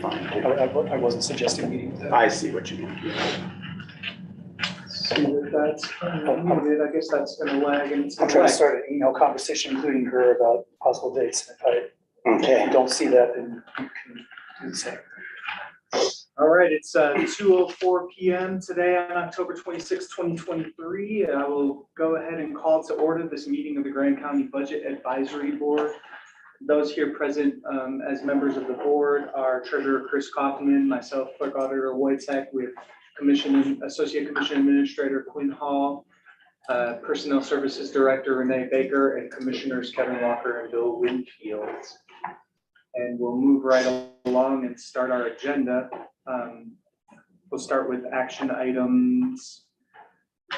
fine. I wasn't suggesting meeting that. I see what you mean. See if that's needed. I guess that's gonna lag and it's I'm trying to start an email conversation, including her about possible dates. If Okay. I don't see that, then you can do the same. All right, it's 2:04 p.m. today on October 26, 2023. I will go ahead and call to order this meeting of the Grand County Budget Advisory Board. Those here present as members of the board are Treasurer Chris Kaufman, myself, Clerk Auditor Wojtek, with Associate Commission Administrator Quinn Hall, Personnel Services Director Renee Baker, and Commissioners Kevin Walker and Bill Winfield. And we'll move right along and start our agenda. We'll start with action items,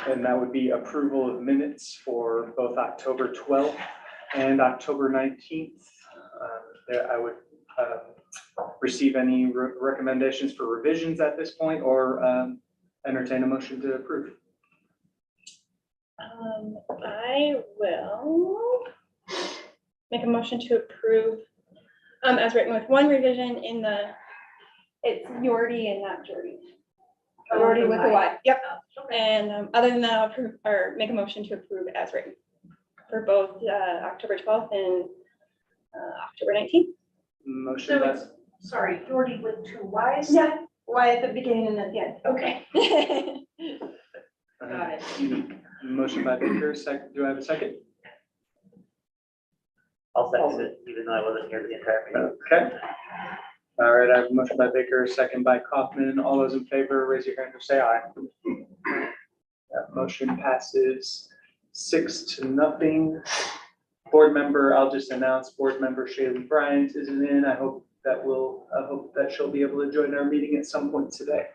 and that would be approval of minutes for both October 12th and October 19th. I would receive any recommendations for revisions at this point, or entertain a motion to approve. I will make a motion to approve as written with one revision in the, it's Yordi and not Jordy. Yordi with a Y, yep. And other than that, I'll approve or make a motion to approve as written for both October 12th and October 19th. Motion So by, it's, sorry, Jordy with two Ys? Yeah, Y at the beginning and at the end. Okay, got it. Motion by Baker, second, do I have a second? I'll second it, even though I wasn't here the entire meeting. Okay. All right, I have a motion by Baker, second by Kaufman. All those in favor, raise your hand or say aye. That motion passes 6-0. Board member, I'll just announce board member Shaylee Bryant isn't in. I hope that she'll be able to join our meeting at some point today.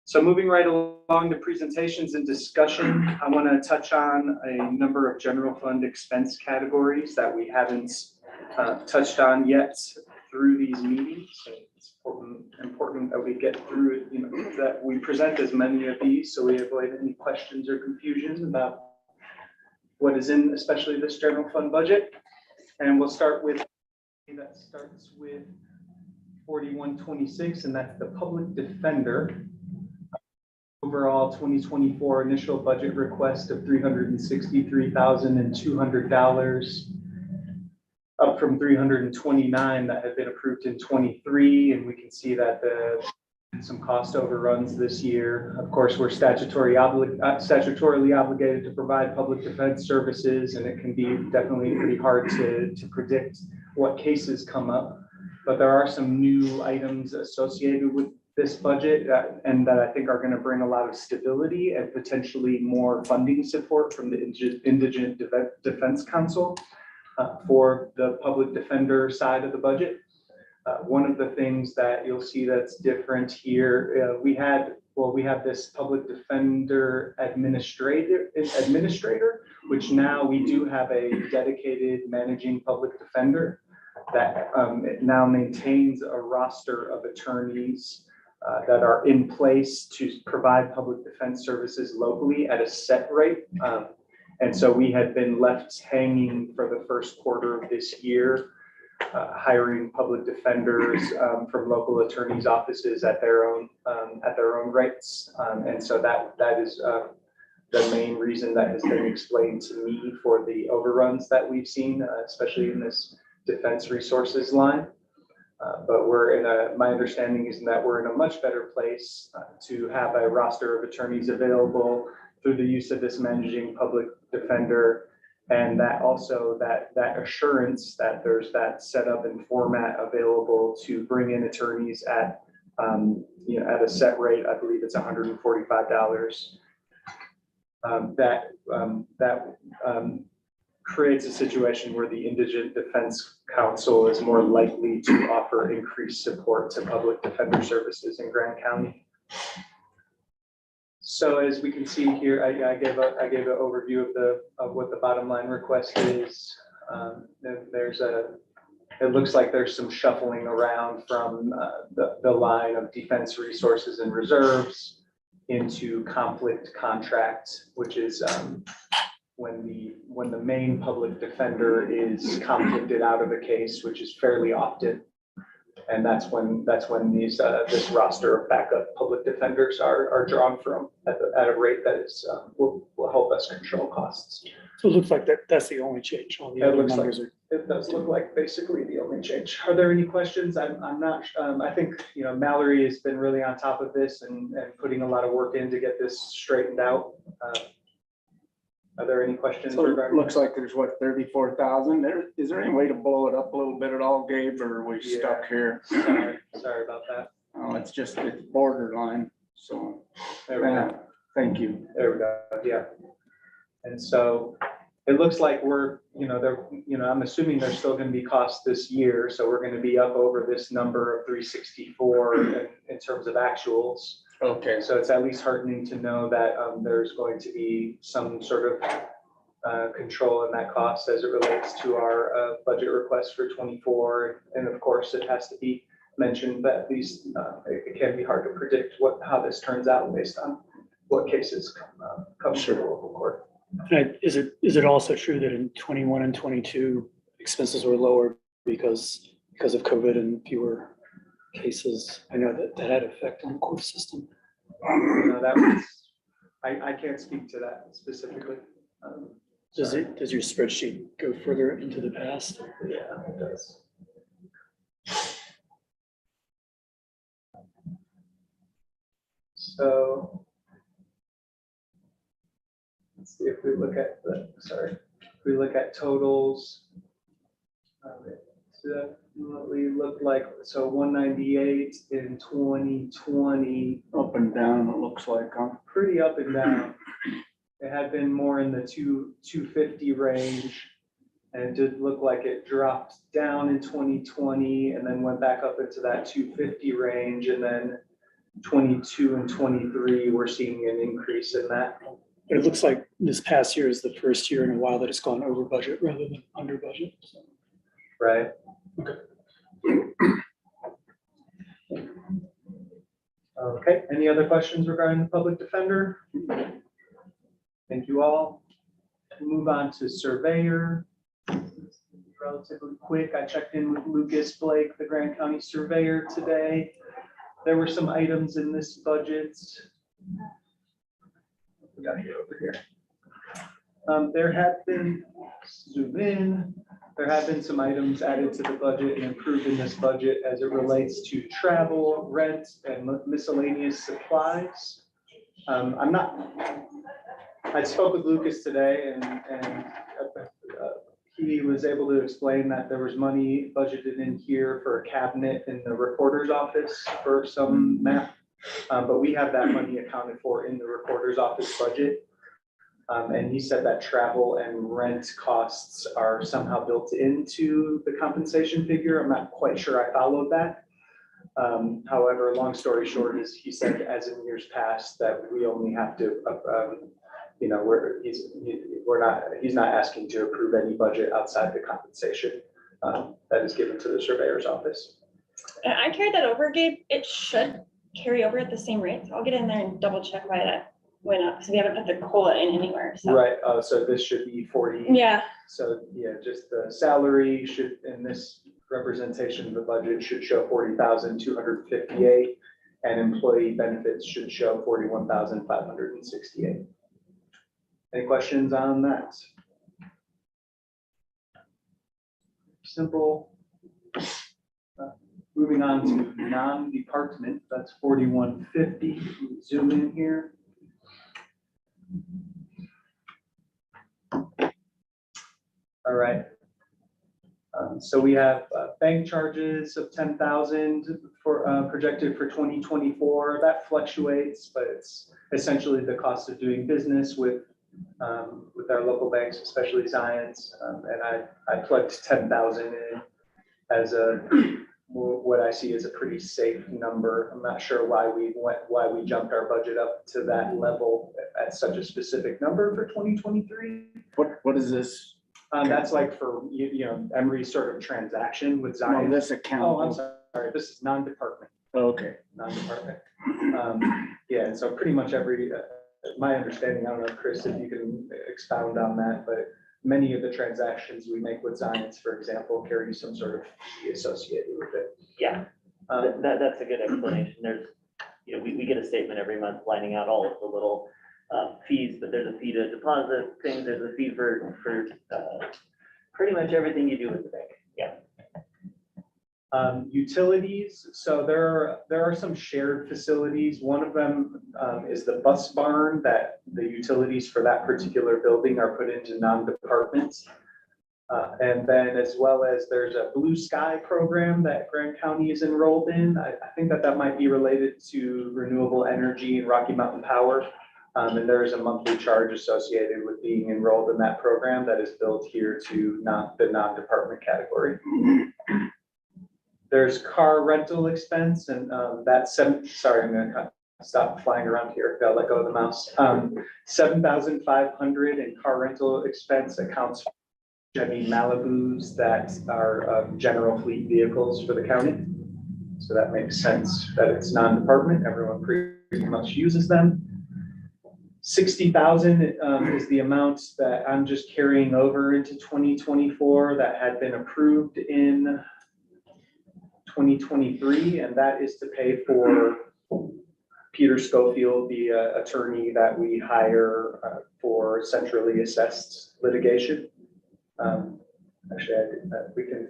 So moving right along to presentations and discussion, I want to touch on a number of general fund expense categories that we haven't touched on yet through these meetings. So it's important that we get through, that we present as many of these so we avoid any questions or confusion about what is in, especially this general fund budget. And we'll start with, that starts with 4126, and that's the public defender. Overall 2024 initial budget request of $363,200, up from $329 that had been approved in 23. And we can see that some cost overruns this year. Of course, we're statutorily obligated to provide public defense services, and it can be definitely pretty hard to predict what cases come up. But there are some new items associated with this budget and that I think are going to bring a lot of stability and potentially more funding support from the Indigent Defense Council for the public defender side of the budget. One of the things that you'll see that's different here, we have this public defender administrator, which now we do have a dedicated managing public defender that it now maintains a roster of attorneys that are in place to provide public defense services locally at a set rate. And so we had been left hanging for the first quarter of this year, hiring public defenders from local attorneys' offices at their own rates. And so that is the main reason that has been explained to me for the overruns that we've seen, especially in this defense resources line. But my understanding is that we're in a much better place to have a roster of attorneys available through the use of this managing public defender. And that also that assurance that there's that setup and format available to bring in attorneys at at a set rate. I believe it's $145. That creates a situation where the Indigent Defense Council is more likely to offer increased support to public defender services in Grand County. So as we can see here, I gave an overview of what the bottom line request is. It looks like there's some shuffling around from the line of defense resources and reserves into conflict contract, which is when the main public defender is conflicted out of a case, which is fairly often. And that's when these, this roster of backup public defenders are drawn from at a rate that is, will help us control costs. So it looks like that's the only change. All the It other looks like- numbers are. It does look like basically the only change. Are there any questions? I'm not, I think, Mallory has been really on top of this and putting a lot of work in to get this straightened out. Are there any questions So it regarding? looks like there's what, 34,000 there? Is there any way to blow it up a little bit at all, Gabe, or are we stuck here? Sorry about that. Oh, it's borderline, so, There we go. thank you. There we go, yeah. And so it looks like we're, I'm assuming there's still gonna be costs this year, so we're gonna be up over this number of 364 in terms of actuals. Okay, So it's at least heartening to know that there's going to be some sort of control in that cost as it relates to our budget request for 24. And of course, it has to be mentioned that these, it can be hard to predict how this turns out based on what cases come to the local court. And is it also true that in 21 and 22 expenses were lower because of COVID and fewer cases? I know that had effect on the court system. That was, I can't speak to that specifically. Does Sorry. does your spreadsheet go further into the past? Yeah, it does. So let's see if we look at if we look at totals. So definitely looked like, so 198 in 2020, up and down, it looks like, huh? pretty up and down. It had been more in the 250 range. And it did look like it dropped down in 2020 and then went back up into that 250 range. And then 22 and 23, we're seeing an increase in that. But it looks like this past year is the first year in a while that it's gone over budget rather than under budget. So, Right? Okay, any other questions regarding the public defender? Thank you all. Move on to surveyor. Relatively quick, I checked in with Lucas Blake, the Grand County Surveyor today. There were some items in this budget. We gotta get over here. There have been, zoom in, there have been some items added to the budget and improved in this budget as it relates to travel, rent, and miscellaneous supplies. I spoke with Lucas today and he was able to explain that there was money budgeted in here for a cabinet in the recorder's office for some map. But we have that money accounted for in the recorder's office budget. And he said that travel and rent costs are somehow built into the compensation figure. I'm not quite sure I followed that. However, long story short is he said, as in years past, that we only have to, he's not asking to approve any budget outside the compensation that is given to the surveyor's office. And I carried that over, Gabe. It should carry over at the same rate. So I'll get in there and double check why that went up, because we haven't put the COLA in anywhere, so. Right, so this should be 40. Yeah, So, yeah, just the salary should, in this representation of the budget, should show 40,258, and employee benefits should show 41,568. Any questions on that? Simple. Moving on to non-department, that's 4150. Zoom in here. All right. So we have bank charges of 10,000 for projected for 2024. That fluctuates, but it's essentially the cost of doing business with our local banks, especially Zions. And I plugged 10,000 in as what I see as a pretty safe number. I'm not sure why we jumped our budget up to that level at such a specific number for 2023. What is this? That's like for, Emery's sort of transaction with No, Zion. this account. Oh, I'm sorry, this is non-department, Okay. non-department. Yeah, and so pretty much my understanding, I don't know, Chris, if you can expound on that, but many of the transactions we make with Zions, for example, carry some sort of fee associated with it. Yeah, That's a good explanation. There's, you know, we get a statement every month lining out all of the little fees, but there's a fee to deposit things, there's a fee for pretty much everything you do with the bank. Yeah. Utilities, so there are some shared facilities. One of them is the bus barn that the utilities for that particular building are put into non-departments. And then as well as there's a Blue Sky program that Grant County is enrolled in. I think that might be related to renewable energy and Rocky Mountain Power. And there is a monthly charge associated with being enrolled in that program that is billed here to the non-department category. There's car rental expense and sorry, I'm gonna stop flying around here. I'll let go of the mouse. 7,500 in car rental expense accounts for Chevy Malibus that are general fleet vehicles for the county. So that makes sense that it's non-department. Everyone pretty much uses them. 60,000 is the amount that I'm just carrying over into 2024 that had been approved in 2023, and that is to pay for Peter Schofield, the attorney that we hire for centrally assessed litigation. Actually, we can,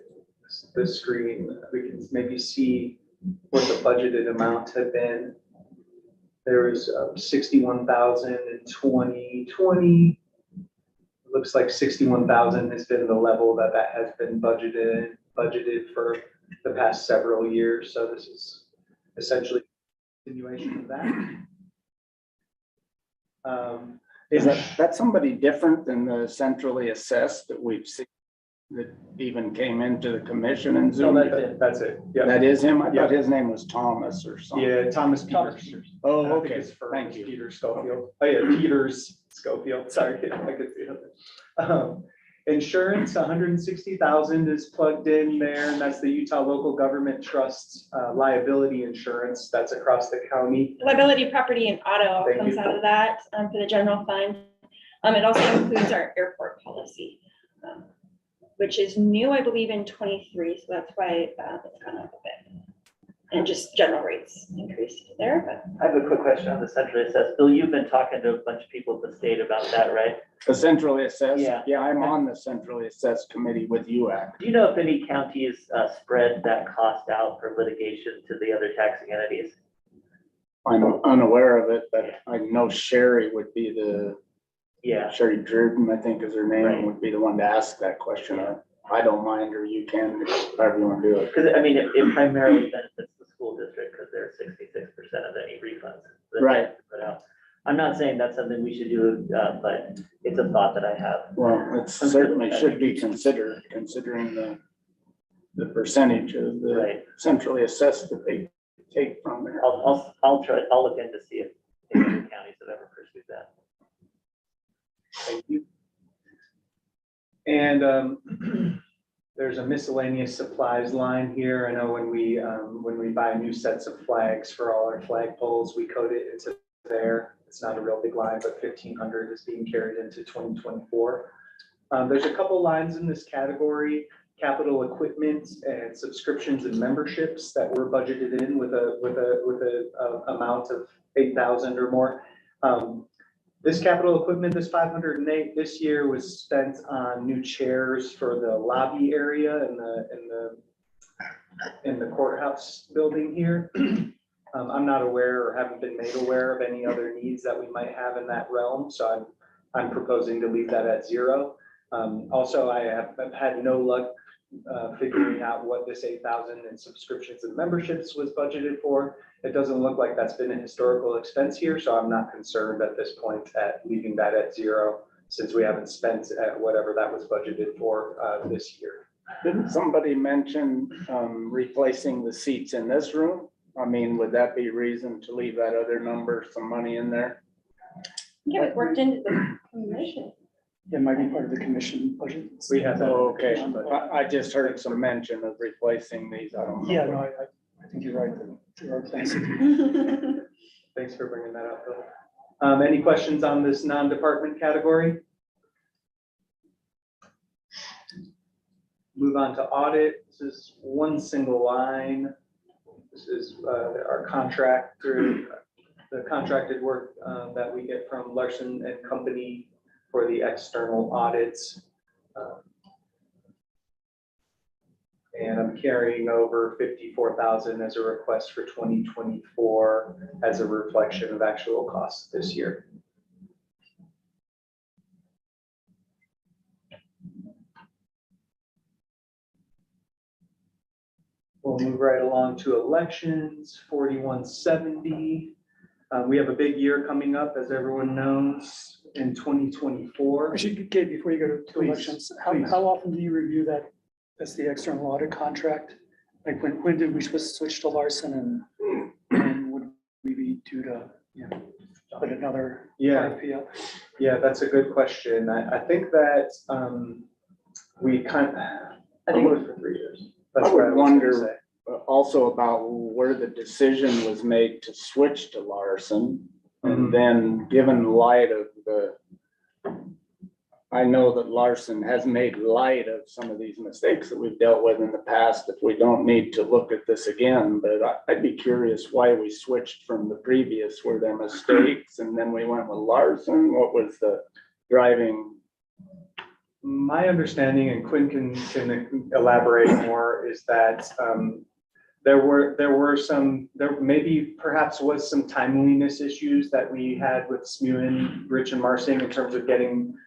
this screen, we can maybe see what the budgeted amount had been. There was 61,000 in 2020. Looks like 61,000 has been the level that has been budgeted for the past several years. So this is essentially a continuation of that. Is that somebody different than the centrally assessed that we've seen that even came into the commission and No, Zoom? that's it. Yeah. That is him? I Yeah. thought his name was Thomas or something. Yeah, Thomas Peters. Oh, I think okay, his firm thank is you. Peter Schofield. Oh yeah, Peters Schofield, sorry, I could see it. Insurance, 160,000 is plugged in there, and that's the Utah Local Government Trust's liability insurance that's across the county. Liability, property, and auto Thank comes you. out of that for the general fund. It also includes our airport policy, which is new, I believe, in 23, so that's why it's gone up a bit. And just general rates increased there, but I have a quick question on the centrally assessed. Bill, you've been talking to a bunch of people at the state about that, right? The centrally assessed? Yeah. Yeah, I'm on the centrally assessed committee with UAC. Do you know if any counties spread that cost out for litigation to the other taxing entities? I'm unaware of it, but I know Sherry would be Yeah, Sherry Druden, I think is her name, Right. would be the one to ask that question. I don't mind, or you can, however you want to do it. because I mean, it primarily benefits the school district because they're 66% of any refunds. that Right. they put out. I'm not saying that's something we should do, but it's a thought that I have. Well, it certainly should be considered, considering the percentage of the Right. centrally assessed that they take from there. I'll look in to see if any other counties have ever pursued that. Thank you. And there's a miscellaneous supplies line here. I know when we buy new sets of flags for all our flag poles, we code it into there. It's not a real big line, but 1,500 is being carried into 2024. There's a couple lines in this category: capital equipment and subscriptions and memberships that were budgeted in with a amount of 8,000 or more. This capital equipment, this 508 this year, was spent on new chairs for the lobby area in the courthouse building here. I'm not aware or haven't been made aware of any other needs that we might have in that realm, so I'm proposing to leave that at 0. Also, I've had no luck figuring out what this 8,000 in subscriptions and memberships was budgeted for. It doesn't look like that's been a historical expense here, so I'm not concerned at this point at leaving that at 0, since we haven't spent at whatever that was budgeted for this year. Didn't somebody mention replacing the seats in this room? I mean, would that be reason to leave that other number, some money in there? yeah, it worked into the commission. It might be part of the commission budget. We have that. Oh, okay, I just heard some mention of replacing these. I don't know. Yeah, no, I think you're right. There are plans. Thanks for bringing that up, Bill. Any questions on this non-department category? Move on to audit. This is one single line. This is our contract through the contracted work that we get from Larson and Company for the external audits. And I'm carrying over 54,000 as a request for 2024 as a reflection of actual costs this year. We'll move right along to elections, 4170. We have a big year coming up, as everyone knows, in 2024. Actually, Gabe, before you go to Please, elections, please. how often do you review that? That's the external audit contract? Like when did we switch to Larson and when would we be due to, put another Yeah. RFP up? Yeah, that's a good question. I think that we I think it was for 3 years. That's I what would was gonna wonder say. also about where the decision was made to switch to Larson. Mhm. And then given light of I know that Larson has made light of some of these mistakes that we've dealt with in the past, if we don't need to look at this again, but I'd be curious why we switched from the previous, were there mistakes, and then we went with Larson? What was the driving? My understanding, and Quinn can elaborate more, is that there maybe perhaps was some timeliness issues that we had with Smuin, Rich and Marsing in terms of getting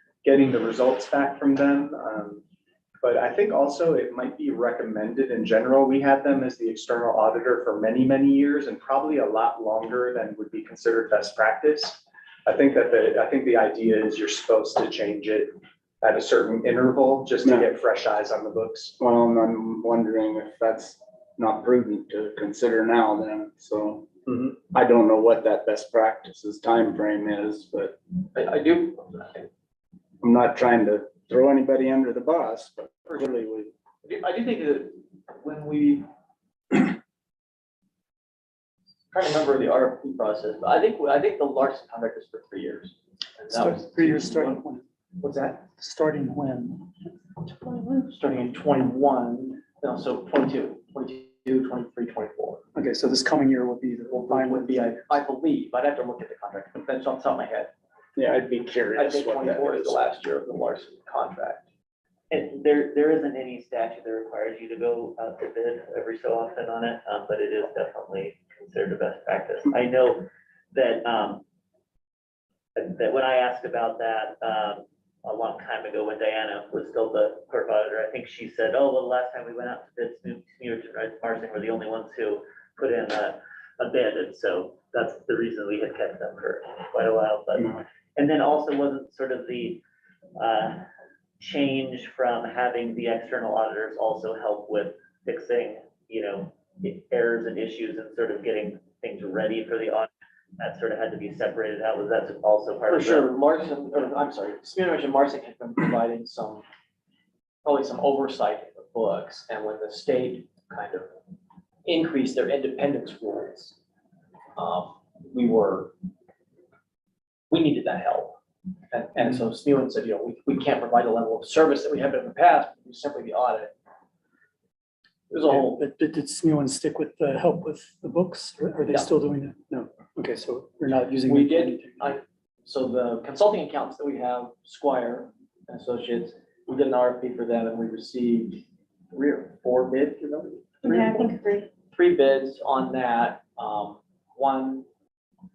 the results back from them. But I think also it might be recommended in general. We had them as the external auditor for many, many years and probably a lot longer than would be considered best practice. I think the idea is you're supposed to change it at a certain interval just to Yeah. get fresh eyes on the books. Well, and I'm wondering if that's not prudent to consider now then, so. Mhm. I don't know what that best practices time frame is, but I do. I'm not trying to throw anybody under the bus, but clearly we. I do think that when we trying to remember the RFP process, but I think the Larson contract is for 3 years. And that was 3 years starting when? What's that? Starting when? Starting in 21, no, so 22, 23, 24. Okay, so this coming year will be the Mine would be, I believe, I'd have to look at the contract, but that's off the top of my head. Yeah, I'd be I curious think what that 24 is is. the last year of the Larson contract. And there isn't any statute that requires you to go out to bid every so often on it, but it is definitely considered a best practice. I know that, that when I asked about that, a long time ago when Diana was still the clerk auditor, I think she said, oh, well, the last time we went out to bid, Smuir and Marsing were the only ones who put in a bid, and so that's the reason we had kept them for quite a while, but. And then also wasn't sort of the change from having the external auditors also help with fixing, errors and issues and sort of getting things ready for the audit. That sort of had to be separated out. Was that also part For of that? sure, Larson, or I'm sorry, Smuir and Marsing had been providing probably some oversight in the books, and when the state kind of increased their independence rules, we needed that help. And so Smuin said, we can't provide the level of service that we have in the past, we simply the audit. There's a whole, But did Smuin stick with the help with the books? Or are they Yeah. still doing that? No. Okay, so you're not using. We them for did, anything. so the consulting accountants that we have, Squire and Associates, we did an RFP for them and we received 3 or 4 bids, you know? Yeah, I think 3. 3 bids on that, one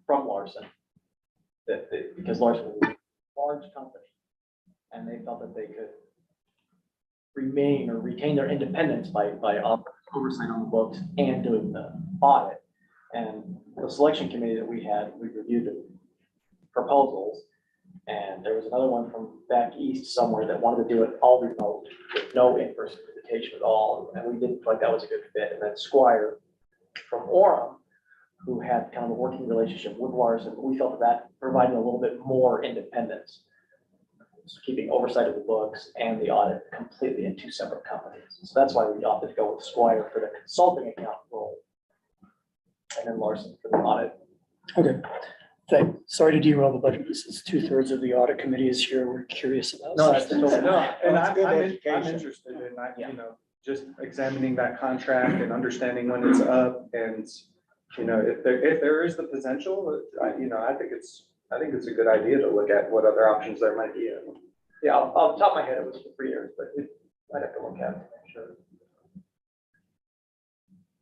from Larson. Because Larson was a large company and they felt that they could remain or retain their independence by oversight on the books and doing the audit. And the selection committee that we had, we reviewed the proposals. And there was another one from back east somewhere that wanted to do it all remote with no in-person visitation at all. And we didn't feel like that was a good fit. And then Squire from Orem, who had kind of a working relationship with Larson, we felt that provided a little bit more independence, keeping oversight of the books and the audit completely in 2 separate companies. So that's why we opted to go with Squire for the consulting account role, and then Larson for the audit. Okay. Sorry to derail the budget. This is 2/3 of the audit committee is here. We're curious about. No, some that's things. totally No, and That's good I'm education. interested in, just examining that contract and understanding when it's up and, if there is the potential, I think it's a good idea to look at what other options there might be. Yeah, off the top of my head, it was for 3 years, but I'd have to look at it, sure.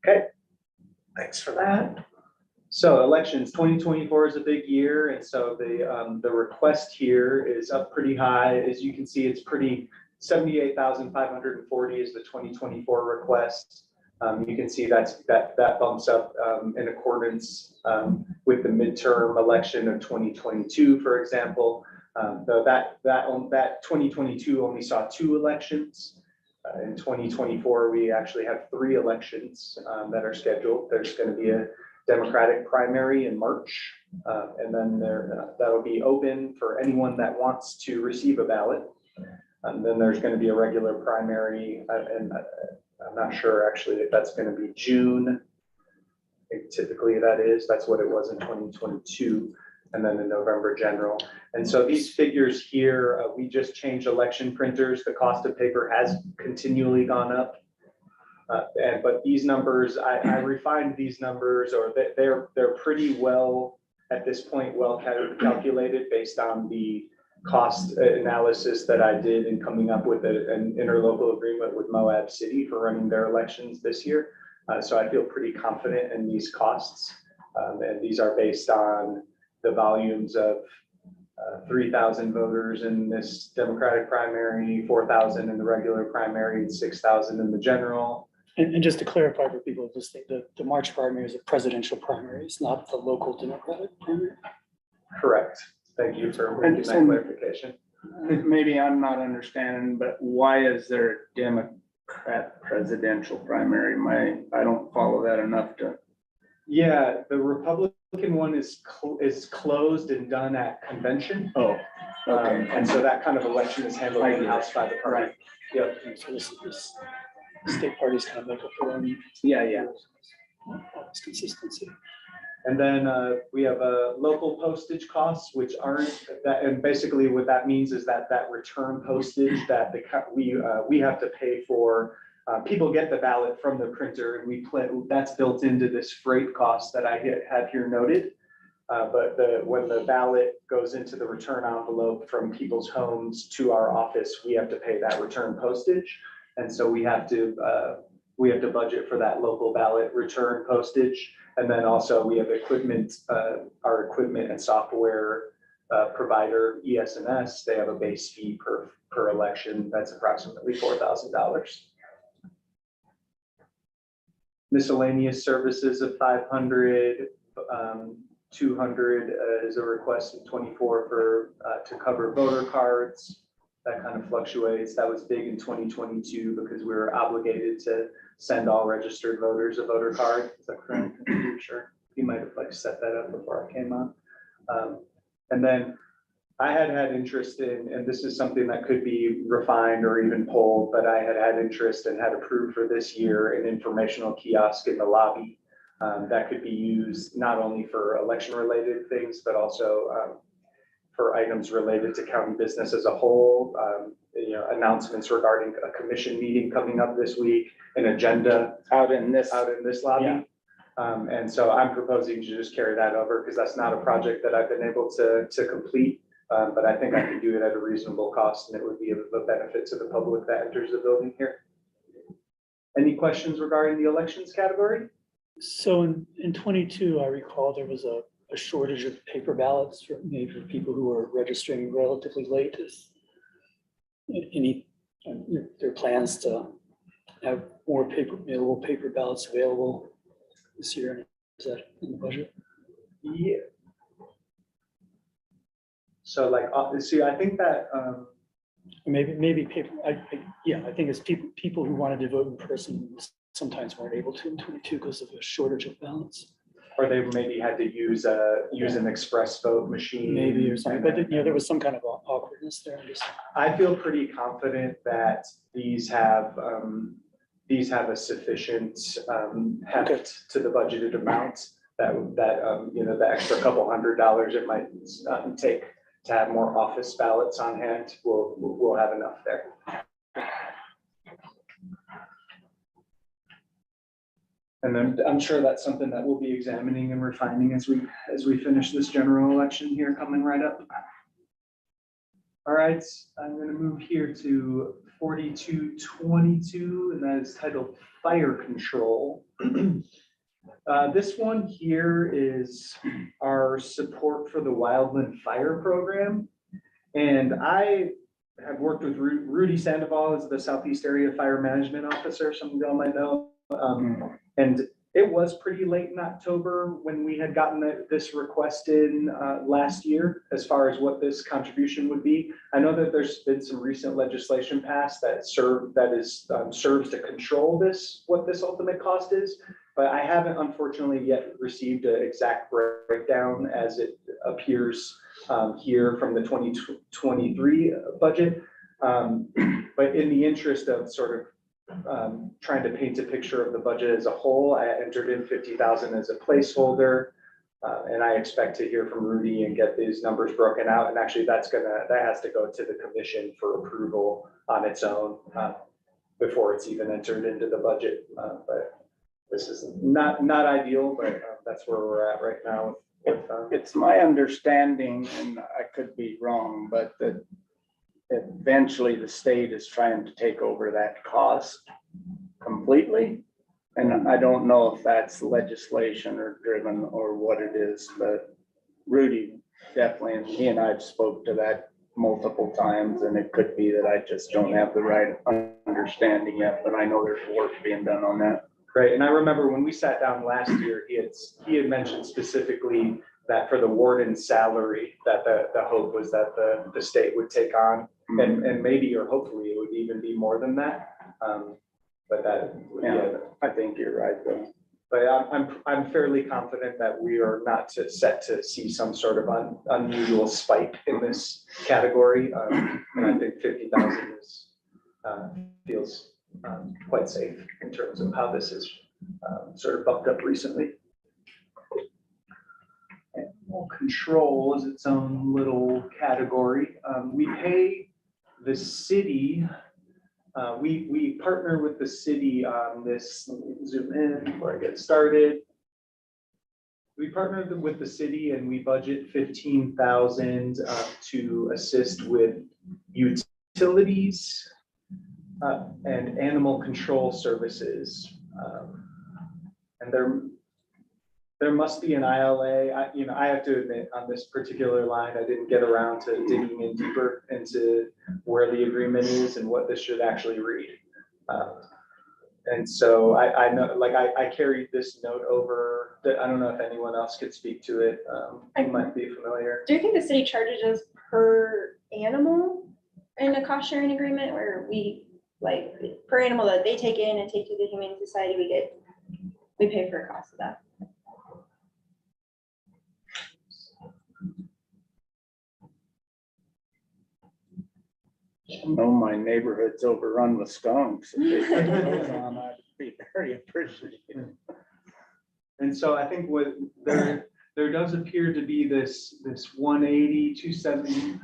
Okay, thanks for that. So elections, 2024 is a big year, and so the request here is up pretty high. As you can see, it's pretty, 78,540 is the 2024 request. You can see that bumps up in accordance with the midterm election of 2022, for example. Though that 2022 only saw 2 elections. In 2024, we actually have 3 elections that are scheduled. There's going to be a Democratic primary in March, and then that'll be open for anyone that wants to receive a ballot. And then there's going to be a regular primary, and I'm not sure actually if that's going to be June. I think typically that's what it was in 2022, and then the November general. And so these figures here, we just changed election printers. The cost of paper has continually gone up. But these numbers, I refined these numbers, or they're pretty well, at this point, well calculated based on the cost analysis that I did in coming up with an interlocal agreement with Moab City for running their elections this year. So I feel pretty confident in these costs. And these are based on the volumes of 3,000 voters in this Democratic primary, 4,000 in the regular primary, and 6,000 in the general. And just to clarify for people, just think the March primary is a presidential primary, it's not the local Democratic primary. Correct. Thank you for making that clarification. Maybe I'm not understanding, but why is there a Democrat presidential primary? I don't follow that enough to. Yeah, the Republican one is closed and done at convention. Oh, okay. And so that kind of election is handled in-house by the party. Right. Yep. And so this state parties kind of make up their own. Yeah. Consistency. And then we have local postage costs, which aren't that, and basically what that means is that return postage that we have to pay for. People get the ballot from the printer, and that's built into this freight cost that I had here noted. But when the ballot goes into the return envelope from people's homes to our office, we have to pay that return postage, and so we have to budget for that local ballot return postage. And then also we have equipment, our equipment and software provider, ES&S, they have a base fee per election. That's approximately $4,000. Miscellaneous services of 500, 200 is a request in 24 to cover voter cards. That kind of fluctuates. That was big in 2022 because we were obligated to send all registered voters a voter card. Is that correct? I'm sure you might have set that up before I came on. And then I had interest in, and this is something that could be refined or even pulled, but I had interest and had approved for this year an informational kiosk in the lobby that could be used not only for election related things, but also for items related to county business as a whole. Announcements regarding a commission meeting coming up this week, an agenda out in this lobby. Yeah. And so I'm proposing to just carry that over because that's not a project that I've been able to complete. But I think I can do it at a reasonable cost, and it would be of a benefit to the public that enters the building here. Any questions regarding the elections category? So in 22, I recall there was a shortage of paper ballots for maybe for people who were registering relatively late. Is there are plans to have more available paper ballots available this year? Is that in the budget? Yeah. So I think that, Maybe paper, I think it's people who wanted to vote in person sometimes weren't able to in 22 because of a shortage of ballots. or they maybe had to use an express vote machine. Maybe or something, but there was some kind of awkwardness there. I feel pretty confident that these have a sufficient heft to the budgeted amount that the extra couple $100 it might take to have more office ballots on hand, we'll have enough there. And then I'm sure that's something that we'll be examining and refining as we finish this general election here coming right up. All right, I'm gonna move here to 4222, and that is titled Fire Control. This one here is our support for the Wildland Fire Program. And I have worked with Rudy Sandoval as the Southeast Area Fire Management Officer, some of y'all might know. And it was pretty late in October when we had gotten this request in last year as far as what this contribution would be. I know that there's been some recent legislation passed that serves to control what this ultimate cost is. But I haven't unfortunately yet received an exact breakdown as it appears here from the 2023 budget. But in the interest of sort of trying to paint a picture of the budget as a whole, I entered in 50,000 as a placeholder. And I expect to hear from Rudy and get these numbers broken out. And actually that has to go to the commission for approval on its own before it's even entered into the budget. But this is not ideal, but that's where we're at right now. It's my understanding, and I could be wrong, but that eventually the state is trying to take over that cost completely. And I don't know if that's legislation or driven or what it is, but Rudy definitely, and he and I have spoke to that multiple times, and it could be that I just don't have the right understanding yet, but I know there's work being done on that. Right, and I remember when we sat down last year, he had mentioned specifically that for the warden's salary, that the hope was that the state would take on, and maybe or hopefully it would even be more than that. But that, yeah, I think you're right though. but I'm fairly confident that we are not set to see some sort of unusual spike in this category. And I think 50,000 feels quite safe in terms of how this is sort of bumped up recently. Animal control is its own little category. We pay the city. We partner with the city on this. Let me zoom in before I get started. We partnered with the city and we budget 15,000 to assist with utilities and animal control services. And there must be an ILA. I have to admit on this particular line, I didn't get around to digging in deeper into where the agreement is and what this should actually read. And so I know, like I carried this note over. I don't know if anyone else could speak to it. You might be familiar. Do you think the city charges us per animal in a cost sharing agreement where we, like, per animal that they take in and take to the Humane Society, we pay for a cost of that? I know my neighborhood's overrun with skunks. If they put those on, I'd be very appreciative. And so I think what there does appear to be this 180, 270.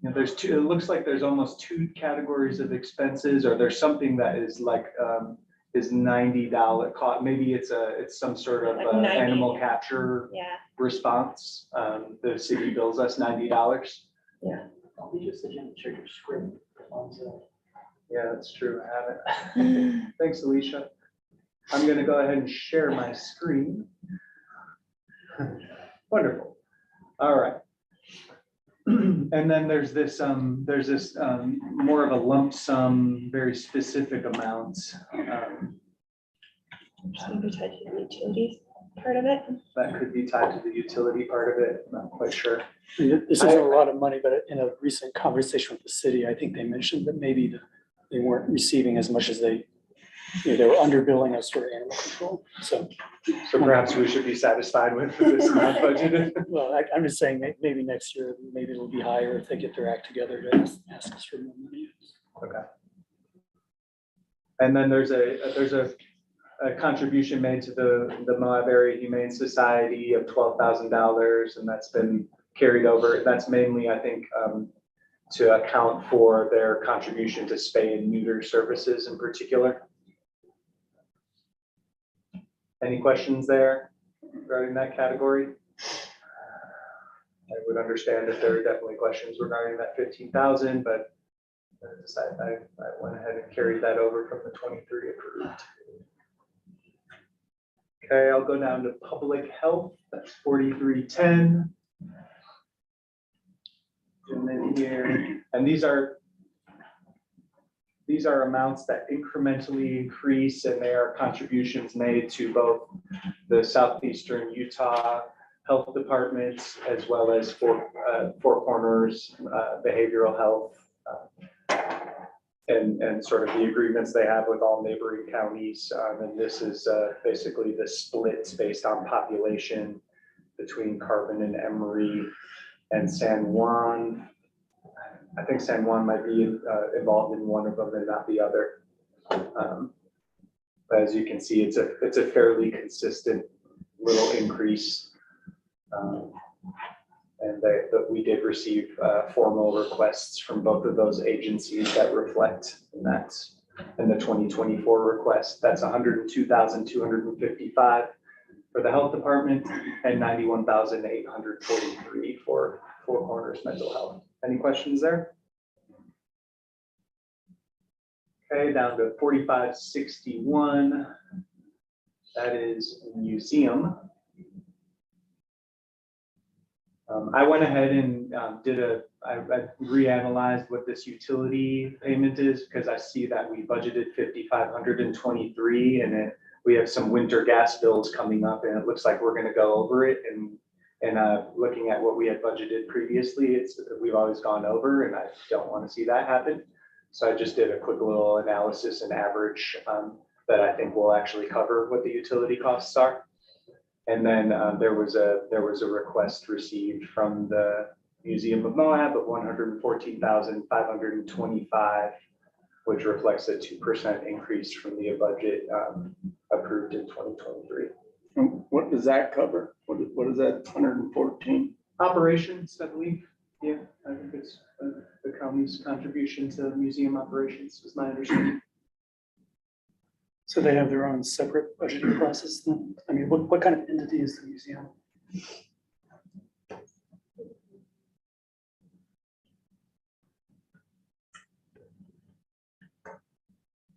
There's two, it looks like there's almost two categories of expenses, or there's something that is like is $90 cost. Maybe it's some sort of Like 90. animal capture Yeah, response. The city bills us $90. yeah. You just didn't share your screen. Yeah, that's true. I haven't. Thanks, Alicia. I'm gonna go ahead and share my screen. Wonderful. All right. And then there's this more of a lump sum, very specific amount. Maybe tied to the utilities part of it. That could be tied to the utility part of it. I'm not quite sure. This isn't a lot of money, but in a recent conversation with the city, I think they mentioned that maybe they weren't receiving as much as they were underbilling us for animal control. So Perhaps we should be satisfied with this amount budgeted. well, I'm just saying maybe next year, maybe it'll be higher if they get their act together to ask us for more money. Okay. And then there's a contribution made to the Moab Area Humane Society of $12,000, and that's been carried over. That's mainly, I think, to account for their contribution to spay and neuter services in particular. Any questions there regarding that category? I would understand if there are definitely questions regarding that 15,000, but I went ahead and carried that over from the 23 approved. Okay, I'll go down to public health, that's 4310. And then here, and these are amounts that incrementally increase, and they are contributions made to both the Southeastern Utah Health Department as well as Four Corners Behavioral Health, and sort of the agreements they have with all neighboring counties. And this is basically the splits based on population between Carbon and Emery and San Juan. I think San Juan might be involved in one of them and not the other. But as you can see, it's a fairly consistent little increase. But we did receive formal requests from both of those agencies that reflect that in the 2024 request. That's 102,255 for the health department and 91,843 for Four Corners Mental Health. Any questions there? Okay, down to 4561. That is museum. I went ahead and I reanalyzed what this utility payment is, because I see that we budgeted 5,523 and we have some winter gas bills coming up, and it looks like we're gonna go over it. And looking at what we had budgeted previously, we've always gone over, and I don't want to see that happen. So I just did a quick little analysis and average that I think will actually cover what the utility costs are. And then there was a request received from the Museum of Moab of 114,525, which reflects a 2% increase from the budget approved in 2023. And what does that cover? What is that, 114? Operations, I believe. Yeah, I think it's the county's contribution to museum operations, is my understanding. So they have their own separate budgeting process then? I mean, what kind of entity is the museum?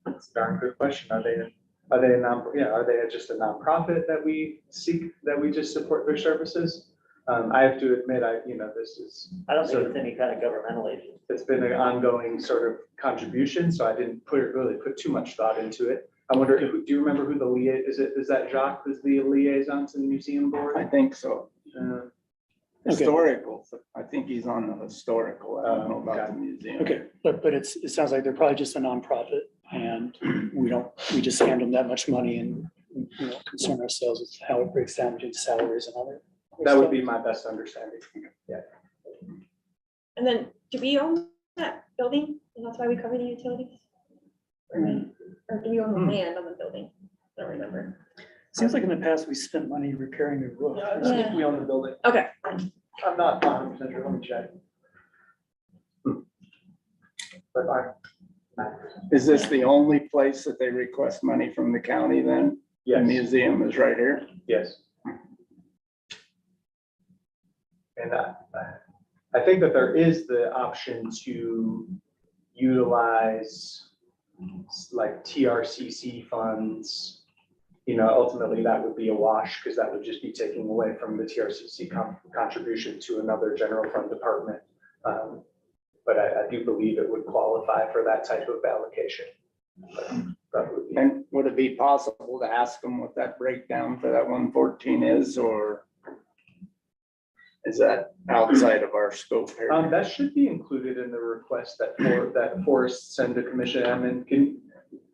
That's a darn good question. Are they just a nonprofit that we just support their services? I have to admit, this is. I don't think it's any kind of governmental agency. It's been an ongoing sort of contribution, so I didn't really put too much thought into it. I wonder, do you remember who the is that Jacques who's the liaison to the museum board? I think so. Okay. Historical, I think he's on the historical, I don't know about Okay. the museum. Okay, but it sounds like they're probably just a nonprofit, and we just hand them that much money and, concern ourselves with how it breaks down between salaries and other. That would be my best understanding. Yeah. And then, do we own that building? And that's why we cover the utilities? Or do we own the land on the building? I don't remember. Seems like in the past, we spent money repairing the roof. I think we own the building. Okay. I'm not 100% sure, let me check. But Is this the only place that they request money from the county then? The yes, museum is right here. yes. And I think that there is the option to utilize like TRCC funds. Ultimately that would be a wash, because that would just be taking away from the TRCC contribution to another general fund department. But I do believe it would qualify for that type of allocation. That would be. And would it be possible to ask them what that breakdown for that 114 is, or is that outside of our scope here? That should be included in the request that Forrest send to Commission Admin.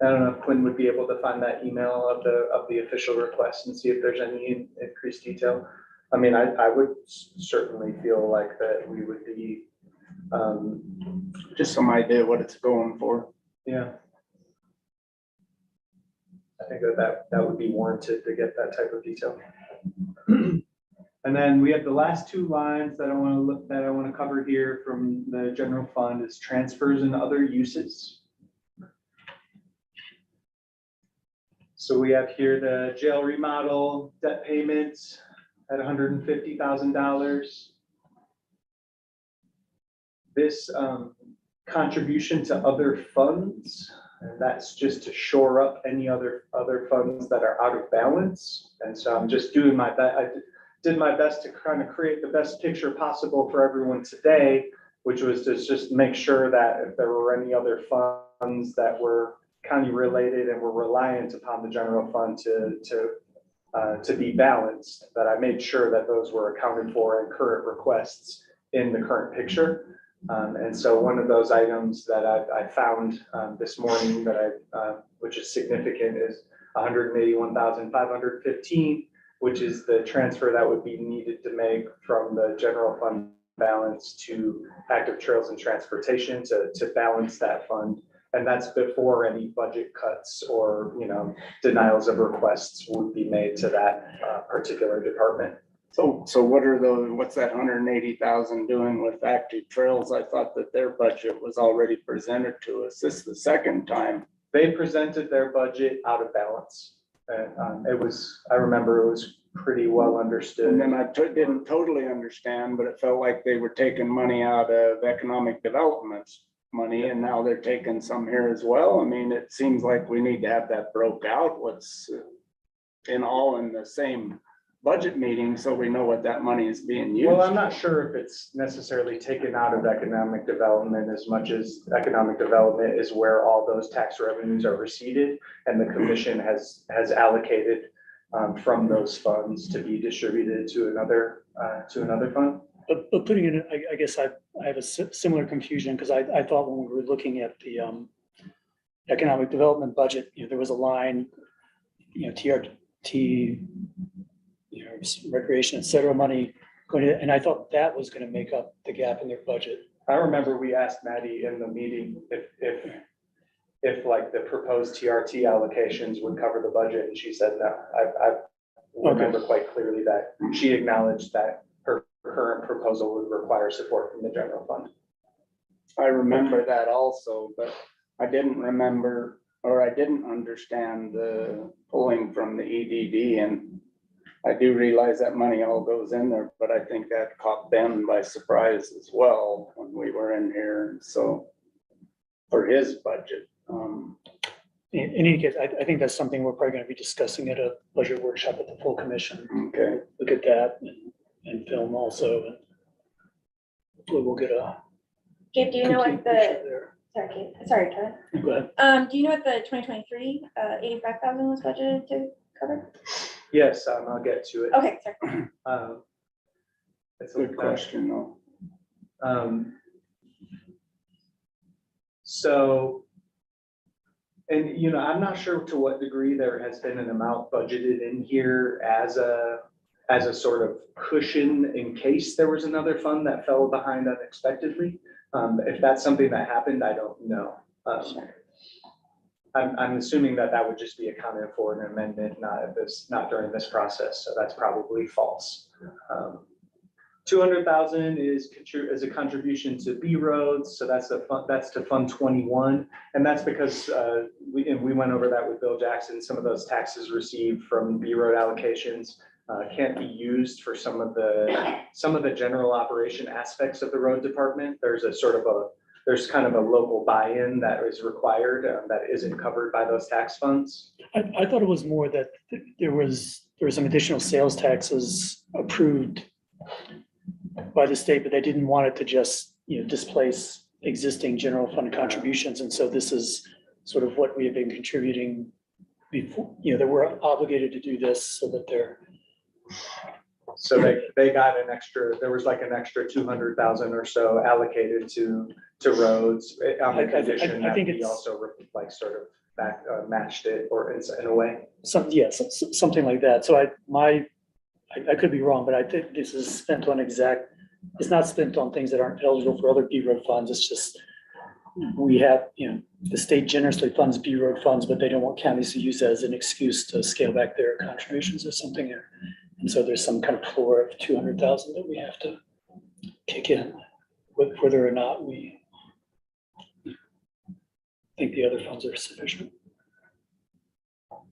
I don't know if Quinn would be able to find that email of the official request and see if there's any increased detail. I mean, I would certainly feel like that we would be, Just some idea what it's going for. yeah. I think that would be warranted to get that type of detail. And then we have the last two lines that I want to cover here from the general fund is transfers and other uses. So we have here the jail remodel debt payments at $150,000. This contribution to other funds, and that's just to shore up any other funds that are out of balance. And so I'm just doing my best. I did my best to kind of create the best picture possible for everyone today, which was to just make sure that if there were any other funds that were county related and were reliant upon the general fund to be balanced, that I made sure that those were accounted for in current requests in the current picture. And so one of those items that I found this morning that which is significant, is 181,515, which is the transfer that would be needed to make from the general fund balance to active trails and transportation to balance that fund. And that's before any budget cuts or, denials of requests would be made to that particular department. So what's that 180,000 doing with active trails? I thought that their budget was already presented to us. This is the second time. They presented their budget out of balance. And I remember it was pretty well understood. And then I didn't totally understand, but it felt like they were taking money out of economic development money, and now they're taking some here as well. I mean, it seems like we need to have that broke out, what's in the same budget meeting, so we know what that money is being used. Well, I'm not sure if it's necessarily taken out of economic development as much as economic development is where all those tax revenues are received, and the commission has allocated from those funds to be distributed to another fund. But putting it in, I guess I have a similar confusion, because I thought when we were looking at the economic development budget, there was a line, TRT, recreation, et cetera, money going to, and I thought that was going to make up the gap in their budget. I remember we asked Maddie in the meeting if like the proposed TRT allocations would cover the budget, and she said no. I remember quite clearly that she acknowledged that her current proposal would require support from the general fund. I remember that also, but I didn't remember, or I didn't understand the pulling from the EDD, and I do realize that money all goes in there, but I think that caught Ben by surprise as well when we were in here. And so for his budget. In any case, I think that's something we're probably going to be discussing at a budget workshop at the full commission. Okay. Look at that and film also, and hopefully we'll get a Gabe, do you know complete what picture the, there. sorry, Kevin. Go ahead. Do you know what the 2023 85,000 was budgeted to cover? Yes, I'll get to it. Okay, sorry. It's a Good question though. So, and I'm not sure to what degree there has been an amount budgeted in here as a sort of cushion in case there was another fund that fell behind unexpectedly. If that's something that happened, I don't know. I'm assuming that would just be accounted for an amendment, not during this process. So that's probably false. 200,000 is a contribution to B roads. So that's to Fund 21. And that's because we went over that with Bill Jackson. Some of those taxes received from B road allocations can't be used for some of the general operation aspects of the road department. There's kind of a local buy-in that is required that isn't covered by those tax funds. I thought it was more that there was some additional sales taxes approved by the state, but they didn't want it to just, displace existing general fund contributions. And so this is sort of what we have been contributing before, that we're obligated to do this so that they're. So they got an extra, there was like an extra 200,000 or so allocated to roads on the condition that we also matched it or in a way. Something like that. So I could be wrong, but I think this is spent on it's not spent on things that aren't eligible for other B road funds. It's just, we have, the state generously funds B road funds, but they don't want counties to use that as an excuse to scale back their contributions or something there. And so there's some kind of floor of 200,000 that we have to kick in, whether or not we think the other funds are sufficient.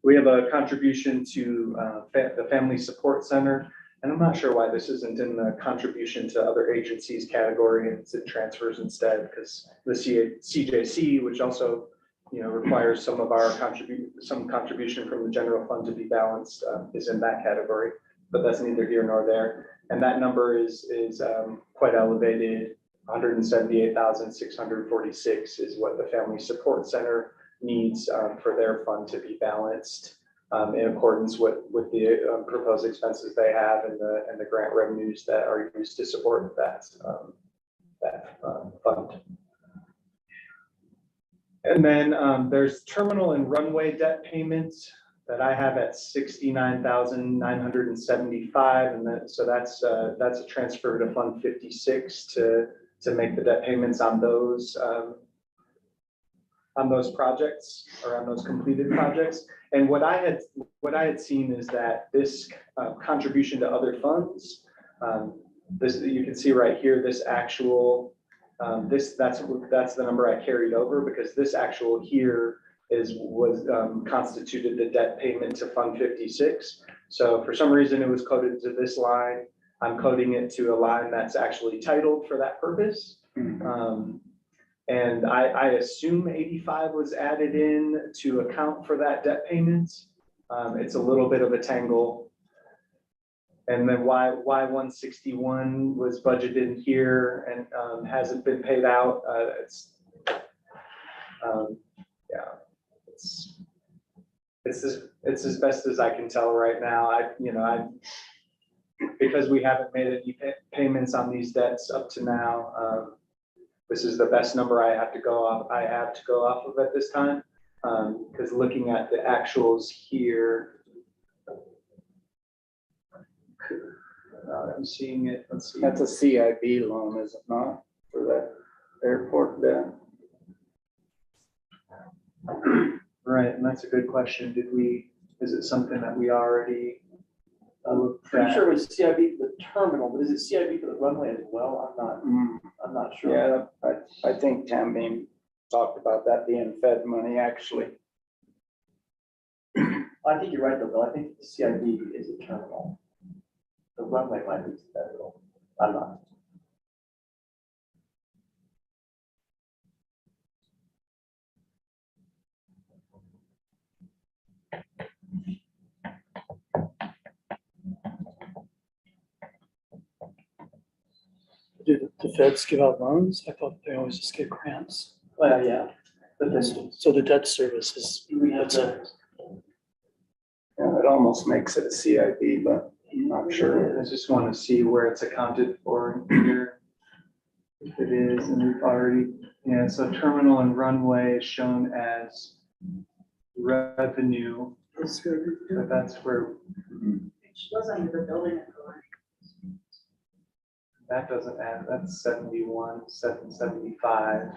We have a contribution to the Family Support Center, and I'm not sure why this isn't in the contribution to other agencies category, and it's in transfers instead, because the CJC, which also, requires some of our contribution from the general fund to be balanced, is in that category, but that's neither here nor there. And that number is quite elevated. 178,646 is what the Family Support Center needs for their fund to be balanced in accordance with the proposed expenses they have and the grant revenues that are used to support that fund. And then there's terminal and runway debt payments that I have at 69,975, and that's a transfer to Fund 56 to make the debt payments on those projects or on those completed projects. And what I had seen is that this contribution to other funds, this you can see right here, this actual that's the number I carried over, because this actual here was constituted the debt payment to Fund 56. So for some reason it was coded to this line. I'm coding it to a line that's actually titled for that purpose. And I assume 85 was added in to account for that debt payment. It's a little bit of a tangle. And then why 161 was budgeted in here and hasn't been paid out. It's as best as I can tell right now. Because we haven't made any payments on these debts up to now. This is the best number I have to go off of at this time. Because looking at the actuals here, I'm seeing it. Let's see. That's a CIB loan, is it not, for that airport debt? Right, and that's a good question. Is it something that we already looked Pretty at? sure it was CIB for the terminal, but is it CIB for the runway as well? I'm not sure. Yeah, I think Tambine talked about that being Fed money, actually. I think you're right though, Bill. I think the CIB is a terminal. The runway might be federal. I'm not. Do the feds give out loans? I thought they always just give grants. Well, yeah. But then So the debt service is, we have to. Yeah, it almost makes it a CIB, but I'm not sure. I just want to see where it's accounted for here. If it is, and we've already, so terminal and runway is shown as revenue. But that's where, Which was under the building authority. that doesn't add, that's 71,775.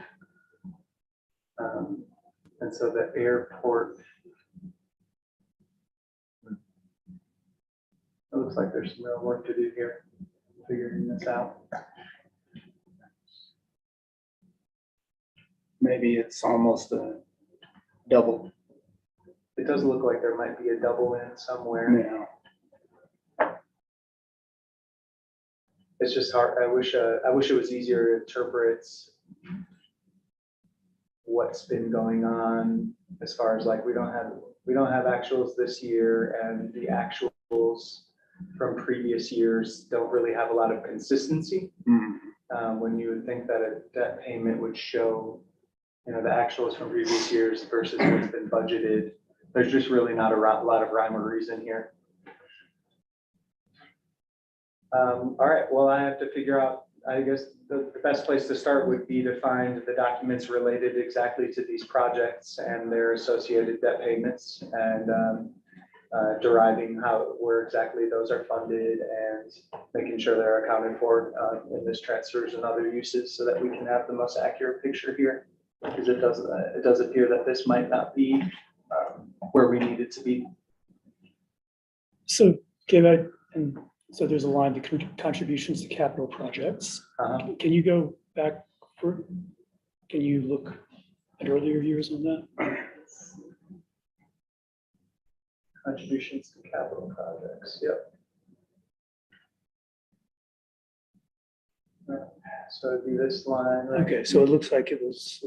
And so the airport. It looks like there's some real work to do here, figuring this out. Maybe it's almost a double. It does look like there might be a double in somewhere. Yeah. It's just hard. I wish it was easier to interpret what's been going on as far as like we don't have actuals this year, and the actuals from previous years don't really have a lot of consistency. When you would think that a debt payment would show, the actuals from previous years versus what's been budgeted. There's just really not a lot of rhyme or reason here. All right, well, I have to figure out, I guess the best place to start would be to find the documents related exactly to these projects and their associated debt payments, and deriving where exactly those are funded and making sure they're accounted for in this transfers and other uses, so that we can have the most accurate picture here. Because it does appear that this might not be where we need it to be. so, so there's a line to contributions to capital projects. Can you go back can you look at earlier years on that? Contributions to capital projects, yep. So it'd be this line, right? Okay, so it looks like it was,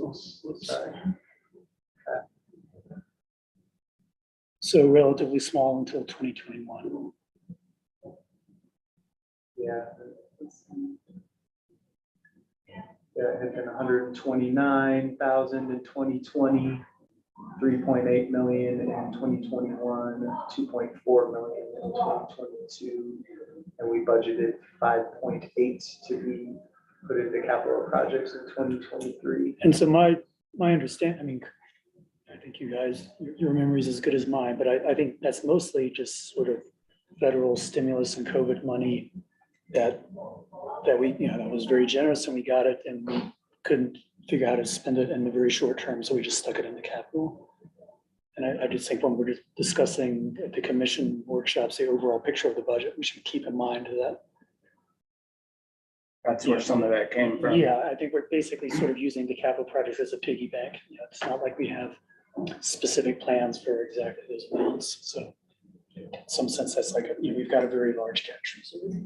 Sorry. so relatively small until 2021. Yeah. Yeah, it had been 129,000 in 2020, 3.8 million in 2021, 2.4 million in 2022. And we budgeted 5.8 to be put into capital projects in 2023. And so my understanding, I mean, I think you guys, your memory is as good as mine, but I think that's mostly just sort of federal stimulus and COVID money that we, that was very generous and we got it and we couldn't figure out how to spend it in the very short term, so we just stuck it in the capital. And I just think when we're discussing at the commission workshops, the overall picture of the budget, we should keep in mind that. That's where some of that came from. Yeah, I think we're basically sort of using the capital projects as a piggy bank. It's not like we have specific plans for exactly those amounts. So in some sense, that's like, we've got a very large cash reserve.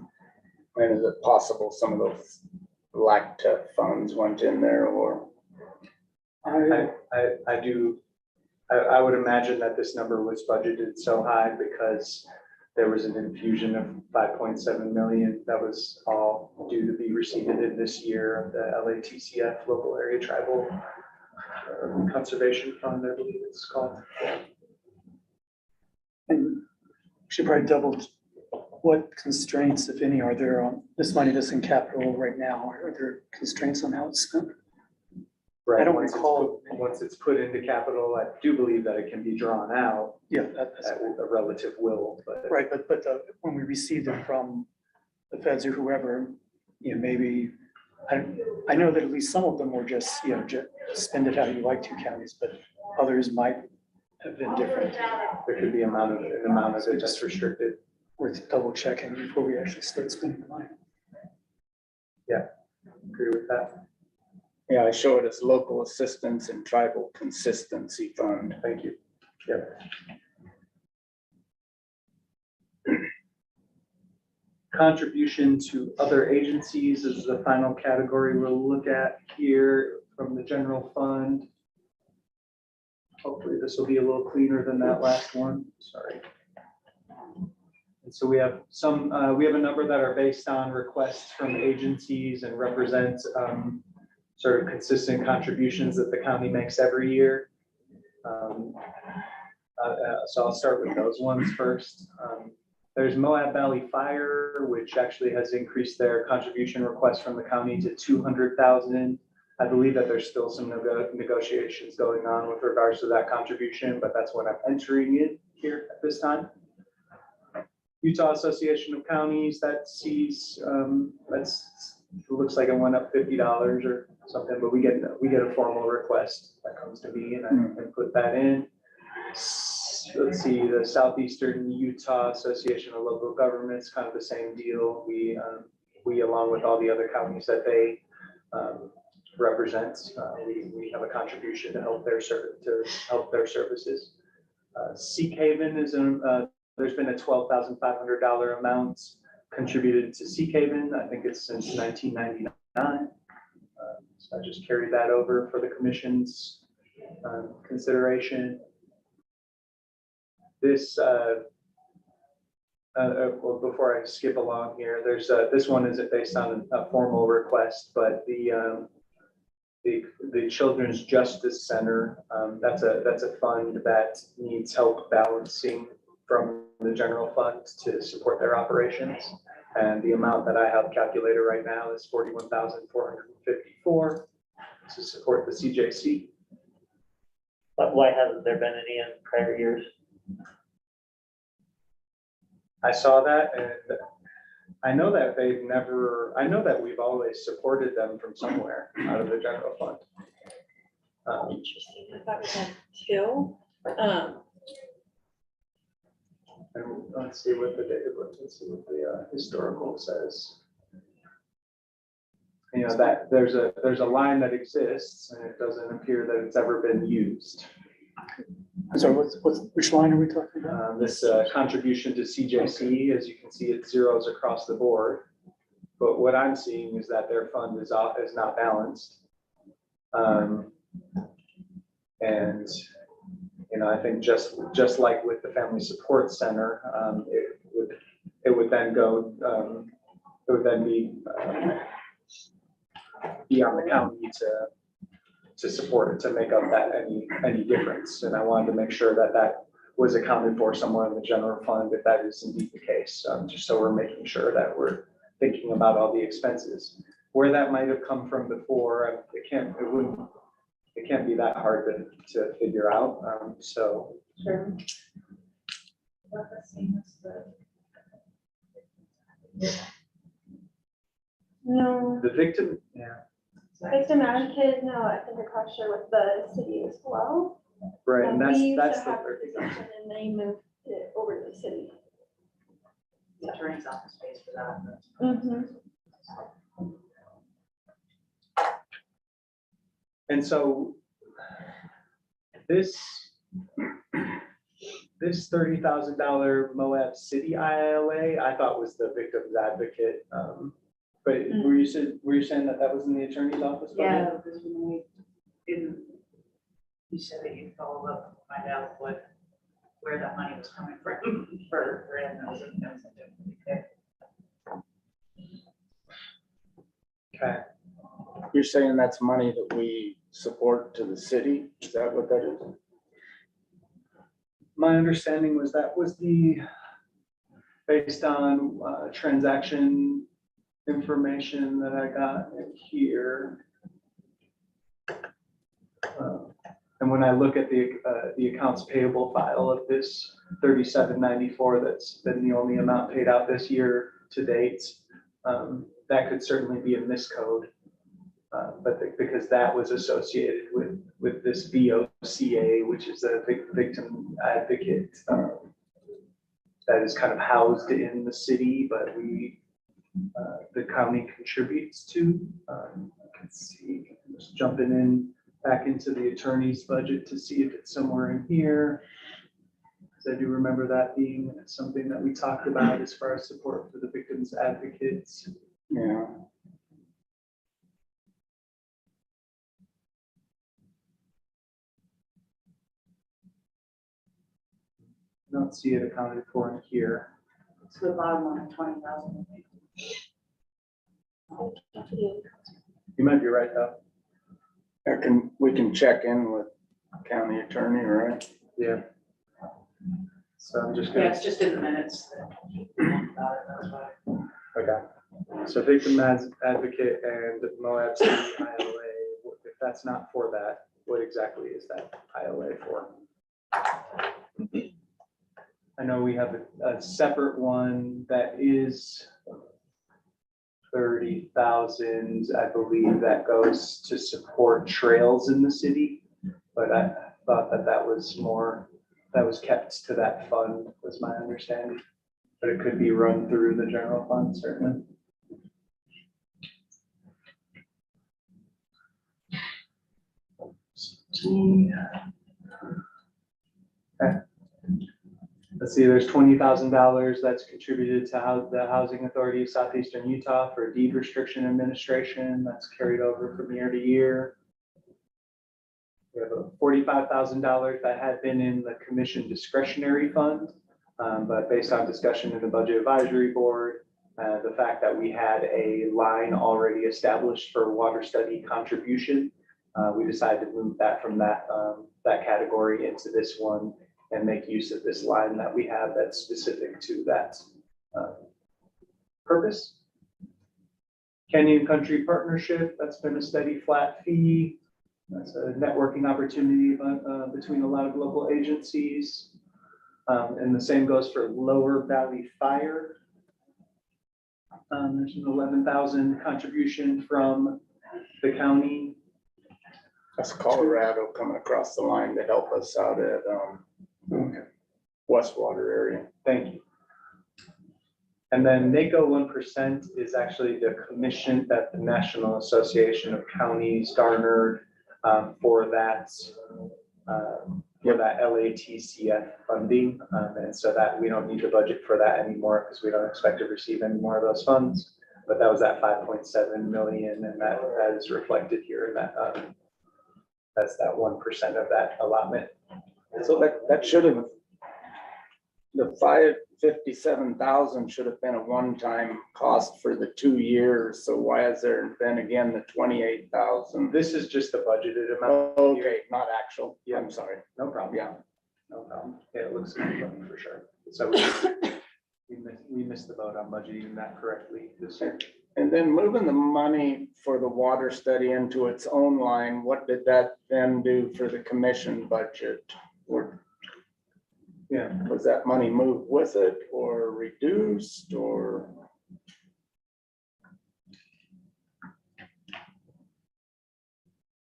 And is it possible some of those LACTA funds went in there or? I would imagine that this number was budgeted so high because there was an infusion of 5.7 million that was all due to be received in this year of the LATCF, Local Area Tribal Conservation Fund, I believe it's called. And we should probably double, what constraints, if any, are there on this money that's in capital right now? Are there constraints on how it's spent? Right, I don't once it's recall. put- Once it's put into capital, I do believe that it can be drawn out Yeah, that's at a relative will, but. right. But when we received it from the feds or whoever, maybe, I know that at least some of them were just, just spend it how you like to counties, but others might have been different. There could be an amount of it that's restricted. Worth double checking before we actually start spending the money. Agree with that. Yeah, I show it as local assistance and tribal consistency fund. Thank you. Yep. Contribution to other agencies is the final category we'll look at here from the general fund. Hopefully this will be a little cleaner than that last one, sorry. And so we have we have a number that are based on requests from agencies and represent sort of consistent contributions that the county makes every year. So I'll start with those ones first. There's Moab Valley Fire, which actually has increased their contribution request from the county to 200,000. I believe that there's still some negotiations going on with regards to that contribution, but that's what I'm entering in here at this time. Utah Association of Counties, that sees, it looks like it went up $50 or something, but we get a formal request that comes to me and I can put that in. Let's see, the Southeastern Utah Association of Local Governments, kind of the same deal. We along with all the other counties that they represent, we have a contribution to help their services. Seek Haven is there's been a $12,500 amount contributed to Seek Haven. I think it's since 1999. So I just carried that over for the commission's consideration. This, well, before I skip along here, there's this one isn't based on a formal request, but the Children's Justice Center, that's a fund that needs help balancing from the general fund to support their operations. And the amount that I have calculated right now is $41,454 to support the CJC. But why hasn't there been any in prior years? I saw that and I know that I know that we've always supported them from somewhere out of the general fund. Interesting. I thought we had two. And let's see what the data, let's see what the historical says. That there's a line that exists and it doesn't appear that it's ever been used. I'm sorry, which line are we talking about? This contribution to CJC, as you can see, it zeros across the board. But what I'm seeing is that their fund is not balanced. And, you know, I think just like with the Family Support Center, it would then go, it would then be on the county to support it, to make up that any difference. And I wanted to make sure that that was accounted for somewhere in the general fund, if that is indeed the case, just so we're making sure that we're thinking about all the expenses. Where that might have come from before, it can't be that hard to figure out, so. Sure. About the same as the- No, The victim, yeah, victim advocate, no, I think a cost share with the city as well. right, and We used that's to the have third a position and they moved it over to the city. The attorney's office pays for that. Mhm. And so this $30,000 Moab City ILA, I thought was the victim's advocate. But were you saying that was in the attorney's office? budget? Yeah, because when we didn't, you said that you'd follow up, and find out where that money was coming from for Brandon. Okay, You're saying that's money that we support to the city? Is that what that is? my understanding was that was based on transaction information that I got in here. And when I look at the accounts payable file of this 3794, that's been the only amount paid out this year to date, that could certainly be a miscode. But because that was associated with this VOCA, which is a victim advocate, that is kind of housed in the city, but the county contributes to. You can see, just jumping in back into the attorney's budget to see if it's somewhere in here. Because I do remember that being something that we talked about as far as support for the victims advocates. Yeah. Don't see it accounted for in here. It's the bottom line, 20,000. You might be right though. We can check in with county attorney, right? Yeah. So I'm just Yeah, gonna, it's just in the minutes. That's why. okay. So victim advocate and Moab City ILA, if that's not for that, what exactly is that ILA for? I know we have a separate one that is 30,000, I believe, that goes to support trails in the city. But I thought that was kept to that fund, was my understanding. But it could be run through the general fund, certainly. Okay. Let's see, there's $20,000 that's contributed to the Housing Authority of Southeastern Utah for deed restriction administration. That's carried over from year to year. We have a $45,000 that had been in the commission discretionary fund, but based on discussion in the budget advisory board, the fact that we had a line already established for water study contribution, we decided to move that from that category into this one and make use of this line that we have that's specific to that purpose. Canyon Country Partnership, that's been a steady flat fee. That's a networking opportunity between a lot of local agencies. And the same goes for Lower Valley Fire. There's an 11,000 contribution from the county. That's Colorado coming across the line to help us out at Westwater area. Thank you. And then NACO 1% is actually the commission that the National Association of Counties garnered for that for that LATCF funding. And so that we don't need to budget for that anymore because we don't expect to receive any more of those funds. But that was that 5.7 million, and that is reflected here in that, that's that 1% of that allotment. So that should have, the 557,000 should have been a one-time cost for the 2 years. So why has there been again the 28,000? This is just the budgeted amount. Okay, not actual. Yeah. I'm sorry. No problem. Yeah. No problem. Yeah, it looks good for sure. So we missed the boat on budgeting that correctly this year. And then moving the money for the water study into its own line, what did that then do for the commission budget? Or Yeah. was that money moved with it or reduced or?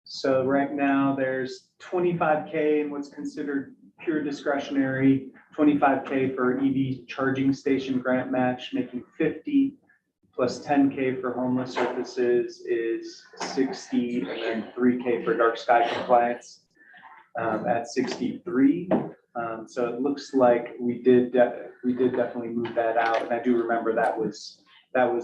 So right now there's 25K in what's considered pure discretionary, 25K for EV charging station grant match, making 50, plus 10K for homeless services is 60, and then 3K for dark sky compliance at 63. So it looks like we did definitely move that out, and I do remember that was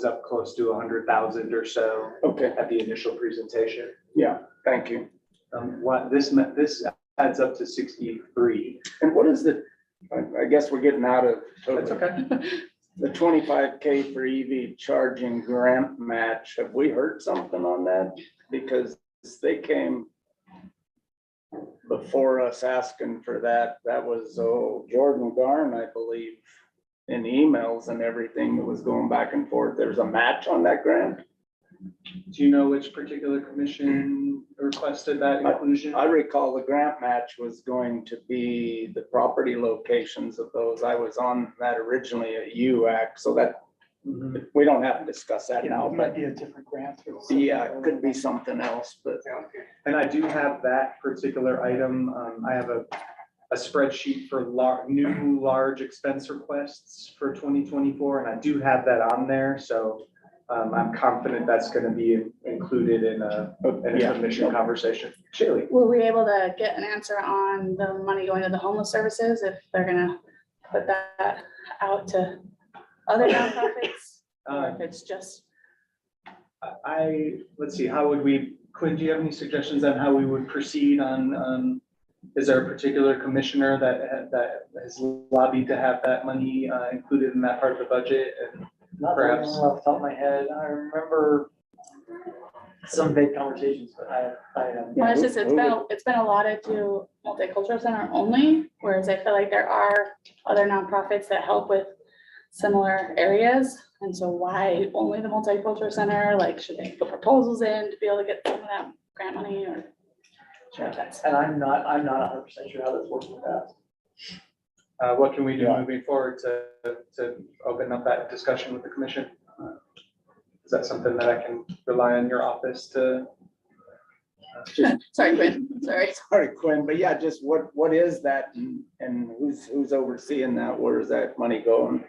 up close to 100,000 or so Okay, at the initial presentation. yeah, thank you. What this adds up to 63. And what is I guess we're getting out of. That's okay. The 25K for EV charging grant match, have we heard something on that? Because they came before us asking for that. That was, Jordan Garn, I believe, in emails and everything that was going back and forth. There's a match on that grant. Do you know which particular commission requested that inclusion? I recall the grant match was going to be the property locations of those. I was on that originally at UAC, so that Mhm. we don't have to discuss that It now, might but be a different grant. or something. yeah, it could be something else, but And I do have that particular item. I have a spreadsheet for new large expense requests for 2024, and I do have that on there. So I'm confident that's going to be included in a yeah. commission conversation. Shaylee? Were we able to get an answer on the money going to the homeless services, if they're gonna put that out to other nonprofits? Or if it's just, Let's see, how would we, Quinn, do you have any suggestions on how we would proceed on, is there a particular commissioner that has lobbied to have that money included in that part of the budget? And Not perhaps, off the top of my head, I remember some vague conversations, but well, it's just, it's been allotted to Multicultural Center only, whereas I feel like there are other nonprofits that help with similar areas. And so why only the Multicultural Center? Like, should they put proposals in to be able to get some of that grant money, or? Sure, that's. and I'm not 100% sure how this works with that. what can we do Yeah. moving forward to open up that discussion with the commission? Is that something that I can rely on your office to? Sorry, Quinn, sorry. Sorry, Quinn, but yeah, just what is that and who's overseeing that? Where is that money going?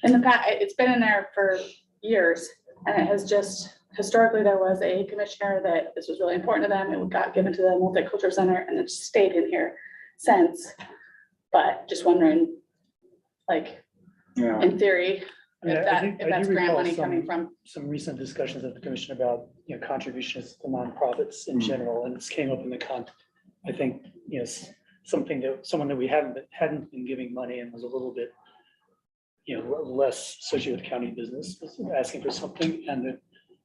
In the past, it's been in there for years, and it has just, historically, there was a commissioner that this was really important to them. It got given to the Multicultural Center, and it's stayed in here since. But just wondering, like, Yeah, in theory, Yeah, I think- if I that's do grant recall money coming some- from. Some recent discussions at the commission about, contributions to nonprofits in general, and this came up in the I think, someone that we hadn't been giving money and was a little bit, less associated with county business, was asking for something, and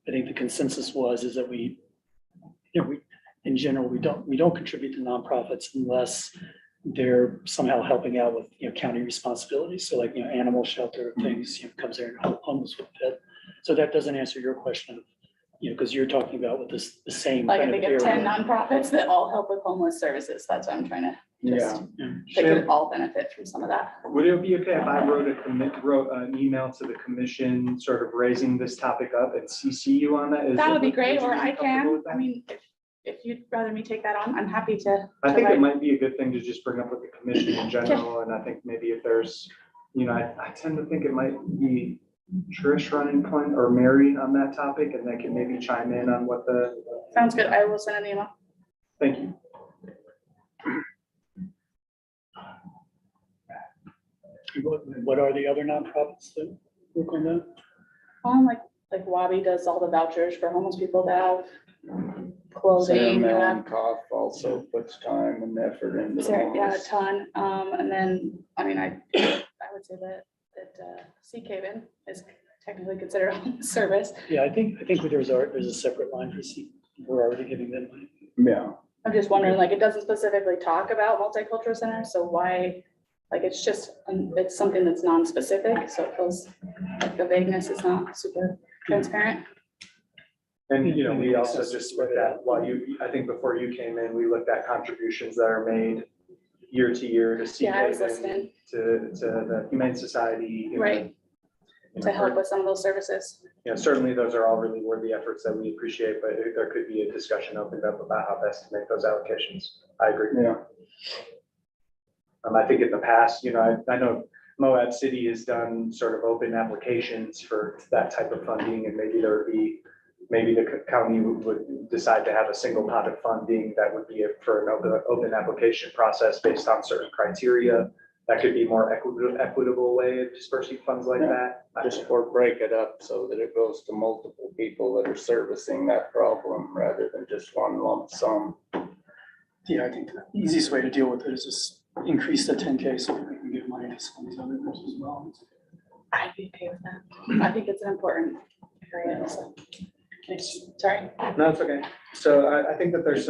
I think the consensus is that we, in general, we don't contribute to nonprofits unless they're somehow helping out with, county responsibilities. So like, animal shelter things, comes there and helps with that. So that doesn't answer your question of, because you're talking about with this, the same. Like, I kind of think of 10 area. nonprofits that all help with homeless services. That's what I'm trying to just, they could all benefit from some of that. Would it be okay if I wrote an email to the commission, sort of raising this topic up and CC you on that? That would be great, or you I comfortable can. with that? I mean, if you'd rather me take that on, I'm happy to. I think it provide- might be a good thing to just bring up with the commission in general, and I think maybe if there's, I tend to think it might be Trish running point or Mary on that topic, and they can maybe chime in on what Sounds good. I will send an email. thank you. What are the other nonprofits that work on that? Like Wabi does all the vouchers for homeless people that have clothing, Sam have Ellenkoff also puts time and effort into yeah, a homeless. ton. And then, I mean, I would say that Sea Haven is technically considered a homeless service. Yeah, I think there's a separate line for C, we're already giving them money. Yeah, I'm just wondering, like, it doesn't specifically talk about multicultural centers, so why, like, it's just, it's something that's non-specific, so it feels like the vagueness is not super transparent. And, you know, we Makes also sense to just spread looked it at, out. while I think before you came in, we looked at contributions that are made year to year to Sea Yeah, I was Haven, listening. to the Humane Society. you know, Right. you To know, help with some of those services. You know, certainly those are all really worthy efforts that we appreciate, but there could be a discussion opened up about how best to make those allocations. I agree. yeah. I think in the past, you know, I know Moab City has done sort of open applications for that type of funding, and maybe there would be, maybe the county would decide to have a single pot of funding that would be for an open application process based on certain criteria. That could be a more equitable way of dispersing funds like that. Just or break it up so that it goes to multiple people that are servicing that problem rather than just one lump sum. Yeah, I think the easiest way to deal with it is just increase the 10K so that we can give money to some of these other groups as well. I'd be okay with that. I think it's an important area, so. Sorry. No, it's okay. So I think that there's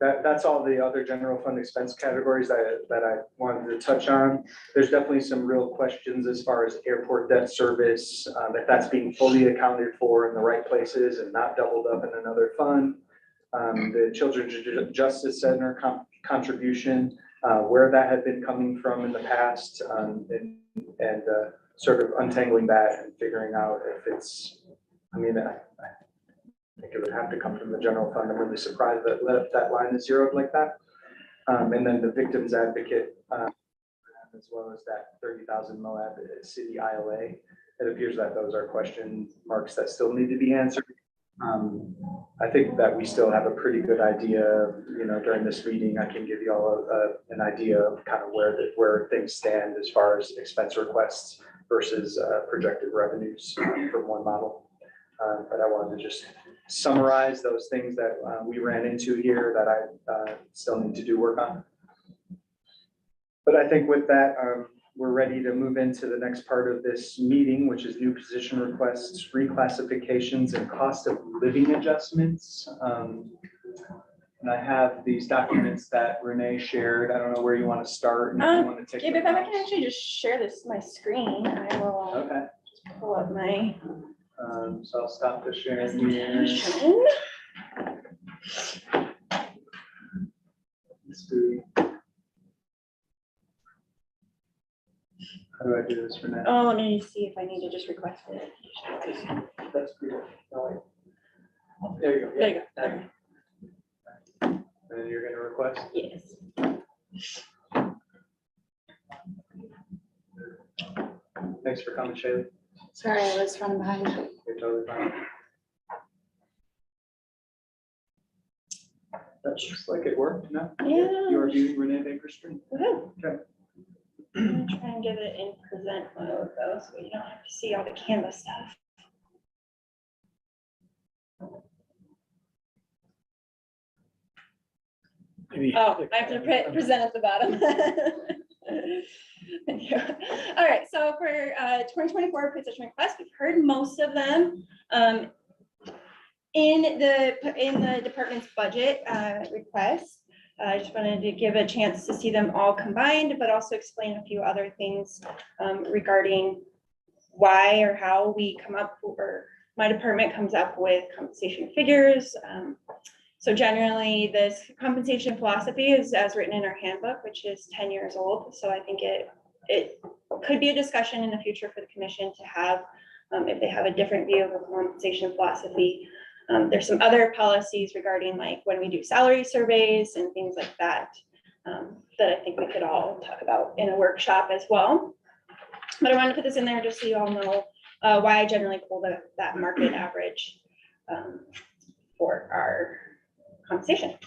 that's all the other general fund expense categories that I wanted to touch on. There's definitely some real questions as far as airport debt service, if that's being fully accounted for in the right places and not doubled up in another fund. The Children's Justice Center contribution, where that had been coming from in the past, and sort of untangling that and figuring out if it's, I mean, I think it would have to come from the general fund. I'm really surprised that that line is zeroed like that. And then the victims advocate, as well as that 30,000 Moab City ILA. It appears that those are question marks that still need to be answered. I think that we still have a pretty good idea, you know, during this meeting, I can give you all an idea of kind of where things stand as far as expense requests versus projected revenues from one model. But I wanted to just summarize those things that we ran into here that I still need to do work on. But I think with that, we're ready to move into the next part of this meeting, which is new position requests, reclassifications, and cost of living adjustments. And I have these documents that Renee shared. I don't know where you want to start. And if you want to take Gabe, them if I out. can actually just share my screen, I will Okay, pull up my so I'll stop the sharing here. presentation. Let's do. How do I do this for now? Oh, let me see if I need to just request it. That's good. No, wait. There you go. There you Yeah. go. Okay. And then you're gonna request? Yes. Thanks for coming, Shaylee. Sorry, I was running behind. You're totally fine. That looks like it worked, no? Yeah. You are viewing Renee Baker's screen. Woohoo. Okay. I'm gonna try and get it in present mode though, so you don't have to see all the Canvas stuff. Maybe Oh, click I have to that. present at the bottom. Thank you. All right, so for 2024 position requests, we've heard most of them. In the department's budget request, I just wanted to give a chance to see them all combined, but also explain a few other things regarding why or how we come up, or my department comes up with compensation figures. So generally, this compensation philosophy is as written in our handbook, which is 10 years old. So I think it could be a discussion in the future for the commission to have if they have a different view of a compensation philosophy. There's some other policies regarding like when we do salary surveys and things like that, that I think we could all talk about in a workshop as well. But I wanted to put this in there just so you all know why I generally pull that market average for our compensation.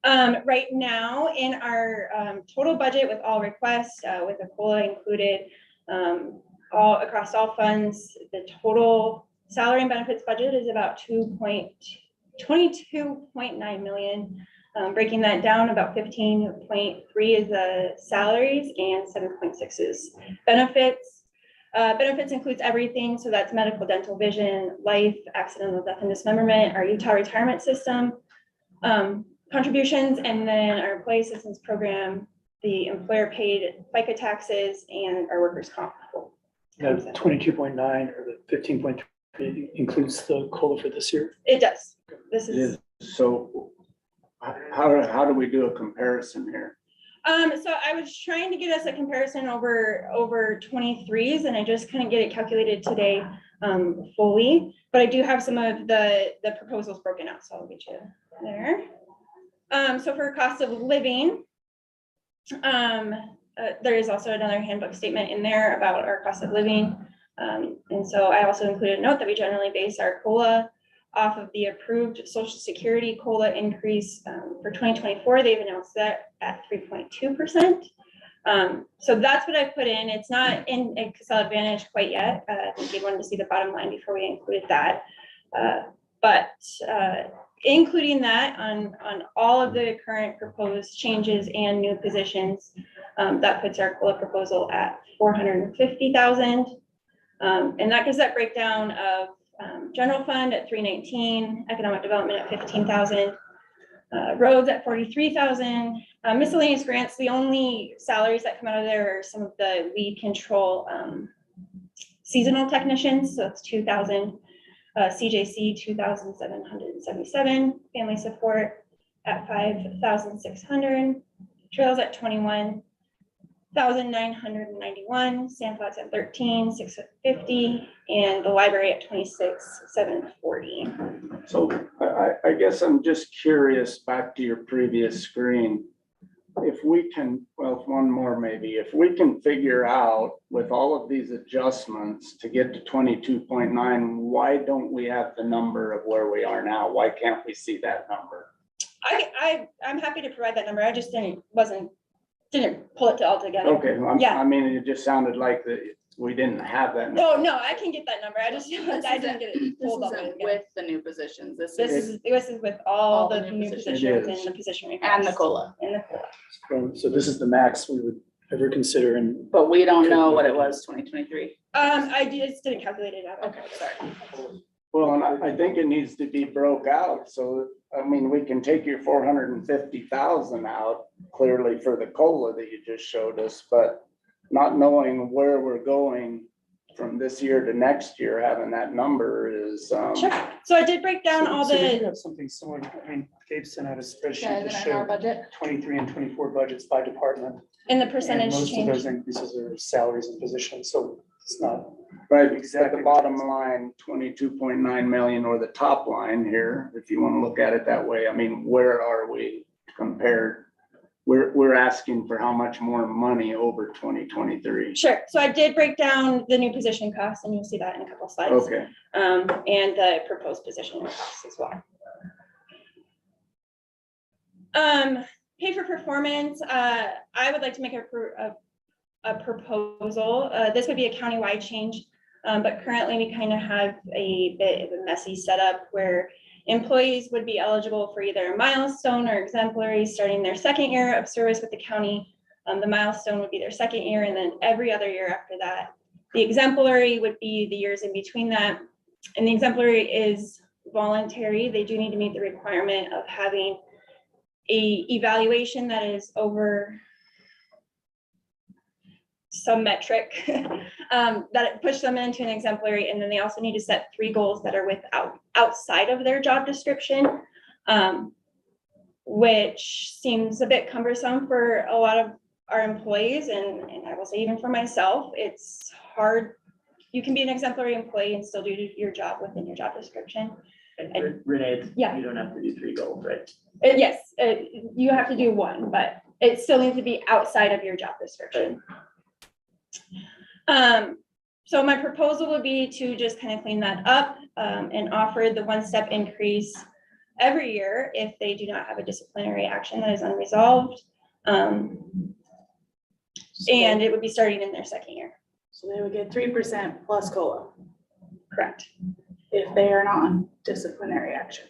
Right now, in our total budget with all requests, with the COLA included, all across all funds, the total salary and benefits budget is about 22.9 million. Breaking that down, about 15.3 is the salaries and 7.6 is benefits. Benefits includes everything, so that's medical, dental, vision, life, accidental death and dismemberment, our Utah retirement system, contributions, and then our employee assistance program, the employer paid FICA taxes, and our workers' comp. The 22.9 or the 15.3 includes the COLA for this year. It does. This is. So how do we do a comparison here? So I was trying to get us a comparison over 23s, and I just couldn't get it calculated today fully, but I do have some of the proposals broken out, so I'll get you there. So for cost of living, there is also another handbook statement in there about our cost of living. And so I also included a note that we generally base our COLA off of the approved Social Security COLA increase for 2024. They've announced that at 3.2%. So that's what I put in. It's not in Excel Advantage quite yet. I think they wanted to see the bottom line before we included that. But including that on all of the current proposed changes and new positions, that puts our COLA proposal at $450,000. And that gives that breakdown of general fund at 319, economic development at 15,000, roads at 43,000, miscellaneous grants. The only salaries that come out of there are some of the weed control seasonal technicians, so it's 2,000. CJC 2,777, family support at 5,600, trails at 21,991, sandplots at 13,650, and the library at 26,740. So I guess I'm just curious, back to your previous screen. If we can, well, one more maybe, if we can figure out with all of these adjustments to get to 22.9, why don't we have the number of where we are now? Why can't we see that number? I'm happy to provide that number. I just didn't pull it all together. Okay, Yeah. I mean, it just sounded like that we didn't have that. Oh, no, I can get that number. I just, I didn't get it This pulled all the way isn't together. with the new positions. This This is, is with all the new positions. positions It and is. the position and requests. the COLA, And the COLA. So this is the max we would ever consider, and but we don't know what it was 2023. I just didn't calculate it out. Okay, sorry. Well, and I think it needs to be broke out. So, I mean, we can take your 450,000 out clearly for the COLA that you just showed us, but not knowing where we're going from this year to next year, having that number is, Sure. So I did break down all So we do the, have something similar. I mean, Gabe sent out a spreadsheet Yeah, to isn't it in our show budget? 23 and 24 budgets by department. in the And percentage most of change. those increases are salaries and positions, so it's not. right, at Exactly. the bottom line, 22.9 million, or the top line here, if you want to look at it that way. I mean, where are we compared? We're asking for how much more money over 2023? Sure. So I did break down the new position costs, and you'll see that in a couple of slides. Okay, And the proposed position costs as well. Pay for performance, I would like to make a proposal. This would be a countywide change, but currently we kind of have a bit of a messy setup where employees would be eligible for either a milestone or exemplary starting their second year of service with the county. The milestone would be their second year, and then every other year after that. The exemplary would be the years in between that. And the exemplary is voluntary. They do need to meet the requirement of having a evaluation that is over some metric that push them into an exemplary. And then they also need to set 3 goals that are outside of their job description, which seems a bit cumbersome for a lot of our employees. And I will say even for myself, it's hard. You can be an exemplary employee and still do your job within your job description. And Renee, Yeah. you don't have to do 3 goals, right? Yes, you have to do 1, but it still needs to be outside of your job description. So my proposal would be to just kind of clean that up and offer the 1-step increase every year if they do not have a disciplinary action that is unresolved. And it would be starting in their second year. So they would get 3% plus COLA Correct. if they are not on disciplinary action.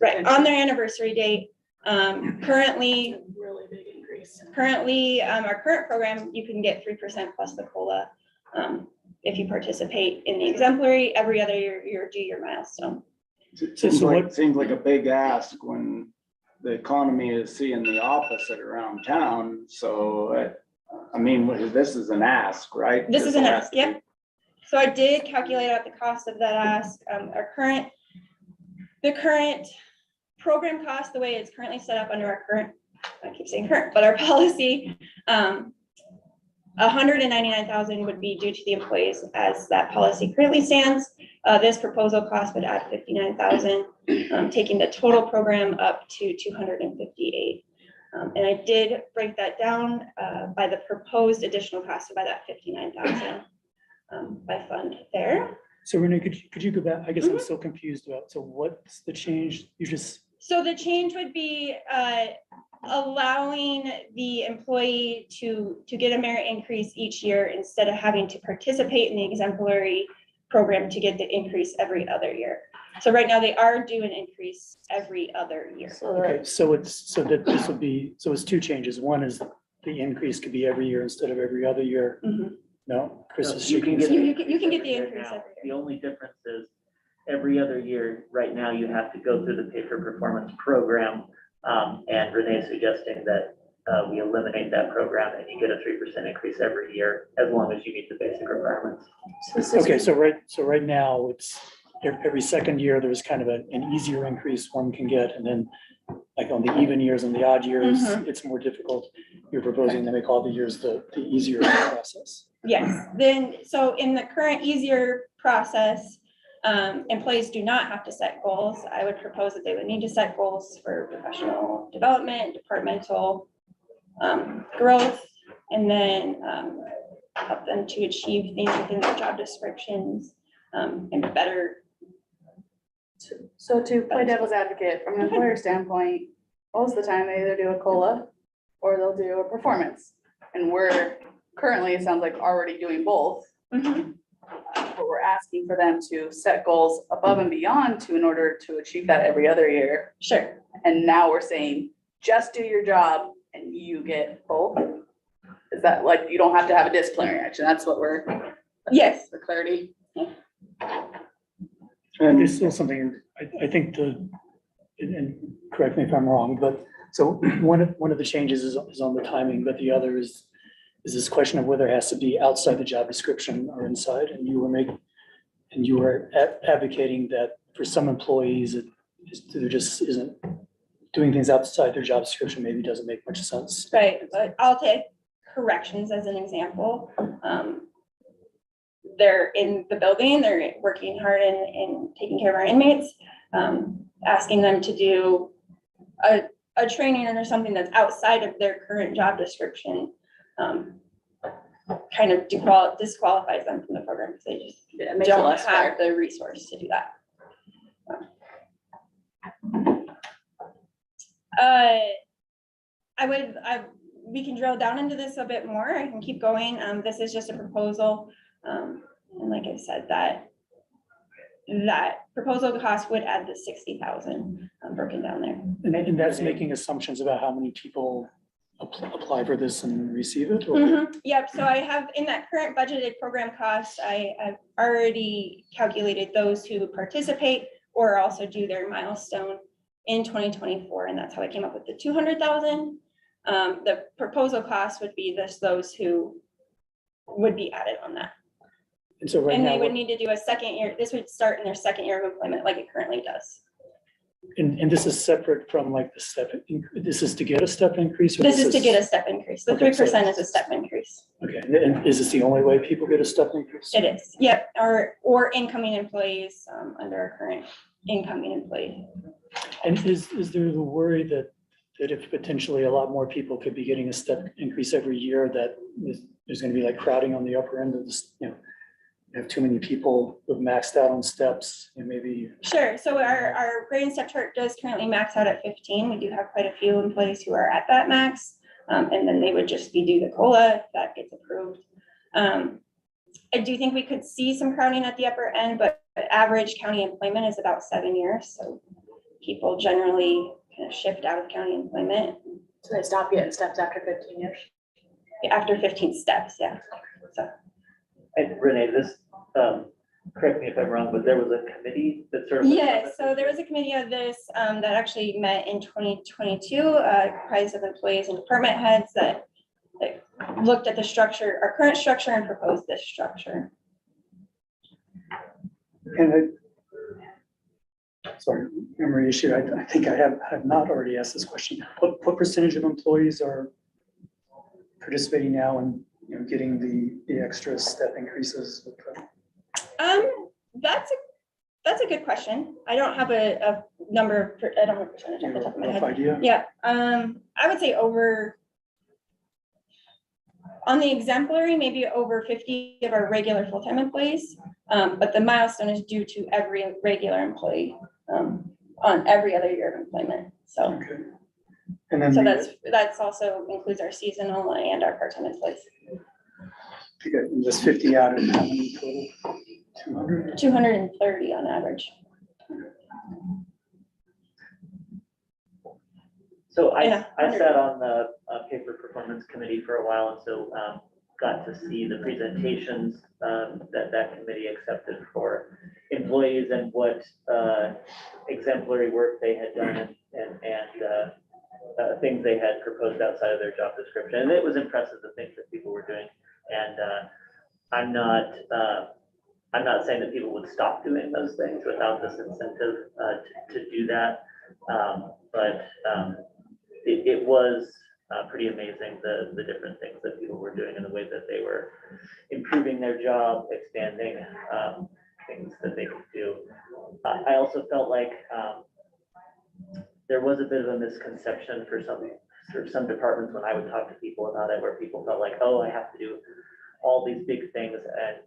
Right, on their anniversary date. Currently, Really big increase. our current program, you can get 3% plus the COLA. If you participate in the exemplary, every other year, you're due your milestone. Seems like a big ask when the economy is seeing the opposite around town. So, I mean, this is an ask, right? This is an will ask, have to be- yep. So I did calculate out the cost of that ask. The current program cost, the way it's currently set up under our current, I keep saying current, but our policy, 199,000 would be due to the employees as that policy currently stands. This proposal cost would add 59,000, taking the total program up to 258. And I did break that down by the proposed additional cost, so by that 59,000 by fund there. So Renee, could you go back? I guess I'm still confused about, so what's the change? You just, So the change would be allowing the employee to get a merit increase each year instead of having to participate in the exemplary program to get the increase every other year. So right now they are due an increase every other year. okay, so it's two changes. One is the increase could be every year instead of every other year. Mhm. No, Chris is You can shaking his get head. You can get the every year increase now. every year. The only difference is every other year, right now, you have to go through the pay for performance program. And Renee's suggesting that we eliminate that program and you get a 3% increase every year as long as you meet the basic requirements. Okay, so right now, it's every second year, there's kind of an easier increase one can get, and then like on the even years and the odd years, it's more difficult. You're proposing to make all the years the easier process. Yes, then, so in the current easier process, employees do not have to set goals. I would propose that they would need to set goals for professional development, departmental growth, and then help them to achieve things within their job descriptions and better. So to play devil's advocate, from an employer standpoint, most of the time they either do a COLA or they'll do a performance. And we're currently, it sounds like, already doing both. Mhm. But we're asking for them to set goals above and beyond in order to achieve that every other year. Sure. And now we're saying, just do your job and you get both. Is that like, you don't have to have a disciplinary action? That's what we're. Yes. For clarity. And there's still something, I think and correct me if I'm wrong, but so one of the changes is on the timing, but the other is this question of whether it has to be outside the job description or inside, and you were advocating that for some employees, there just isn't, doing things outside their job description maybe doesn't make much sense. Right, but I'll take corrections as an example. They're in the building, they're working hard in taking care of our inmates, asking them to do a training or something that's outside of their current job description, kind of disqualifies them from the program because they just Yeah, it makes it don't less fair. have the resource to do that. We can drill down into this a bit more. I can keep going. This is just a proposal. And like I said, that proposal cost would add the 60,000 broken down there. And that's making assumptions about how many people apply for this and receive it? Or Yep, so I have in that current budgeted program cost, I've already calculated those who participate or also do their milestone in 2024, and that's how I came up with the 200,000. The proposal cost would be those who would be added on that. And so right And now, they would need to do a second year, this would start in their second year of employment like it currently does. and this is separate from like the step, this is to get a step increase? Or This is to get a step increase. The Okay, so- 3% is a step increase. Okay, and is this the only way people get a step increase? It is, yep, or incoming employees under our current incoming employee. And is there the worry that if potentially a lot more people could be getting a step increase every year, that there's gonna be like crowding on the upper end of this, have too many people who've maxed out on steps and maybe, Sure, so our grade and step chart does currently max out at 15. We do have quite a few employees who are at that max. And then they would just be due the COLA if that gets approved. I do think we could see some crowding at the upper end, but average county employment is about 7 years. So people generally kind of shift out of county employment So they stop getting steps after 15 years. after 15 steps, yeah. So, And Renee, this, correct me if I'm wrong, but there was a committee that sort of. yes, so there was a committee of this that actually met in 2022, comprised of employees and department heads that looked at the structure, our current structure, and proposed this structure. and sorry, memory issue. I think I have not already asked this question. What percentage of employees are participating now and, getting the extra step increases? That's a good question. I don't have a number, I don't have a percentage off the top of my Rough head. idea? Yeah, I would say on the exemplary, maybe over 50 of our regular full-time employees. But the milestone is due to every regular employee on every other year of employment. So, Okay. And then so that's also includes our seasonal and our part-time employees. just 50 out of how many total? 200? 230 on average. So Yeah, I sat on the paper performance committee for a while, and so got to see the presentations that committee accepted for employees and what exemplary work they had done and things they had proposed outside of their job description. And it was impressive, the things that people were doing. And I'm not saying that people would stop doing those things without this incentive to do that. But it was pretty amazing, the different things that people were doing and the way that they were improving their job, expanding things that they could do. I also felt like there was a bit of a misconception for some departments when I would talk to people about it, where people felt like, oh, I have to do all these big things and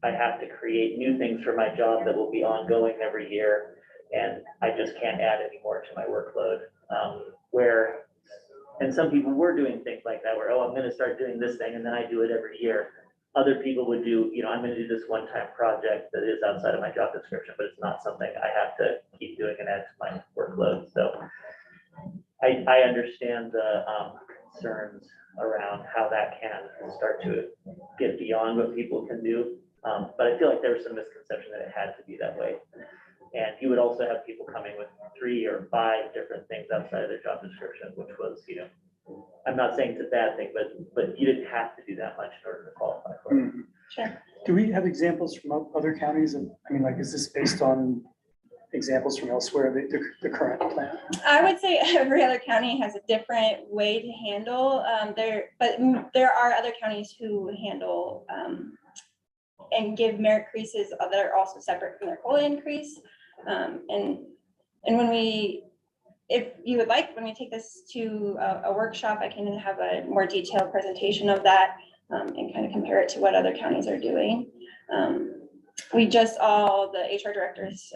I have to create new things for my job that will be ongoing every year, and I just can't add any more to my workload. And some people were doing things like that, where, oh, I'm gonna start doing this thing and then I do it every year. Other people would do, I'm gonna do this one-time project that is outside of my job description, but it's not something I have to keep doing and add to my workload. So I understand the concerns around how that can start to get beyond what people can do. But I feel like there was some misconception that it had to be that way. And you would also have people coming with 3 or 5 different things outside of their job description, which was, I'm not saying it's a bad thing, but you didn't have to do that much in order to qualify for it. Mhm. Sure. Do we have examples from other counties? And is this based on examples from elsewhere, the current plan? I would say every other county has a different way to handle there are other counties who handle and give merit increases that are also separate from their COLA increase. And if you would like, when we take this to a workshop, I can have a more detailed presentation of that and kind of compare it to what other counties are doing. We just, all the HR directors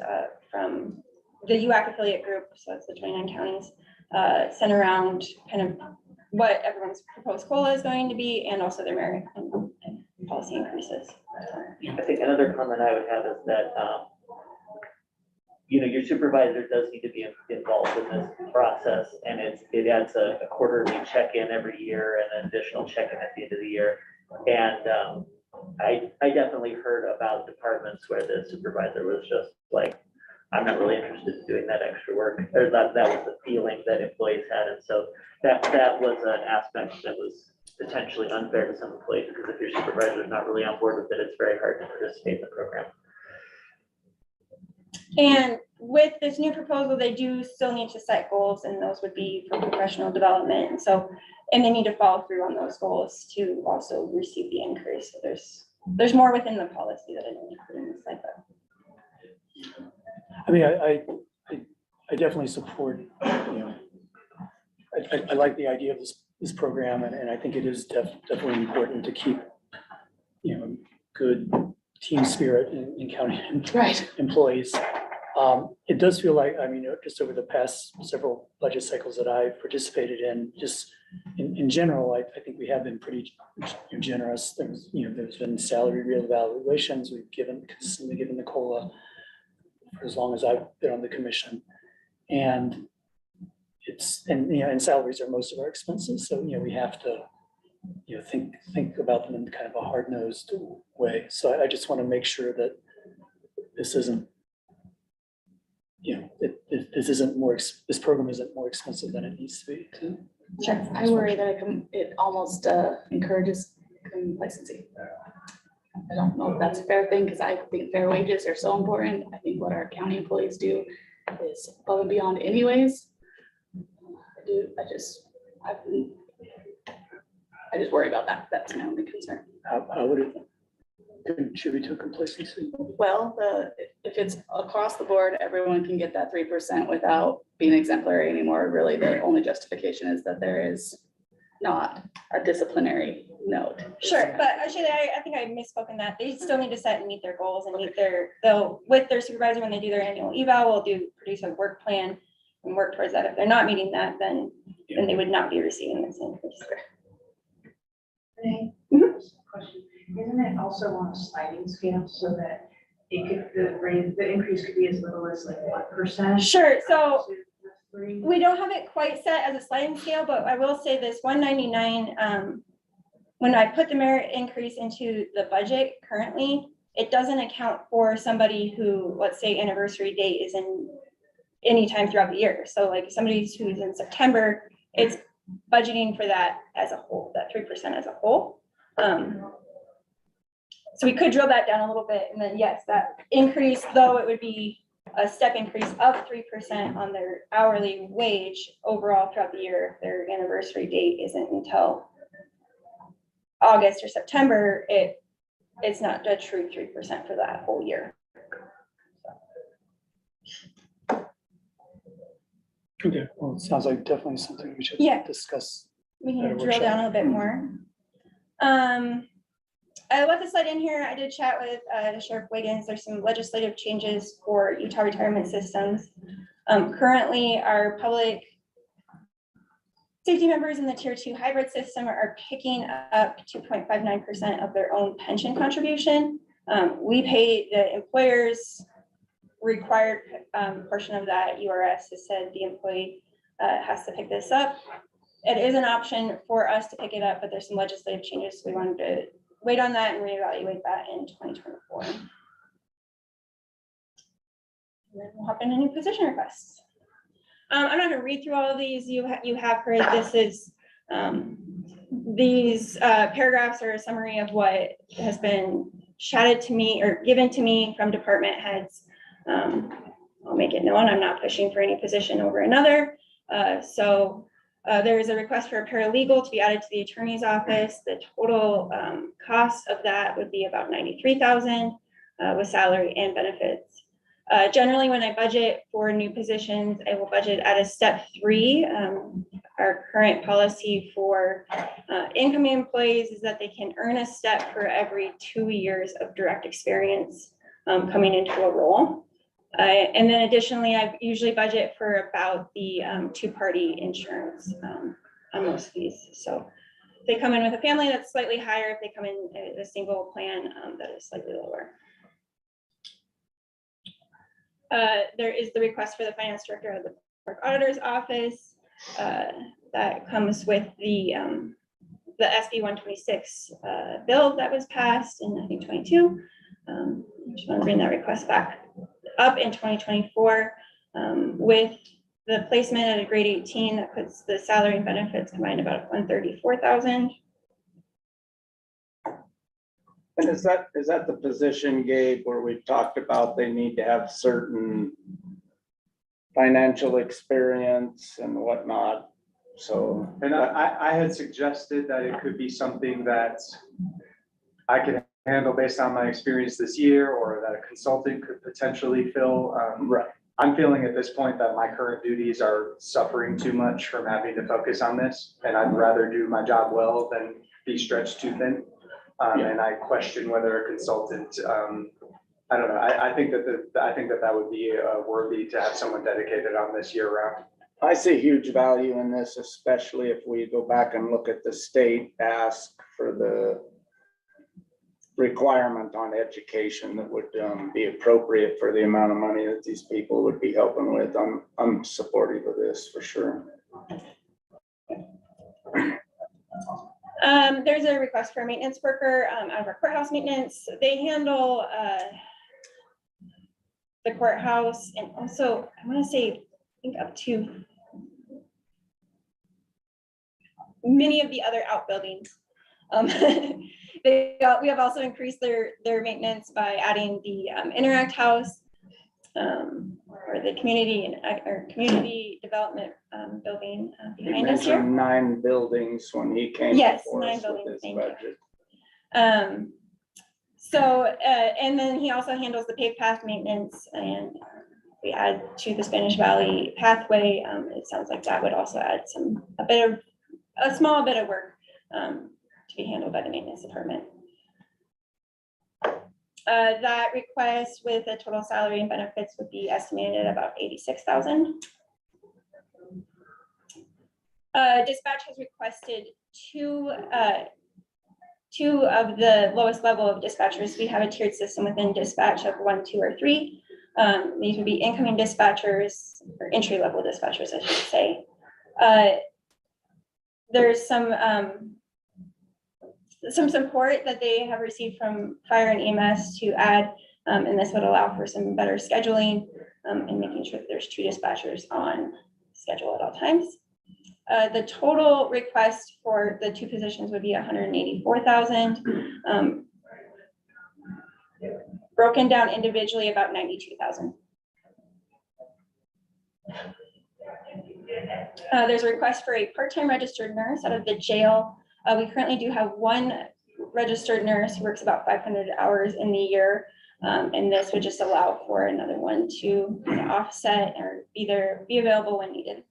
from the UAC affiliate group, so it's the 29 counties, sent around kind of what everyone's proposed COLA is going to be and also their merit and policy increases. I think another comment I would have is that, your supervisor does need to be involved in this process, and it adds a quarterly check-in every year and an additional check-in at the end of the year. And I definitely heard about departments where the supervisor was just like, I'm not really interested in doing that extra work, or that was the feeling that employees had. And so that was an aspect that was potentially unfair to some employees, because if your supervisor is not really on board with it, it's very hard to participate in the program. And with this new proposal, they do still need to set goals, and those would be for professional development. And so, and they need to follow through on those goals to also receive the increase. So there's more within the policy that I didn't put in this slide, but. I definitely support, I like the idea of this program, and I think it is definitely important to keep, good team spirit in county Right. employees. It does feel like, I mean, just over the past several budget cycles that I've participated in, just in general, I think we have been pretty generous. There's been salary reevaluations. We've consistently given the COLA for as long as I've been on the commission. And and salaries are most of our expenses. So, we have to, think about them in kind of a hard-nosed way. So I just want to make sure that this isn't, this program isn't more expensive than it needs to be. Sure. I worry that it almost encourages complacency. I don't know if that's a fair thing, because I think fair wages are so important. I think what our county employees do is above and beyond anyways. I just worry about that. That's my only concern. How would it contribute to complacency? Well, if it's across the board, everyone can get that 3% without being exemplary anymore. Really, the only justification is that there is not a disciplinary note. Sure, but actually, I think I misspoke in that. They still need to set and meet their goals and they'll, with their supervisor, when they do their annual eval, will produce a work plan and work towards that. If they're not meeting that, then they would not be receiving this increase. Renee, question, isn't it also on a sliding scale so that the increase could be as little as like 1%? Sure, so we don't have it quite set as a sliding scale, but I will say this 199, when I put the merit increase into the budget currently, it doesn't account for somebody who, let's say, anniversary date is in any time throughout the year. So like somebody who's in September, it's budgeting for that as a whole, that 3% as a whole. So we could drill that down a little bit, and then yes, that increase, though it would be a step increase of 3% on their hourly wage overall throughout the year. If their anniversary date isn't until August or September, it's not a true 3% for that whole year. Okay, well, it sounds like definitely something we should discuss. We At a can drill workshop. down a little bit more. I left the slide in here. I did chat with Sheriff Wiggins. There's some legislative changes for Utah retirement systems. Currently, our public safety members in the tier 2 hybrid system are picking up 2.59% of their own pension contribution. We pay the employer's required portion of that. URS has said the employee has to pick this up. It is an option for us to pick it up, but there's some legislative changes. So we wanted to wait on that and reevaluate that in 2024. And then we'll hop into new position requests. I'm not gonna read through all of these. You have heard this is, these paragraphs are a summary of what has been chatted to me or given to me from department heads. I'll make it known I'm not pushing for any position over another. There is a request for a paralegal to be added to the attorney's office. The total cost of that would be about $93,000 with salary and benefits. Generally, when I budget for new positions, I will budget at a step 3. Our current policy for incoming employees is that they can earn a step for every 2 years of direct experience coming into a role. And then additionally, I usually budget for about the 2-party insurance on most of these. So if they come in with a family, that's slightly higher. If they come in a single plan, that is slightly lower. There is the request for the finance director of the clerk auditor's office. That comes with the SB 126 bill that was passed in, I think, 22. Just want to bring that request back up in 2024 with the placement at a grade 18. That puts the salary and benefits combined about $134,000. And is that the position, Gabe, where we've talked about they need to have certain financial experience and whatnot? So, And I had suggested that it could be something that I could handle based on my experience this year, or that a consultant could potentially fill. right. I'm feeling at this point that my current duties are suffering too much from having to focus on this, and I'd rather do my job well than be stretched too thin. And I question whether a consultant, I don't know, I think that would be worthy to have someone dedicated on this year round. I see huge value in this, especially if we go back and look at the state ask for the requirement on education that would be appropriate for the amount of money that these people would be helping with. I'm supportive of this for sure. There's a request for a maintenance worker out of our courthouse maintenance. They handle the courthouse and also, I want to say, I think up to many of the other outbuildings. We have also increased their maintenance by adding the Interact House or the community or community development building He behind us here. mentioned 9 buildings when he came Yes, before 9 us with buildings, his thank you. budget. And then he also handles the paved path maintenance, and we add to the Spanish Valley pathway. It sounds like that would also add a small bit of work to be handled by the maintenance department. That request with a total salary and benefits would be estimated at about $86,000. Dispatch has requested two of the lowest level of dispatchers. We have a tiered system within dispatch of 1, 2, or 3. These would be incoming dispatchers, or entry level dispatchers, I should say. There's some support that they have received from fire and EMS to add, and this would allow for some better scheduling and making sure that there's 2 dispatchers on schedule at all times. The total request for the 2 positions would be $184,000. Broken down individually, about $92,000. There's a request for a part-time registered nurse out of the jail. We currently do have 1 registered nurse who works about 500 hours in the year. And this would just allow for another one to offset or either be available when needed.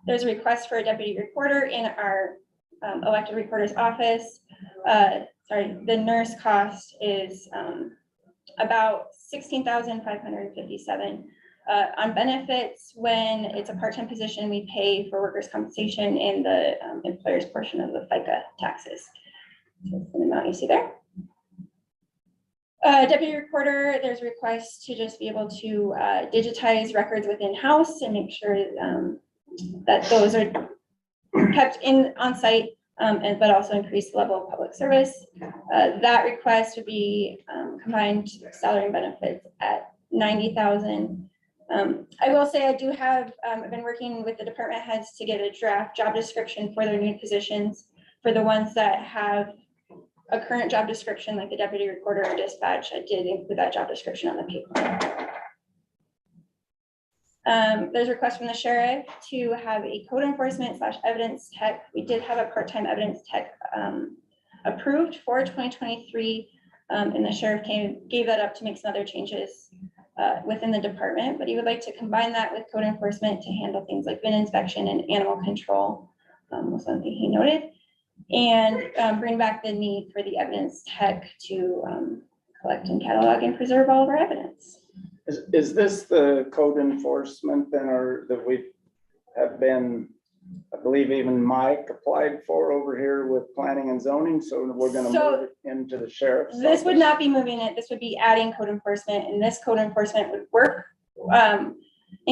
There's a request for a deputy recorder in our elected recorder's office. The nurse cost is about $16,557. On benefits, when it's a part-time position, we pay for workers' compensation and the employer's portion of the FICA taxes. So that's the amount you see there. Deputy recorder, there's a request to just be able to digitize records within house and make sure that those are kept on site, but also increase the level of public service. That request would be combined salary and benefits at $90,000. I will say I do have, I've been working with the department heads to get a draft job description for their new positions. For the ones that have a current job description, like the deputy recorder or dispatch, I did include that job description on the paper. There's a request from the sheriff to have a code enforcement / evidence tech. We did have a part-time evidence tech approved for 2023, and the sheriff gave that up to make some other changes within the department, but he would like to combine that with code enforcement to handle things like VIN inspection and animal control, was something he noted, and bring back the need for the evidence tech to collect and catalog and preserve all of our evidence. Is this the code enforcement then, or that we have been, I believe even Mike applied for over here with planning and zoning, so we're gonna move it into the sheriff's This would office? not be moving it, this would be adding code enforcement, and this code enforcement would work. And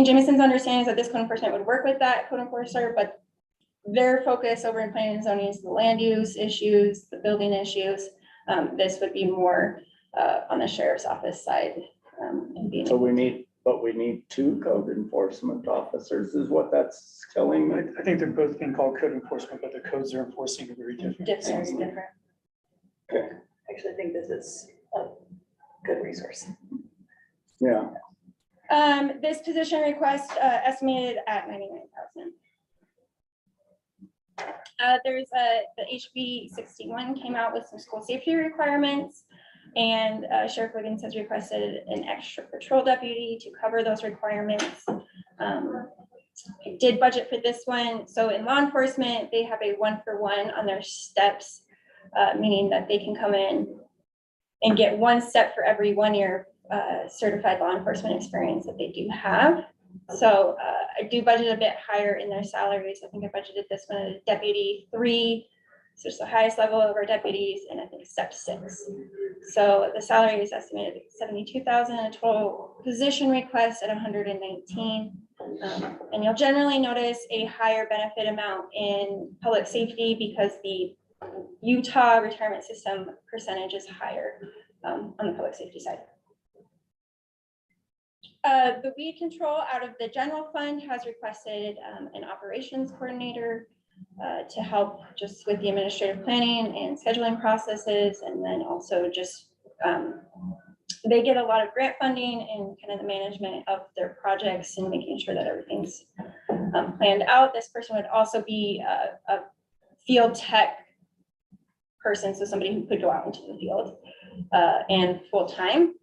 Jameson's understanding is that this code enforcement would work with that code enforcer, but their focus over in planning and zoning is the land use issues, the building issues. This would be more on the sheriff's office side. So we need 2 code enforcement officers is what that's telling me. I think they're both being called code enforcement, but the codes they're enforcing are very different. Different. Okay, Actually, I think this is a good resource. yeah. This position request estimated at $99,000. There's the HB 61 came out with some school safety requirements, and Sheriff Wiggins has requested an extra patrol deputy to cover those requirements. I did budget for this one. So in law enforcement, they have a 1-for-1 on their steps, meaning that they can come in and get 1 step for every 1 year certified law enforcement experience that they do have. So I do budget a bit higher in their salaries. I think I budgeted this one at deputy 3. So it's the highest level of our deputies, and I think step 6. So the salary is estimated at 72,000, a total position request at 119. And you'll generally notice a higher benefit amount in public safety because the Utah retirement system percentage is higher on the public safety side. The weed control out of the general fund has requested an operations coordinator to help just with the administrative planning and scheduling processes, and then also just they get a lot of grant funding and kind of the management of their projects and making sure that everything's planned out. This person would also be a field tech person, so somebody who could go out into the field and full-time.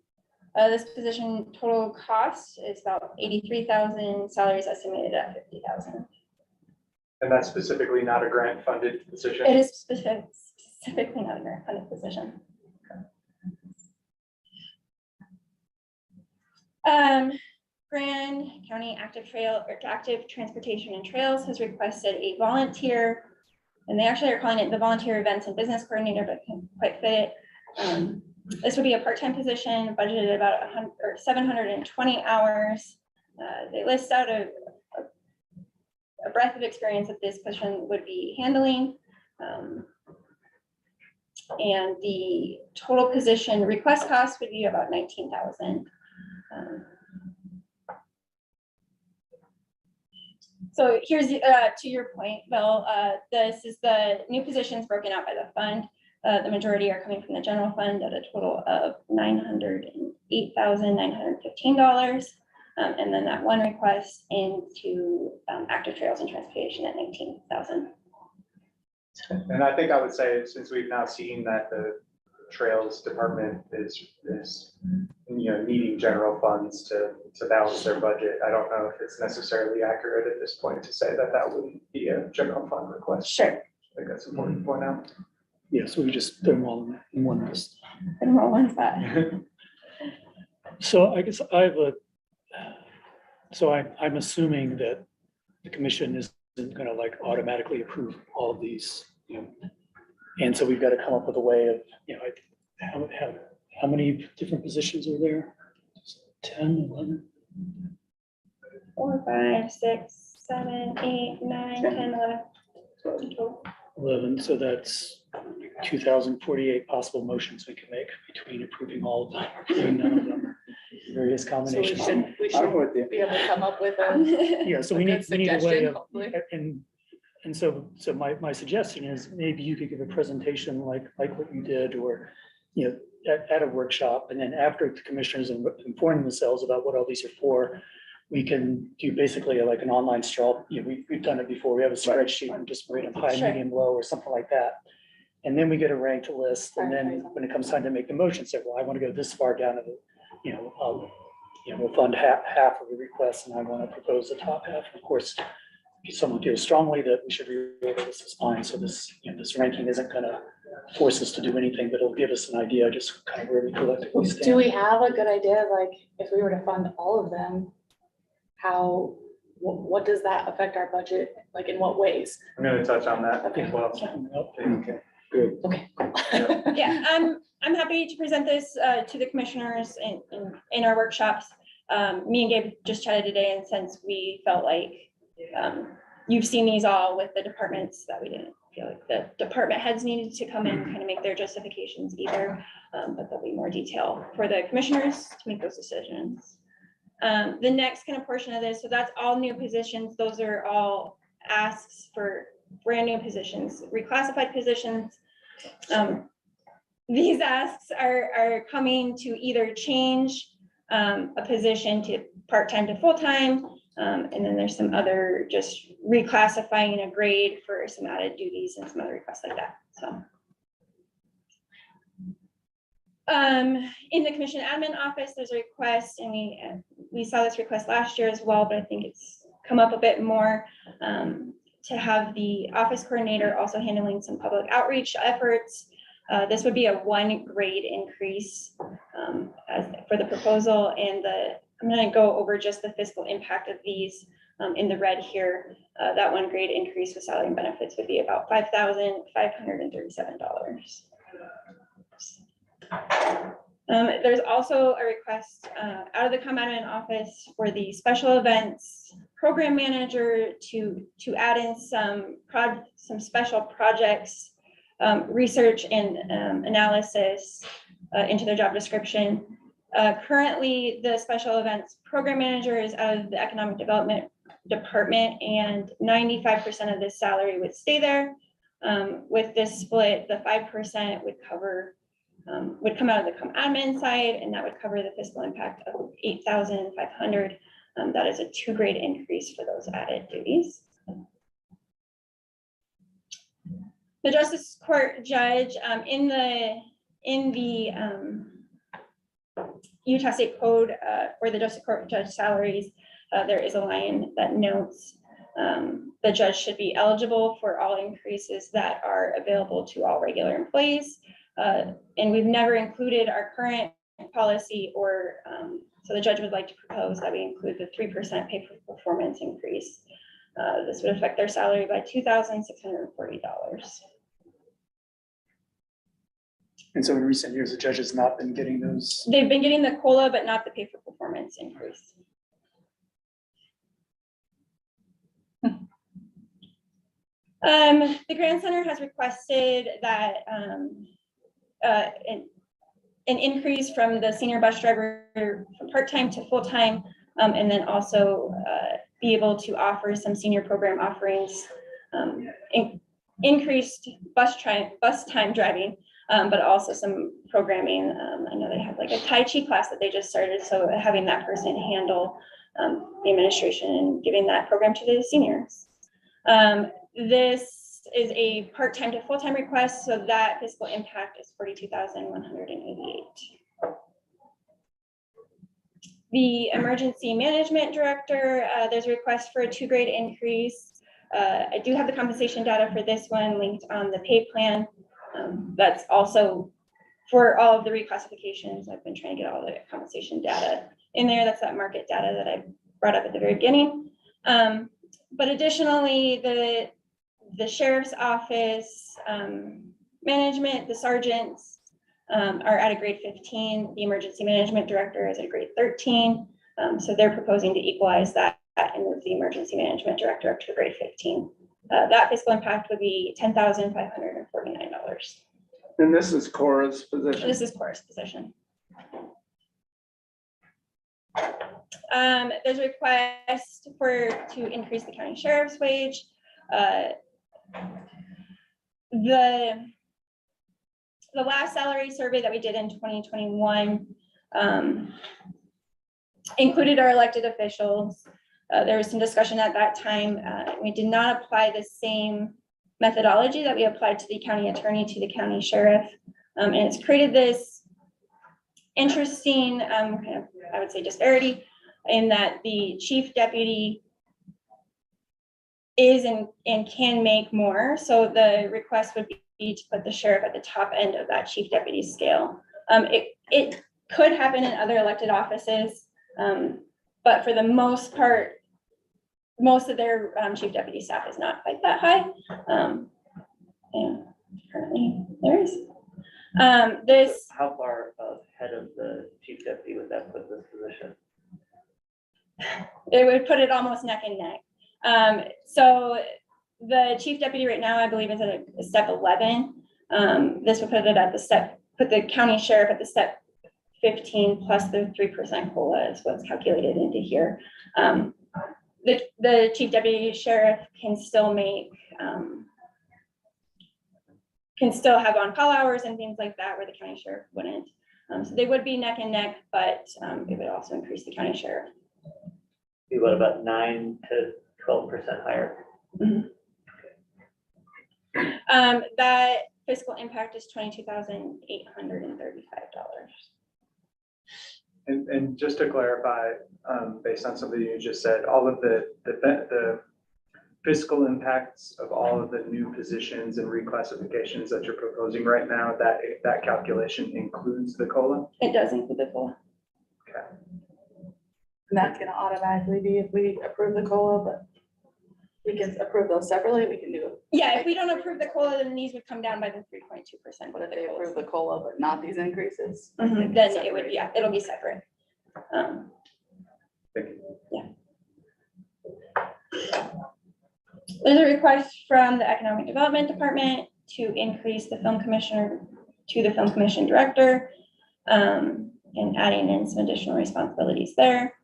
This position total cost is about 83,000, salaries estimated at 50,000. And that's specifically not a grant funded position? It is specifically not a grant funded position. Grand County Active Transportation and Trails has requested a volunteer, and they actually are calling it the Volunteer Events and Business Coordinator, but can't quite fit it. This would be a part-time position, budgeted about 720 hours. They list out a breadth of experience that this position would be handling. And the total position request cost would be about 19,000. So here's to your point, Bill, this is the new positions broken out by the fund. The majority are coming from the general fund at a total of $908,915. And then that one request into active trails and transportation at 19,000. And I think I would say, since we've now seen that the trails department is needing general funds to balance their budget, I don't know if it's necessarily accurate at this point to say that wouldn't be a general fund request. Sure. I think that's important to point out. Yeah, so we just put them all in one list. And roll one spot. So I guess I'm assuming that the commission isn't gonna like automatically approve all of these, and so we've got to come up with a way of, how many different positions are there? 10, 11? 4, 5, 6, 7, 8, 9, 10, 11. 11, so that's 2,048 possible motions we can make between approving all of them, approving none of them, various So combinations. we I'm should with you. be able to come up with a Yeah, so a we good need a way suggestion, of, hopefully. and so my suggestion is maybe you could give a presentation like what you did, or, at a workshop, and then after the commissioners inform themselves about what all these are for, we can do basically like an online straw, we've done it before, we have a spreadsheet and just rate them high, Sure. medium, low, or something like that. And then we get a ranked list, and then Right. when it comes time to make the motion, say, well, I want to go this far down to the, we'll fund half of the request, and I want to propose the top half. Of course, if someone feels strongly that we should reorder, this is fine. So this, this ranking isn't gonna force us to do anything, but it'll give us an idea just kind of where we collectively stand. Do we have a good idea, like, if we were to fund all of them, what does that affect our budget, like in what ways? I'm going to touch on that Okay. as well. Okay, good. Okay. Yeah, I'm happy to present this to the commissioners in our workshops. Me and Gabe just chatted today, and since we felt like you've seen these all with the departments, that we didn't feel like the department heads needed to come in and kind of make their justifications either. But there'll be more detail for the commissioners to make those decisions. The next kind of portion of this, so that's all new positions. Those are all asks for brand new positions, reclassified positions. These asks are coming to either change a position to part-time to full-time, and then there's some other just reclassifying a grade for some added duties and some other requests like that, so. In the commission admin office, there's a request, and we saw this request last year as well, but I think it's come up a bit more, to have the office coordinator also handling some public outreach efforts. This would be a 1 grade increase for the proposal, and I'm going to go over just the fiscal impact of these in the red here. That 1 grade increase with salary and benefits would be about $5,537. There's also a request out of the comm admin office for the special events program manager to add in some special projects, research and analysis into their job description. Currently, the special events program manager is out of the economic development department, and 95% of this salary would stay there. With this split, the 5% would come out of the comm admin side, and that would cover the fiscal impact of $8,500. That is a 2 grade increase for those added duties. The Justice Court judge in the Utah State Code for the Justice Court judge salaries, there is a line that notes the judge should be eligible for all increases that are available to all regular employees. And we've never included our current policy, or so the judge would like to propose that we include the 3% pay for performance increase. This would affect their salary by $2,640. And so in recent years, the judge has not been getting those. They've been getting the COLA, but not the pay for performance increase. The Grant Center has requested that an increase from the senior bus driver from part-time to full-time, and then also be able to offer some senior program offerings, increased bus time driving, but also some programming. I know they have like a Tai Chi class that they just started, so having that person handle the administration and giving that program to the seniors. This is a part-time to full-time request, so that fiscal impact is $42,188. The emergency management director, there's a request for a 2 grade increase. I do have the compensation data for this one linked on the pay plan. That's also for all of the reclassifications. I've been trying to get all the compensation data in there. That's that market data that I brought up at the very beginning. But additionally, the sheriff's office management, the sergeants are at a grade 15. The emergency management director is at a grade 13. So they're proposing to equalize that and move the emergency management director up to a grade 15. That fiscal impact would be $10,549. And this is Cora's position. This is Cora's position. There's a request to increase the county sheriff's wage. The last salary survey that we did in 2021 included our elected officials. There was some discussion at that time. We did not apply the same methodology that we applied to the county attorney to the county sheriff. And it's created this interesting kind of, I would say, disparity in that the chief deputy is and can make more. So the request would be to put the sheriff at the top end of that chief deputy scale. It could happen in other elected offices, but for the most part, most of their chief deputy staff is not quite that high. And currently there is. How far ahead of the chief deputy would that put this position? It would put it almost neck and neck. So the chief deputy right now, I believe, is at a step 11. This would put it at put the county sheriff at the step 15 plus the 3% COLA is what's calculated into here. The chief deputy sheriff can still make, can still have on-call hours and things like that where the county sheriff wouldn't. So they would be neck and neck, but it would also increase the county sheriff. Be what, about 9 to 12% higher? Mm-hmm. That fiscal impact is $22,835. And just to clarify, based on something you just said, all of the fiscal impacts of all of the new positions and reclassifications that you're proposing right now, that calculation includes the COLA? It does include the COLA. Okay. And that's gonna automatically be if we approve the COLA, but we can approve those separately, we can do it. Yeah, if we don't approve the COLA, then these would come down by the 3.2%. But if they approve the COLA, but not these increases. Then it would, yeah, it'll be separate. Thank you. There's a request from the Economic Development Department to increase the film commissioner to the film commission director, and adding in some additional responsibilities there.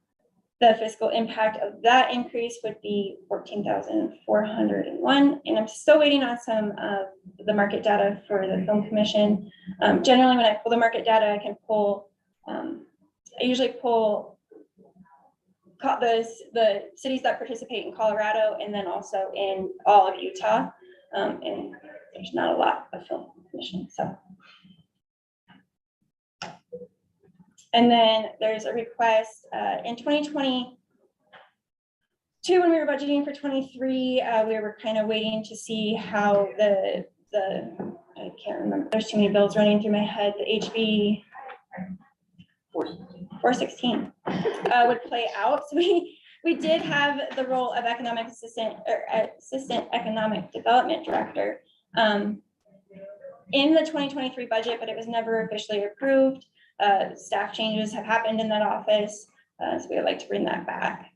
The fiscal impact of that increase would be 14,401, and I'm still waiting on some of the market data for the film commission. Generally, when I pull the market data, I can pull, I usually pull the cities that participate in Colorado and then also in all of Utah. And there's not a lot of film commission, so. And then there's a request in 2022, when we were budgeting for 23, we were kind of waiting to see how the I can't remember, there's too many bills running through my head, the HB 416 would play out. So we did have the role of economic assistant or assistant economic development director in the 2023 budget, but it was never officially approved. Staff changes have happened in that office, so we would like to bring that back.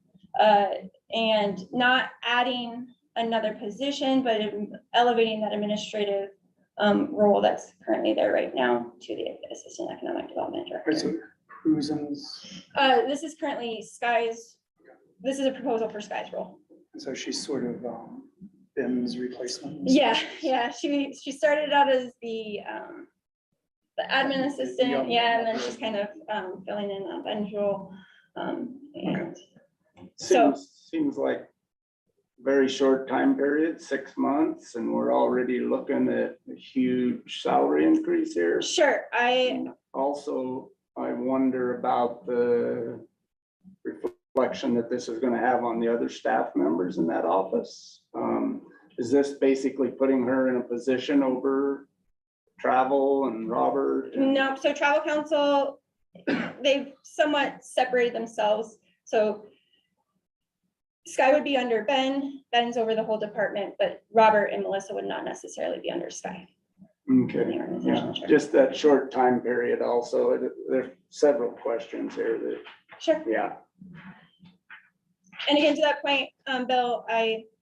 And not adding another position, but elevating that administrative role that's currently there right now to the assistant economic development director. Who's in, This is currently Sky's, this is a proposal for Sky's role. so she's sort of Ben's replacement? Yeah, she started out as the admin assistant, yeah, and then she's kind of filling in on Ben's role. And so, Seems like very short time period, 6 months, and we're already looking at a huge salary increase here. sure, Also, I wonder about the reflection that this is gonna have on the other staff members in that office. Is this basically putting her in a position over travel and Robert? no, so travel council, they've somewhat separated themselves, so Sky would be under Ben, Ben's over the whole department, but Robert and Melissa would not necessarily be under Sky. Okay, The yeah, organizational chart. just that short time period also, there's several questions here that, Sure, yeah. and again, to that point, Bill,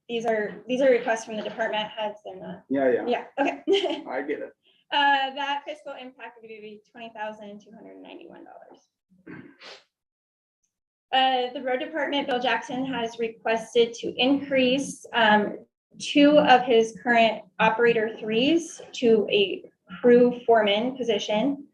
these are requests from the department heads, they're not, Yeah, yeah, okay. I get it. That fiscal impact would be $20,291. The road department, Bill Jackson has requested to increase 2 of his current operator 3s to a crew foreman position.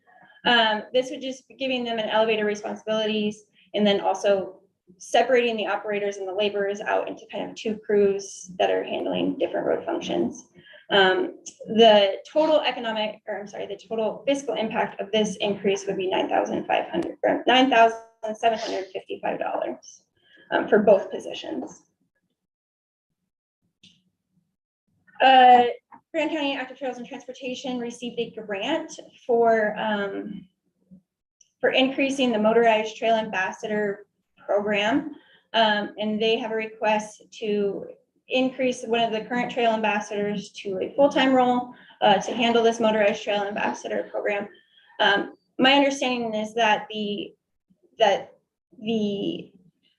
This would just be giving them an elevator responsibilities and then also separating the operators and the laborers out into kind of 2 crews that are handling different road functions. The total the total fiscal impact of this increase would be $9,755 for both positions. Grand County Active Trails and Transportation received a grant for increasing the motorized trail ambassador program. And they have a request to increase one of the current trail ambassadors to a full-time role to handle this motorized trail ambassador program. My understanding is that the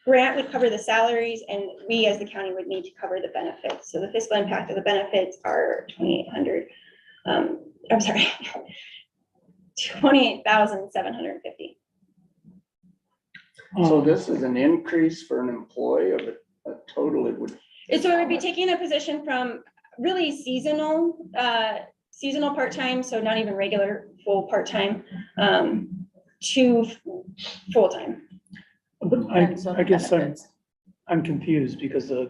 grant would cover the salaries and we as the county would need to cover the benefits. So the fiscal impact of the benefits are $28,750. So this is an increase for an employee of a total, it would. So it would be taking a position from really seasonal part-time, so not even regular full part-time, to full-time. But I guess I'm confused because the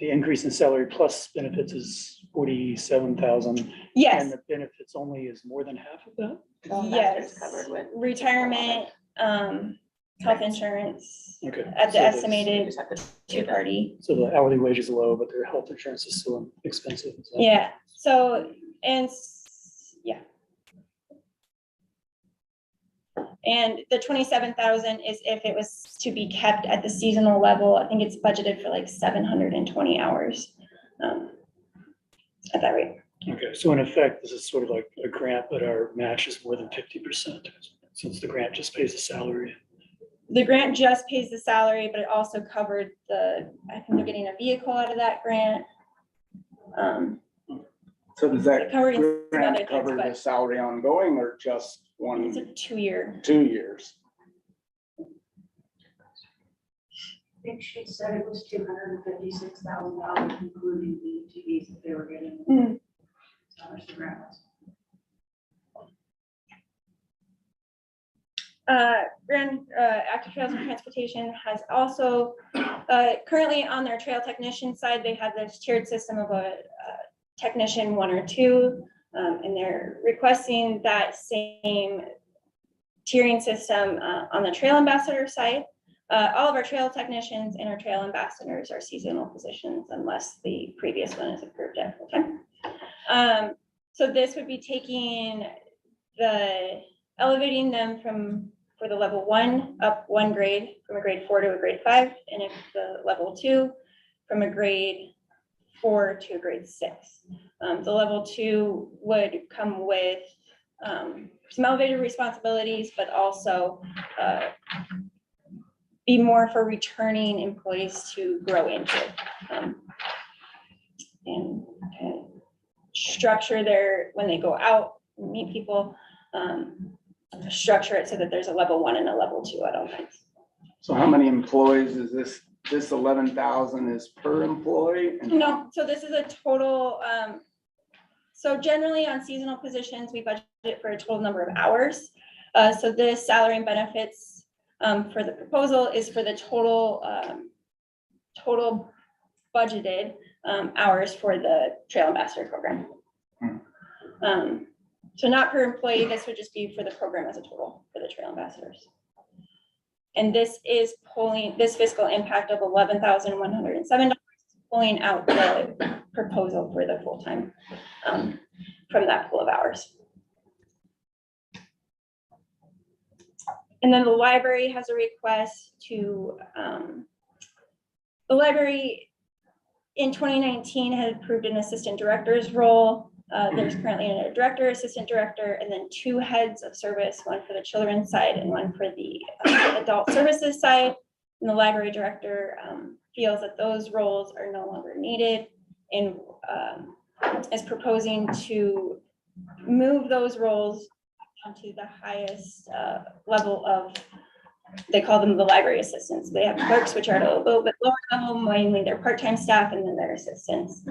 increase in salary plus benefits is 47,000. And Yes, the benefits only is more than half of that? yes. Covered with. Retirement, health insurance Okay. at So the there's- estimated just have to do that. two-party. So the hourly wage is low, but their health insurance is still expensive. Is that- Yeah, so, yeah. And the 27,000 is if it was to be kept at the seasonal level. I think it's budgeted for like 720 hours at that rate. Okay, so in effect, this is sort of like a grant, but our match is more than 50%, since the grant just pays the salary. The grant just pays the salary, but it also covered I think they're getting a vehicle out of that grant. So does that Covering some other grant things, cover the but salary ongoing or just it's one, a 2-year. 2 years? I think she said it was $256,000, including the TVs that they were getting. Mm. How much the grant was. Active Trails and Transportation has also, currently on their trail technician side, they have this tiered system of a technician 1 or 2, and they're requesting that same tiering system on the trail ambassador side. All of our trail technicians and our trail ambassadors are seasonal positions unless the previous one is approved at full time. So this would be elevating them for the level 1 up 1 grade, from a grade 4 to a grade 5, and if the level 2 from a grade 4 to a grade 6. The level 2 would come with some elevated responsibilities, but also be more for returning employees to grow into. And structure when they go out, and meet people, structure it so that there's a level 1 and a level 2 at all times. So how many employees is this 11,000 is per employee? And No, so this is a total, so generally on seasonal positions, we budget for a total number of hours. So this salary and benefits for the proposal is for the total budgeted hours for the Trail Ambassador program. So not per employee, this would just be for the program as a total for the Trail Ambassadors. And this is this fiscal impact of $11,107, pulling out the proposal for the full-time from that pool of hours. And then the library has a request to, the library in 2019 had approved an assistant director's role. There's currently a director, assistant director, and then 2 heads of service, one for the children's side and one for the adult services side. And the library director feels that those roles are no longer needed and is proposing to move those roles onto the highest level of, they call them the library assistants. They have clerks, which are at a little bit lower level, mainly their part-time staff, and then their assistants.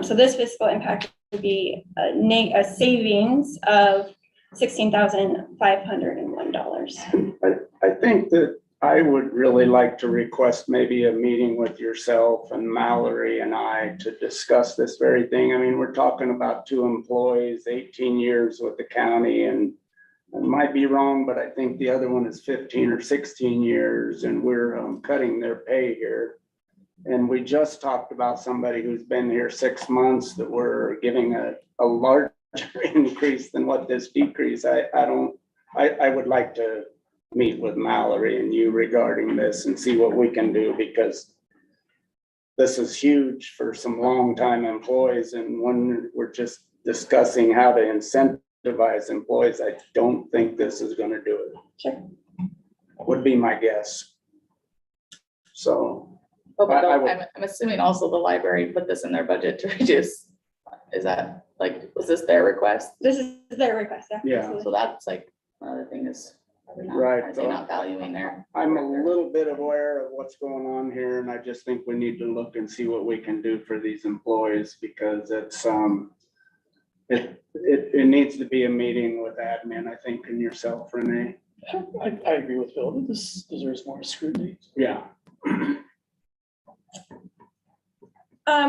So this fiscal impact would be a savings of $16,501. I think that I would really like to request maybe a meeting with yourself and Mallory and I to discuss this very thing. I mean, we're talking about 2 employees, 18 years with the county, and I might be wrong, but I think the other one is 15 or 16 years, and we're cutting their pay here. And we just talked about somebody who's been here 6 months that we're giving a larger increase than what this decrease. I would like to meet with Mallory and you regarding this and see what we can do, because this is huge for some longtime employees. And when we're just discussing how to incentivize employees, I don't think this is going to do it. Sure. Would be my guess. So. But I would- I'm assuming also the library put this in their budget to reduce, is that, like, was this their request? This is their request. Yeah. absolutely. So that's like, another thing is, are they not- Right, are they not valuing their? I'm a little bit aware of what's going on here, and I just think we need to look and see what we can do for these employees, because it's, it needs to be a meeting with admin, I think, and yourself, Renee. I agree with Phil, that this deserves more scrutiny. Yeah.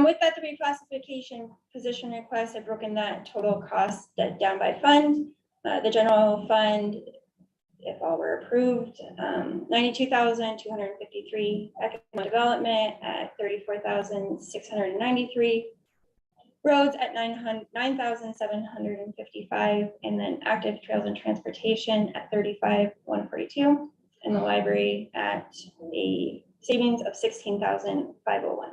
With that, the reclassification position request, I've broken that total cost down by fund. The general fund if all were approved. 92,253 economic development at 34,693. Roads at 9,755, and then active trails and transportation at 35,142, and the library at a savings of 16,501.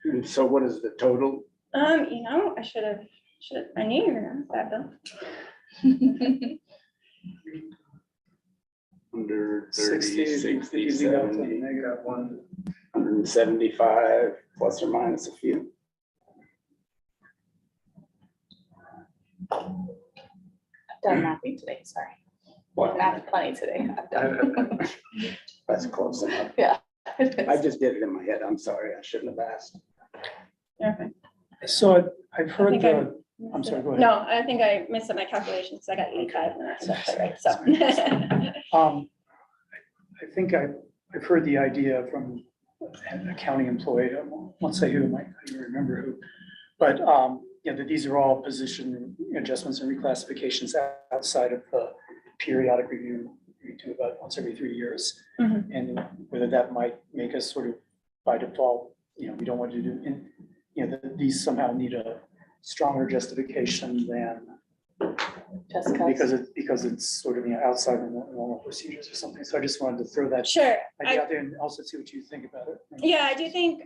And so what is the total? You know, I knew you were gonna ask that, Bill. Under 60, 30, 60, easy go to 70, negative. 175, plus or minus a few. I've done mapping today, sorry. Well, Math plenty today. I've done. that's close enough. It I is. just did it in my head. I'm sorry. I shouldn't have asked. Okay. So I've I heard think the, I'm sorry, go ahead. No, I think I missed up my calculations. I got 85 and that's not quite right, so. I think I've heard the idea from a county employee, I won't say who, I don't remember who. But, that these are all position adjustments and reclassifications outside of the periodic review we do about once every 3 years. Mhm. And whether that might make us sort of by default, we don't want to do, and, that these somehow need a stronger justification than Just because it's sort of, outside the normal procedures or something. So I just wanted to throw that Sure. idea out there and also see what you think about it. Yeah, I do think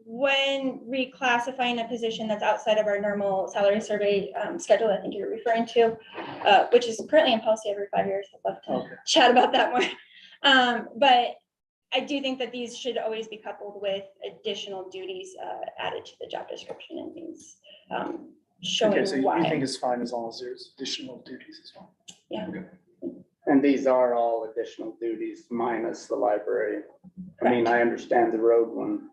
when reclassifying a position that's outside of our normal salary survey schedule, I think you're referring to, which is currently in policy every 5 years. I'd love to Okay. chat about that more. But I do think that these should always be coupled with additional duties added to the job description and things showing Okay, so you why. think it's fine as long as there's additional duties as well? Yeah. Okay. And these are all additional duties minus the library. I mean, I understand the road one,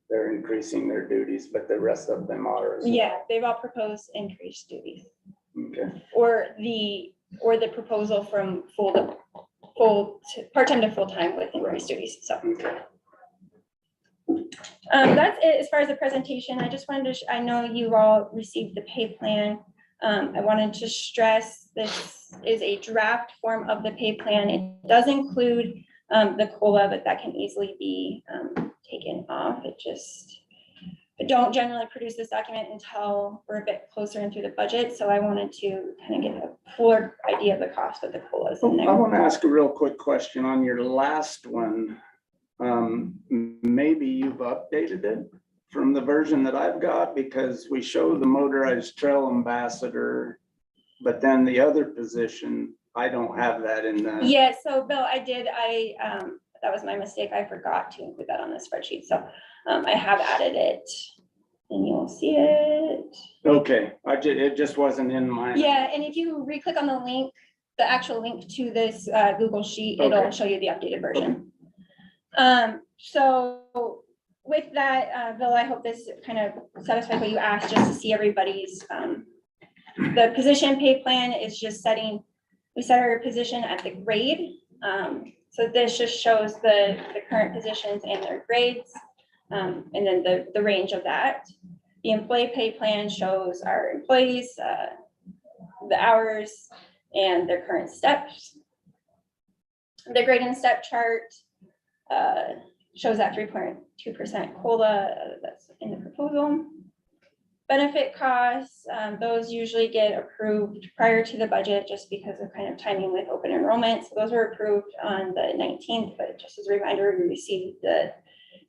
they're increasing their duties, but the rest of them are. as well. Yeah, they've all proposed increased duties. Okay. Or the proposal from part-time to full-time with increased duties, so. Okay. That's it as far as the presentation. I just wanted to, I know you all received the pay plan. I wanted to stress this is a draft form of the pay plan. It does include the COLA, but that can easily be taken off. I don't generally produce this document until we're a bit closer into the budget, so I wanted to kind of get a fuller idea of the cost of the COLAs in I there. want to ask a real quick question on your last one. Maybe you've updated it from the version that I've got, because we show the motorized trail ambassador, but then the other position, I don't have that in the. Yeah, so Bill, that was my mistake. I forgot to include that on the spreadsheet, so I have added it and you'll see it. Okay, it just wasn't in mine. Yeah, and if you re-click on the link, the actual link to this Google Sheet, it'll Okay. show you the updated version. So with that, Bill, I hope this kind of satisfies what you asked, just to see everybody's, the position pay plan is just we set our position at the grade. So this just shows the current positions and their grades, and then the range of that. The employee pay plan shows our employees, the hours and their current steps. The grade and step chart shows that 3.2% COLA that's in the proposal. Benefit costs, those usually get approved prior to the budget just because of kind of timing with open enrollment. So those were approved on the 19th, but just as a reminder, we received the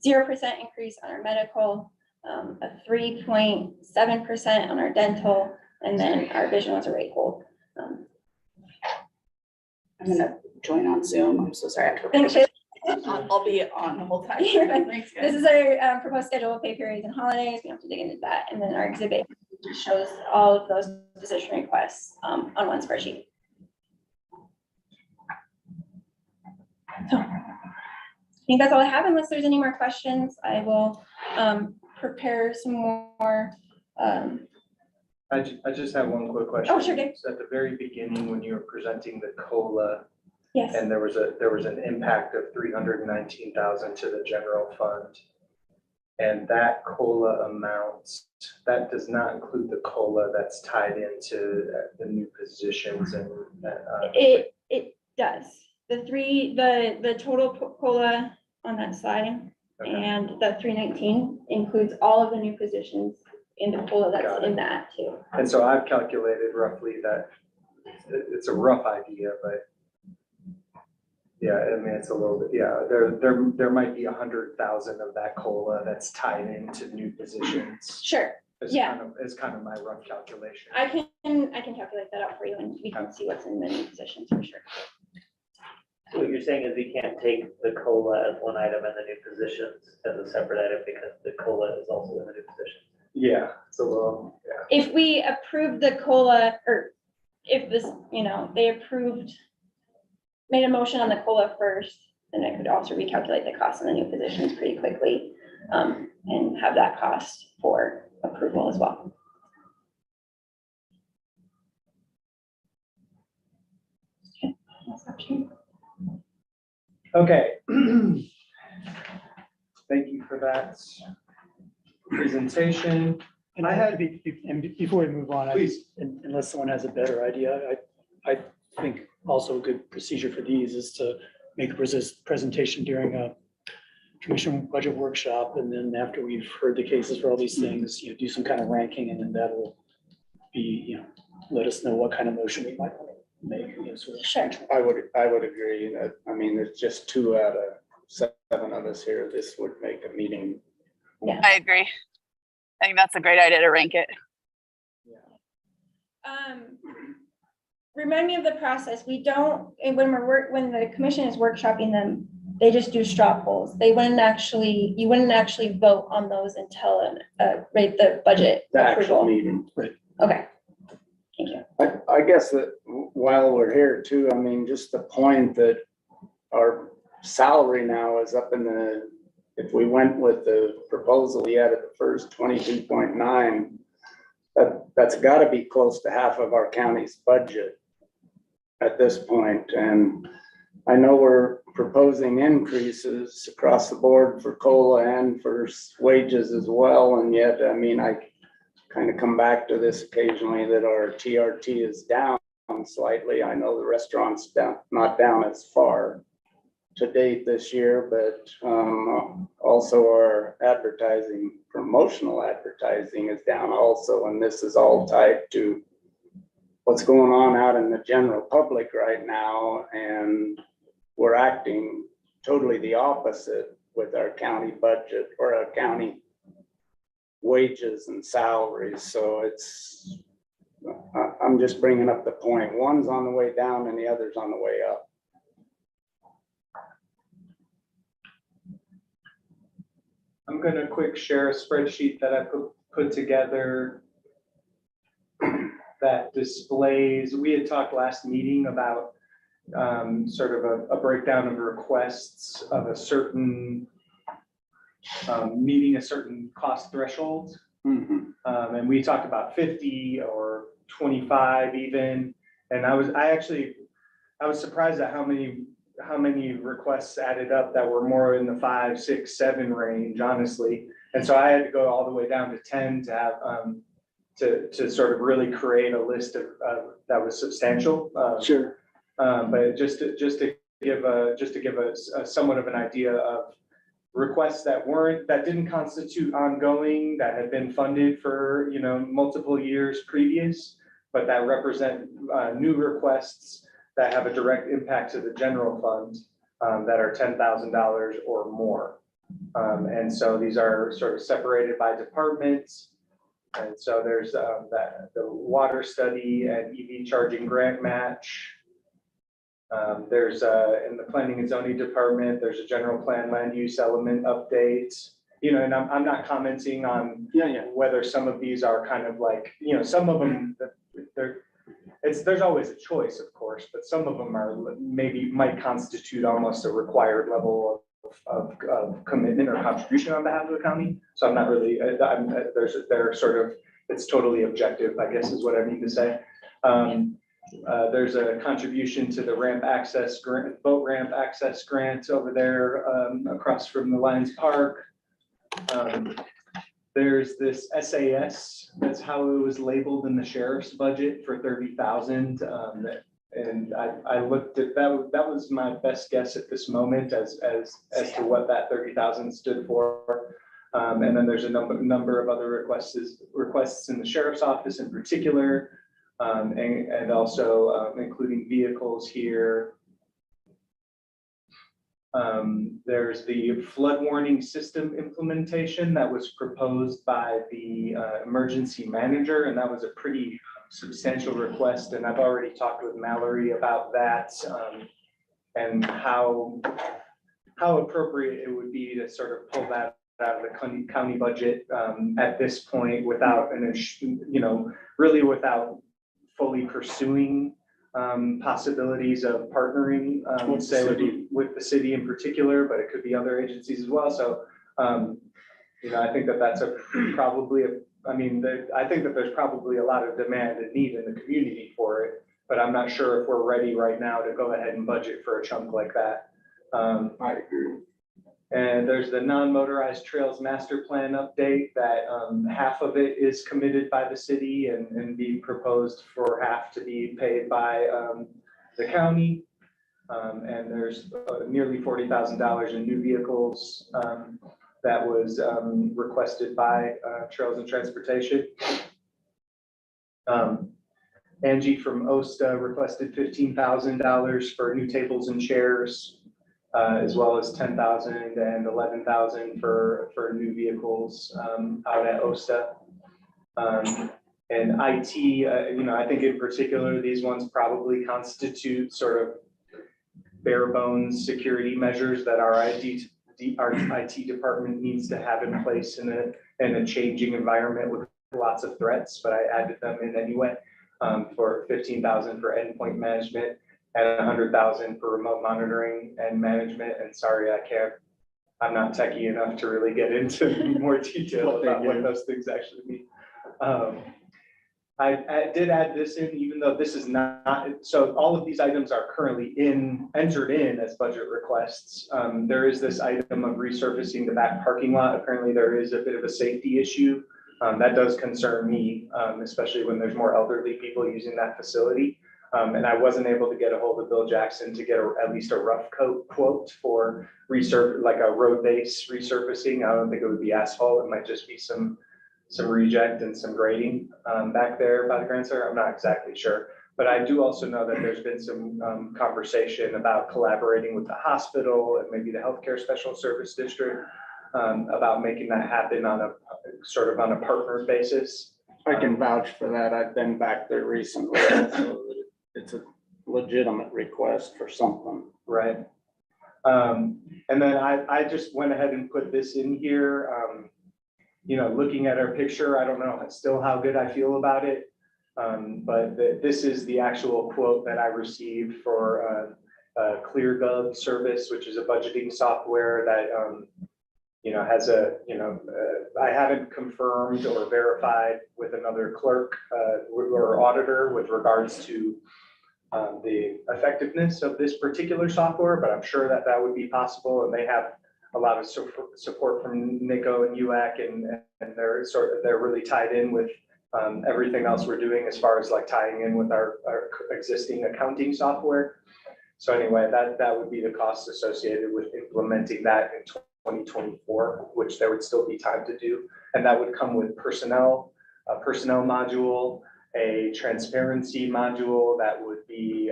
0% increase on our medical, a 3.7% on our dental, and then our vision was a rate hold. I'm gonna join on Zoom. I'm so sorry. I have to. Thanks, Liz. I'll be on the whole time. You're fine. Thanks, This guys. is our proposed schedule of pay periods and holidays. We don't have to dig into that. And then our exhibit just shows all of those position requests on one spreadsheet. So I think that's all I have. Unless there's any more questions, I will prepare some more. I just have one quick question. Oh, sure, Dave. So at the very beginning, when you were presenting the COLA, Yes. and there was an impact of 319,000 to the general fund. And that COLA amount, that does not include the COLA that's tied into the new positions and. It does. The total COLA on that side Okay. and the 319 includes all of the new positions in the COLA Got that's it. in that too. And so I've calculated roughly that, it's a rough idea, but yeah, I mean, it's a little bit, yeah, there might be 100,000 of that COLA that's tied into new positions. Sure, yeah. Is kind of my rough calculation. I can calculate that out for you and we can see what's in the new positions for sure. So what you're saying is we can't take the COLA as one item and the new positions as a separate item because the COLA is also in the new position. Yeah, it's a little, yeah. If we approve the COLA, or if this, they approved, made a motion on the COLA first, then I could also recalculate the cost in the new positions pretty quickly, and have that cost for approval as well. Okay, that's option. Okay. Thank you for that presentation. And I had, and before we move on, Please. unless someone has a better idea, I think also a good procedure for these is to make a presentation during a commission budget workshop. And then after we've heard the cases for all these things, do some kind of ranking, and then that'll be, let us know what kind of motion we might want to make. Sort of. Sure. I would agree that, I mean, there's just 2 out of 7 of us here. This would make a meeting. I agree. I think that's a great idea to rank it. Remind me of the process. We don't, and when when the commission is workshopping them, they just do straw polls. You wouldn't actually vote on those until rate the budget The actual approval. meeting. Okay. Thank you. I guess that while we're here too, I mean, just the point that our salary now is up in the, if we went with the proposal we had at the first 22.9, that's gotta be close to half of our county's budget at this point. And I know we're proposing increases across the board for COLA and for wages as well. And yet, I mean, I kind of come back to this occasionally that our TRT is down slightly. I know the restaurant's down, not down as far to date this year, but also our advertising, promotional advertising is down also. And this is all tied to what's going on out in the general public right now. And we're acting totally the opposite with our county budget or our county wages and salaries. So it's, I'm just bringing up the point. One's on the way down and the other's on the way up. I'm gonna quick share a spreadsheet that I put together that displays, we had talked last meeting about sort of a breakdown of requests of a certain meeting a certain cost threshold. And we talked about 50 or 25 even. And I was surprised at how many requests added up that were more in the 5, 6, 7 range, honestly. And so I had to go all the way down to 10 to have to sort of really create a list of that was substantial. Sure. But just to give a somewhat of an idea of requests that didn't constitute ongoing, that had been funded for multiple years previous, but that represent new requests that have a direct impact to the general fund that are $10,000 or more. And so these are sort of separated by departments. And so there's the water study and EV charging grant match. There's in the planning and zoning department, there's a general plan land use element update. And I'm not commenting on whether some of these are kind of like, some of them, there's always a choice, of course, but some of them are might constitute almost a required level of commitment or contribution on behalf of the county. So I'm not really, they're sort of, it's totally objective, I guess is what I mean to say. There's a contribution to the ramp access grant, boat ramp access grant over there across from the Lions Park. There's this SAS, that's how it was labeled in the sheriff's budget for 30,000. And I looked at, that was my best guess at this moment as to what that 30,000 stood for. And then there's a number of other requests in the sheriff's office in particular, and also including vehicles here. There's the flood warning system implementation that was proposed by the emergency manager, and that was a pretty substantial request. And I've already talked with Mallory about that, and how appropriate it would be to sort of pull that out of the county budget at this point without really without fully pursuing possibilities of partnering, say with the city in particular, but it could be other agencies as well. So, I think that that's I think that there's probably a lot of demand and need in the community for it, but I'm not sure if we're ready right now to go ahead and budget for a chunk like that. I agree. And there's the non-motorized trails master plan update that half of it is committed by the city and being proposed for half to be paid by the county. And there's nearly $40,000 in new vehicles that was requested by Trails and Transportation. Angie from OSTA requested $15,000 for new tables and chairs, as well as $10,000 and $11,000 for new vehicles out at OSTA. And IT, I think in particular, these ones probably constitute sort of bare bones security measures that our IT department needs to have in place in a changing environment with lots of threats, but I added them in anyway, for $15,000 for endpoint management and $100,000 for remote monitoring and management. And sorry, I'm not techie enough to really get into more detail about what those things actually mean. I did add this in, even though this is not, so all of these items are currently entered in as budget requests. There is this item of resurfacing the back parking lot. Apparently there is a bit of a safety issue. That does concern me, especially when there's more elderly people using that facility. And I wasn't able to get a hold of Bill Jackson to get at least a rough quote for like a road base resurfacing. I don't think it would be asphalt. It might just be some reject and some grading back there by the Grand Center. I'm not exactly sure, but I do also know that there's been some conversation about collaborating with the hospital and maybe the healthcare special service district about making that happen on a partner basis. I can vouch for that. I've been back there recently. So it's a legitimate request for something. Right. And then I just went ahead and put this in here. Looking at our picture, I don't know still how good I feel about it. But this is the actual quote that I received for ClearGov service, which is a budgeting software that, has I haven't confirmed or verified with another clerk or auditor with regards to the effectiveness of this particular software, but I'm sure that would be possible. And they have a lot of support from NICO and UAC, and they're really tied in with everything else we're doing as far as like tying in with our existing accounting software. So anyway, that would be the cost associated with implementing that in 2024, which there would still be time to do. And that would come with a personnel module, a transparency module that would be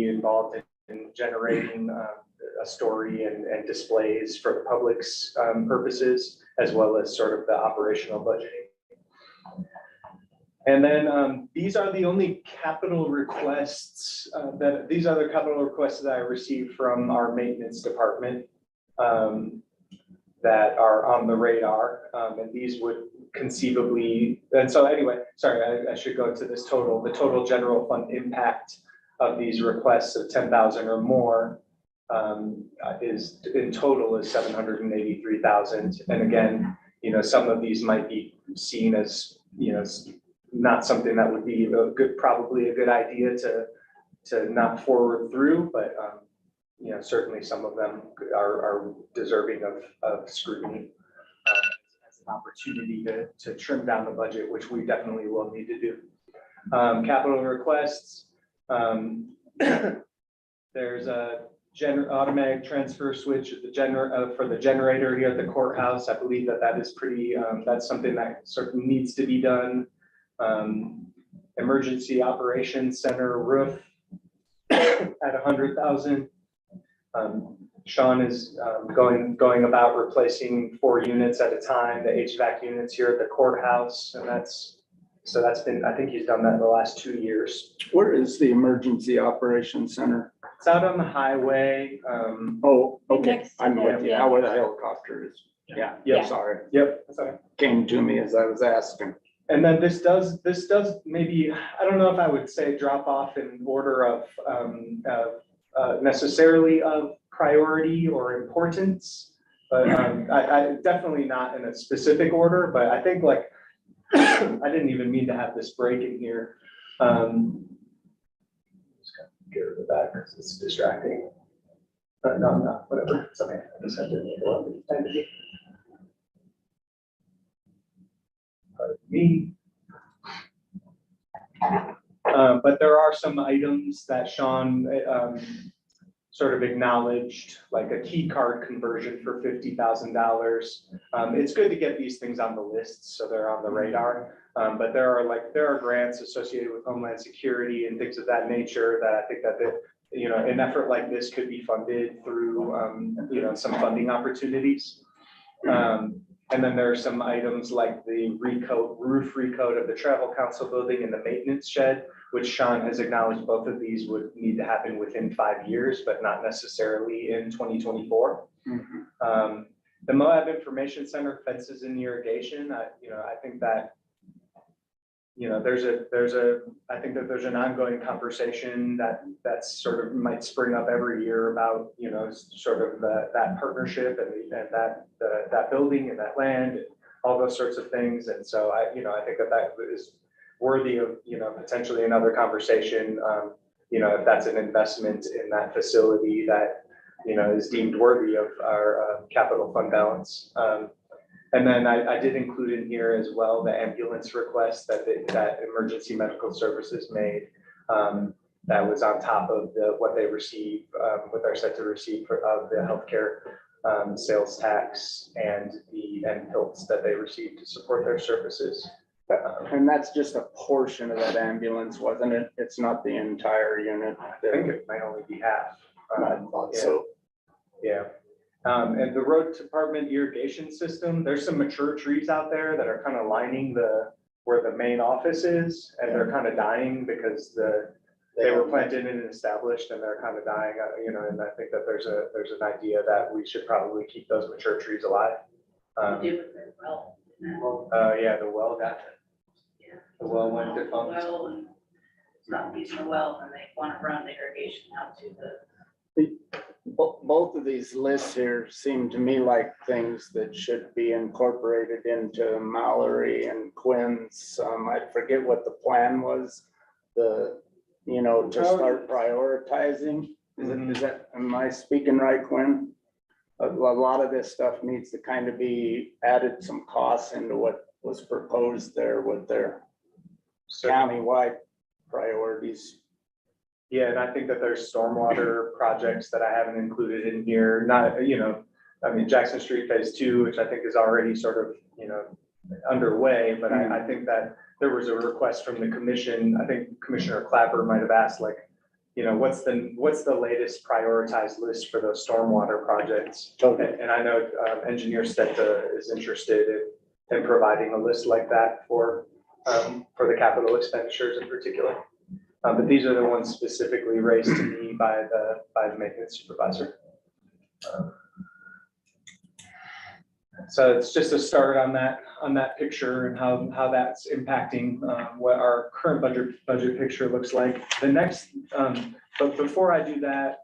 involved in generating a story and displays for the public's purposes, as well as sort of the operational budgeting. And then these are the only capital requests that I received from our maintenance department that are on the radar. And these would conceivably, and so anyway, sorry, I should go to this total. The total general fund impact of these requests of 10,000 or more is in total is 783,000. And again, some of these might be seen as, not something that would be probably a good idea to not forward through, but certainly some of them are deserving of scrutiny. As an opportunity to trim down the budget, which we definitely will need to do. Capital requests. There's a automatic transfer switch at for the generator here at the courthouse. I believe that is pretty, that's something that sort of needs to be done. Emergency Operations Center roof at 100,000. Sean is going about replacing 4 units at a time, the HVAC units here at the courthouse, and that's been, I think he's done that in the last 2 years. Where is the Emergency Operations Center? It's out on the highway. Oh, okay, Next to I'm the- with you, yeah. how where the helicopter is. Yeah, Yeah. sorry, Yep. Sorry. came to me as I was asking. And then this does maybe, I don't know if I would say drop off in order of necessarily of priority or importance, but I definitely not in a specific order, but I think like, I didn't even mean to have this break in here. Just gotta get rid of that because it's distracting. No, whatever, it's okay, I just had to go up and type it. Pardon me. But there are some items that Sean sort of acknowledged, like a key card conversion for $50,000. It's good to get these things on the list so they're on the radar. But there are grants associated with Homeland Security and things of that nature that I think that an effort like this could be funded through some funding opportunities. And then there are some items like the roof recoat of the Travel Council building and the maintenance shed, which Sean has acknowledged both of these would need to happen within 5 years, but not necessarily in 2024. The Moab Information Center fences and irrigation, I think that, I think that there's an ongoing conversation that sort of might spring up every year about, sort of that partnership and that building and that land, and all those sorts of things. And so I think that is worthy of, potentially another conversation, if that's an investment in that facility that, is deemed worthy of our capital fund balance. And then I did include in here as well the ambulance request that Emergency Medical Services made. That was on top of what they receive, what they're set to receive of the healthcare sales tax and the PILTs that they receive to support their services. And that's just a portion of that ambulance, wasn't it? It's not the entire unit. I think it might only be half. I thought so. Yeah. And the road department irrigation system, there's some mature trees out there that are kind of lining where the main office is, and they're kind of dying because they were planted and established and they're kind of dying, and I think that there's an idea that we should probably keep those mature trees alive. Do it very well. Yeah, the well got, Yeah. the well went defunct. Well, and it's not using a well, and they want to run the irrigation out to the. Both of these lists here seem to me like things that should be incorporated into Mallory and Quinn's. I forget what the plan was, to start prioritizing. Is that, am I speaking right, Quinn? A lot of this stuff needs to kind of be added some costs into what was proposed there with their countywide priorities. Yeah, and I think that there's stormwater projects that I haven't included in here, not, Jackson Street Phase 2, which I think is already sort of, underway, but I think that there was a request from the commission. I think Commissioner Clapper might have asked, like, what's the latest prioritized list for those stormwater projects? And I know Engineer Stetta is interested in providing a list like that for the capital expenditures in particular. But these are the ones specifically raised to me by the maintenance supervisor. So it's just a start on that picture and how that's impacting what our current budget picture looks like. The next, but before I do that,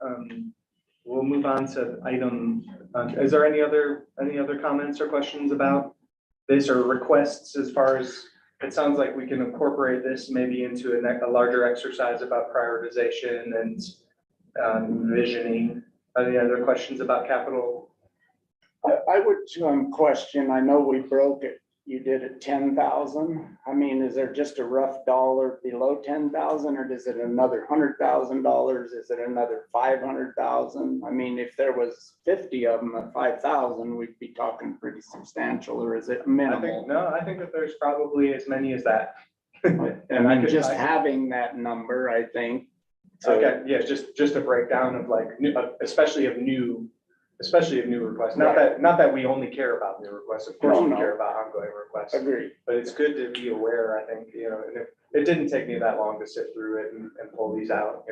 we'll move on to item. Is there any other comments or questions about this or requests as far as? It sounds like we can incorporate this maybe into a larger exercise about prioritization and visioning. Any other questions about capital? I would question, I know we broke it, you did it 10,000. I mean, is there just a rough dollar below 10,000 or is it another $100,000? Is it another 500,000? I mean, if there was 50 of them at 5,000, we'd be talking pretty substantial, or is it minimal? I think that there's probably as many as that. And I'm just having that number, I think. Okay, yeah, just a breakdown of like, especially of new requests. Not that we only care about new requests, of course we No. care about ongoing requests. Agree. But it's good to be aware, I think, and it didn't take me that long to sit through it and pull these out,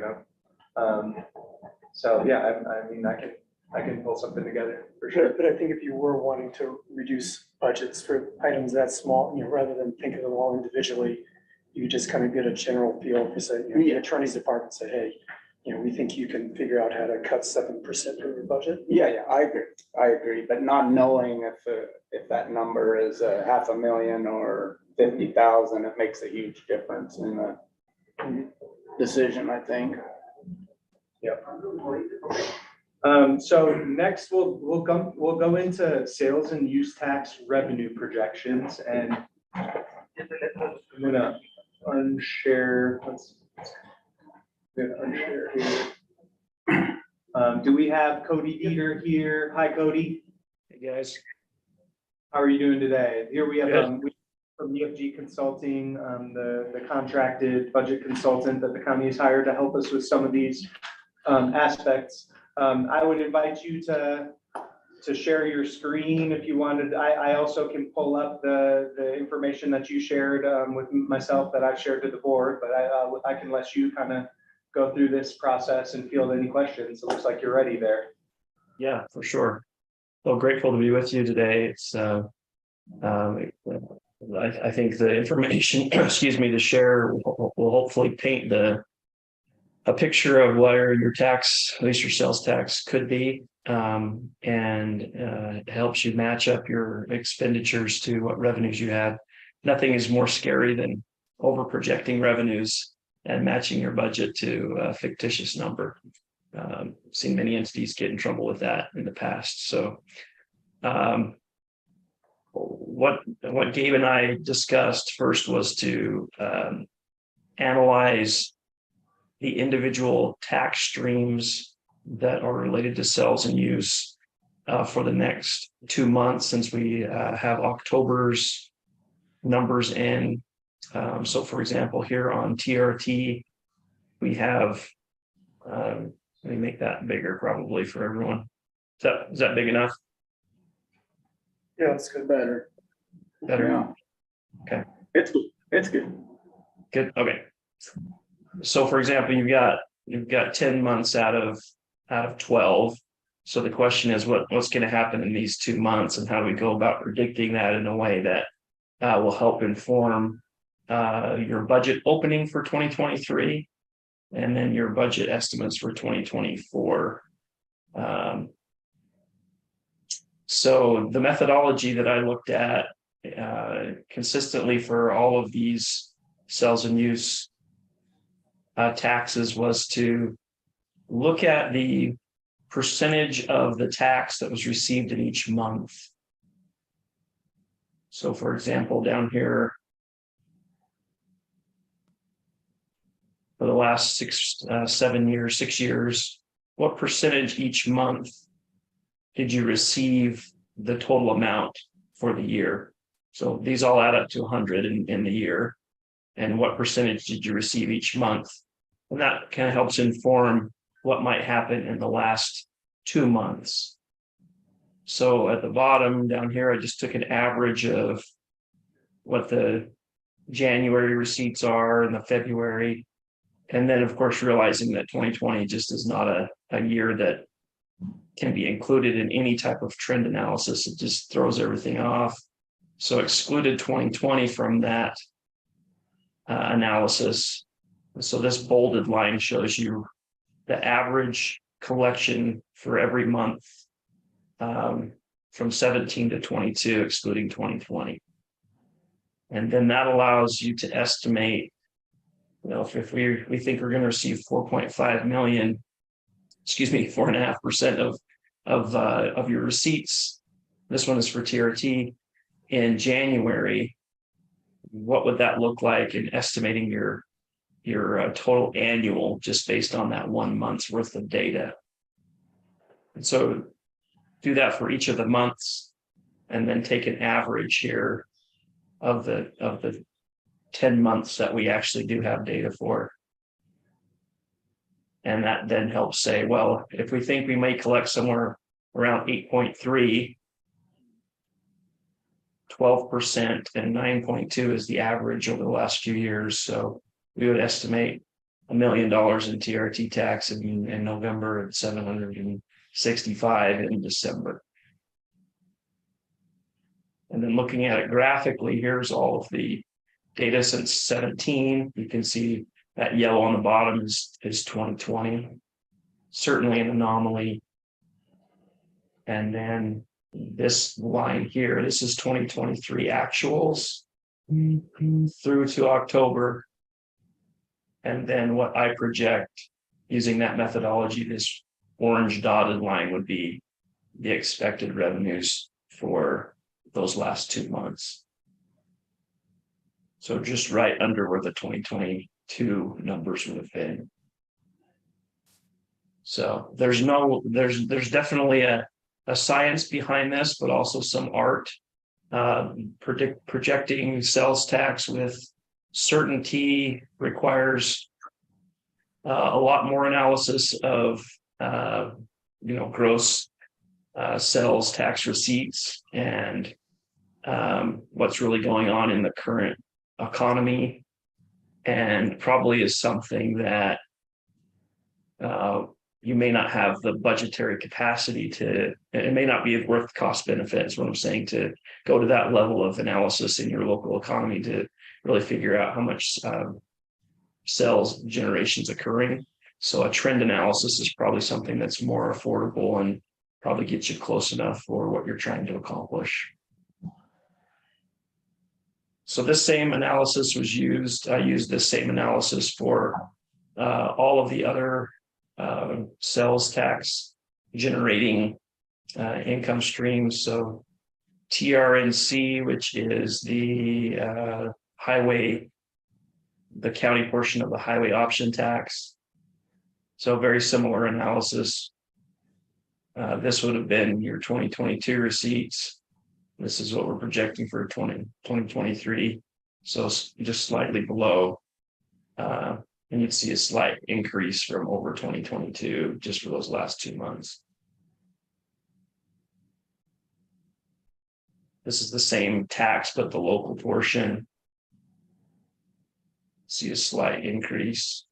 So, yeah, I mean, I can pull something together for sure. But I think if you were wanting to reduce budgets for items that small, rather than think of them all individually, you just kind of get a general feel for say, the attorney's department say, hey, we think you can figure out how to cut 7% from your budget. Yeah, I agree, but not knowing if that number is $500,000 or 50,000, it makes a huge difference in the decision, I think. Yep. So next we'll go into sales and use tax revenue projections, and I'm gonna unshare. Unshare here. Do we have Cody Dieter here? Hi, Cody. Hey, guys. How are you doing today? Here we have Good. from EFG Consulting, the contracted budget consultant that the county has hired to help us with some of these aspects. I would invite you to share your screen if you wanted. I also can pull up the information that you shared with myself that I've shared to the board, but I can let you kind of go through this process and field any questions. It looks like you're ready there. Yeah, for sure. Well, grateful to be with you today. It's I think the information, excuse me, to share will hopefully paint a picture of where your tax, at least your sales tax, could be, and it helps you match up your expenditures to what revenues you have. Nothing is more scary than over projecting revenues and matching your budget to a fictitious number. Seen many entities get in trouble with that in the past. So what Gabe and I discussed first was to analyze the individual tax streams that are related to sales and use for the next 2 months, since we have October's numbers in. So for example, here on TRT, we have, let me make that bigger probably for everyone. Is that big enough? Yeah, it's good. Better. Better. Yeah. Okay. It's good. Good. Okay. So for example, you've got 10 months out of 12. So the question is what's going to happen in these 2 months, and how do we go about predicting that in a way that will help inform your budget opening for 2023, and then your budget estimates for 2024. So the methodology that I looked at consistently for all of these sales and use taxes was to look at the percentage of the tax that was received in each month. So for example, down here, for the last 6 years, what percentage each month did you receive the total amount for the year? So these all add up to 100 in the year. And what percentage did you receive each month? And that kind of helps inform what might happen in the last 2 months. So at the bottom down here, I just took an average of what the January receipts are and the February. And then, of course, realizing that 2020 just is not a year that can be included in any type of trend analysis. It just throws everything off. So excluded 2020 from that analysis. So this bolded line shows you the average collection for every month from 17 to 22, excluding 2020. And then that allows you to estimate, if we think we're going to receive 4.5 million 4.5% of your receipts. This one is for TRT in January. What would that look like in estimating your total annual just based on that 1 month's worth of data? And so do that for each of the months and then take an average here of the 10 months that we actually do have data for. And that then helps say, well, if we think we may collect somewhere around 8.3, 12% and 9.2 is the average over the last few years. So we would estimate $1 million in TRT tax in November and 765 in December. And then looking at it graphically, here's all of the data since 17. You can see that yellow on the bottom is 2020, certainly an anomaly. And then this line here, this is 2023 actuals through to October. And then what I project using that methodology, this orange dotted line would be the expected revenues for those last 2 months. So just right under where the 2022 numbers would have been. So there's definitely a science behind this, but also some art. Projecting sales tax with certainty requires a lot more analysis of gross sales tax receipts and what's really going on in the current economy, and probably is something that you may not have the budgetary capacity to, it may not be worth cost benefit is what I'm saying, to go to that level of analysis in your local economy to really figure out how much sales generation is occurring. So a trend analysis is probably something that's more affordable and probably gets you close enough for what you're trying to accomplish. So this same analysis was used. I used this same analysis for all of the other sales tax generating income streams. So TRNC, which is the highway, the county portion of the highway option tax. So very similar analysis. This would have been your 2022 receipts. This is what we're projecting for 2023. So just slightly below. And you'd see a slight increase from over 2022 just for those last 2 months. This is the same tax, but the local portion. See a slight increase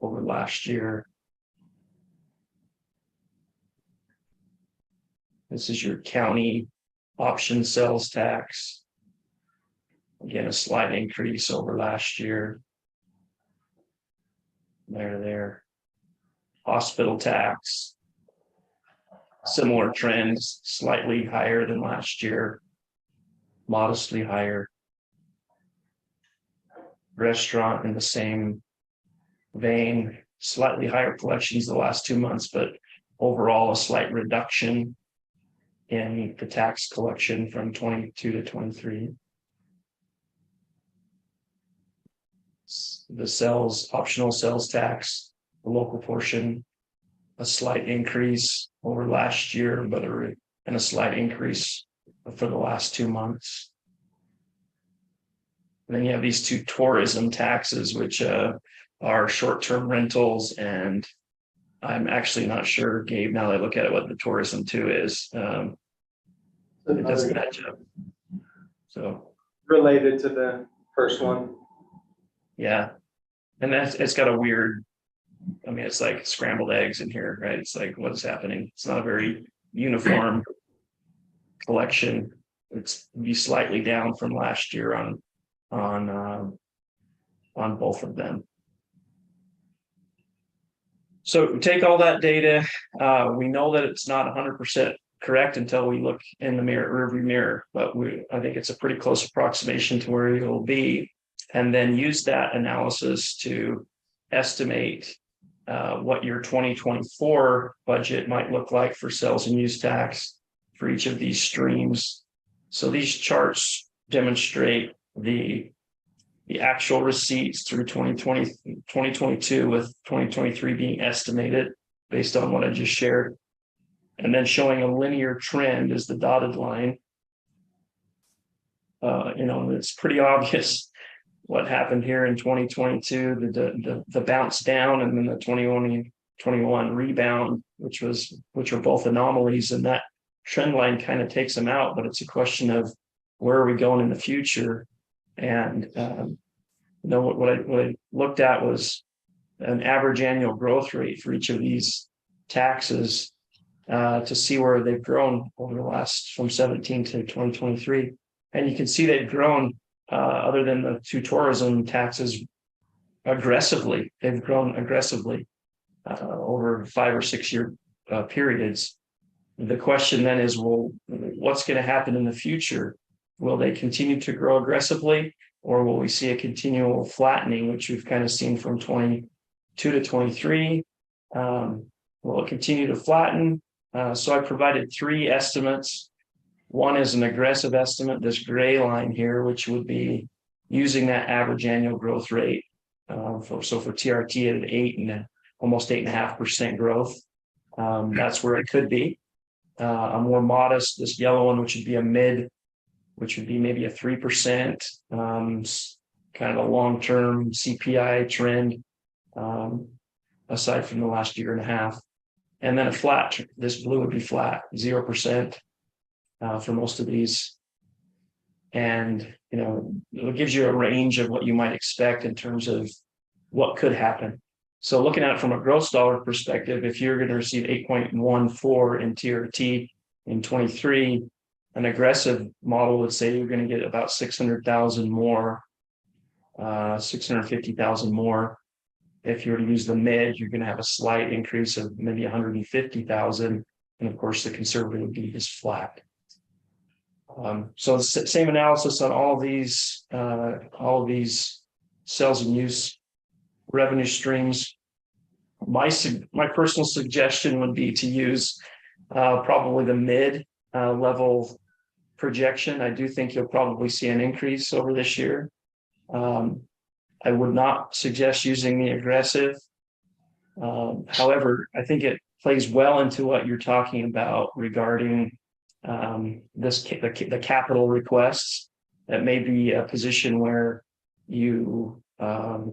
over last year. This is your county option sales tax. Again, a slight increase over last year. There. Hospital tax. Similar trends, slightly higher than last year, modestly higher. Restaurant in the same vein, slightly higher collections the last 2 months, but overall a slight reduction in the tax collection from 22 to 23. The optional sales tax, the local portion, a slight increase over last year, but a slight increase for the last 2 months. And then you have these two tourism taxes, which are short-term rentals, and I'm actually not sure, Gabe, now that I look at it, what the tourism 2 is. It doesn't match up. So Related to the first one. yeah, and it's got a weird, I mean, it's like scrambled eggs in here, right? It's like, what is happening? It's not a very uniform collection. It's be slightly down from last year on both of them. So take all that data. We know that it's not 100% correct until we look in the rearview mirror, but I think it's a pretty close approximation to where it'll be, and then use that analysis to estimate what your 2024 budget might look like for sales and use tax for each of these streams. So these charts demonstrate the actual receipts through 2022 with 2023 being estimated based on what I just shared. And then showing a linear trend is the dotted line. It's pretty obvious what happened here in 2022, the bounce down, and then the 2021 rebound, which are both anomalies, and that trend line kind of takes them out, but it's a question of where are we going in the future. And what I looked at was an average annual growth rate for each of these taxes to see where they've grown over the last from 17 to 2023. And you can see they've grown, other than the two tourism taxes, aggressively. They've grown aggressively over 5 or 6 year periods. The question then is, well, what's going to happen in the future? Will they continue to grow aggressively, or will we see a continual flattening, which we've kind of seen from 22 to 23? Will it continue to flatten? So I provided 3 estimates. One is an aggressive estimate, this gray line here, which would be using that average annual growth rate. For TRT at 8 and almost 8.5% growth, that's where it could be. A more modest, this yellow one, which would be a mid, which would be maybe a 3%, kind of a long-term CPI trend, aside from the last year and a half. And then a flat, this blue would be flat, 0% for most of these. And, it gives you a range of what you might expect in terms of what could happen. So looking at it from a gross dollar perspective, if you're going to receive 8.14 in TRT in 23, an aggressive model would say you're going to get about 600,000 more, 650,000 more. If you were to use the mid, you're going to have a slight increase of maybe 150,000. And of course, the conservative would be just flat. So the same analysis on all of these sales and use revenue streams. My personal suggestion would be to use probably the mid level projection. I do think you'll probably see an increase over this year. I would not suggest using the aggressive. However, I think it plays well into what you're talking about regarding the capital requests. That may be a position where you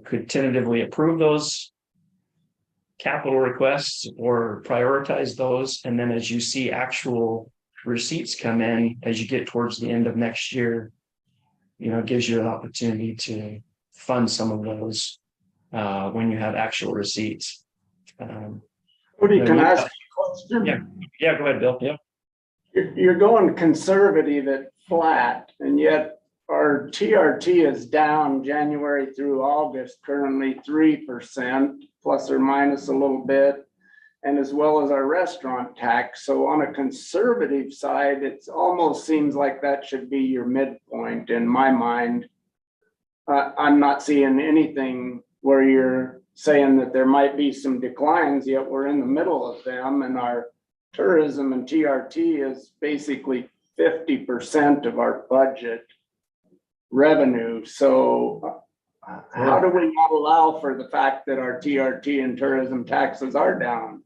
could tentatively approve those capital requests or prioritize those. And then as you see actual receipts come in, as you get towards the end of next year, it gives you an opportunity to fund some of those when you have actual receipts. Cody, can I ask you a question? Yeah, go ahead, Bill. Yeah. You're going conservative at flat, and yet our TRT is down January through August, currently 3%, plus or minus a little bit, and as well as our restaurant tax. So on a conservative side, it almost seems like that should be your midpoint in my mind. I'm not seeing anything where you're saying that there might be some declines, yet we're in the middle of them, and our tourism and TRT is basically 50% of our budget revenue. So how do we not allow for the fact that our TRT and tourism taxes are down?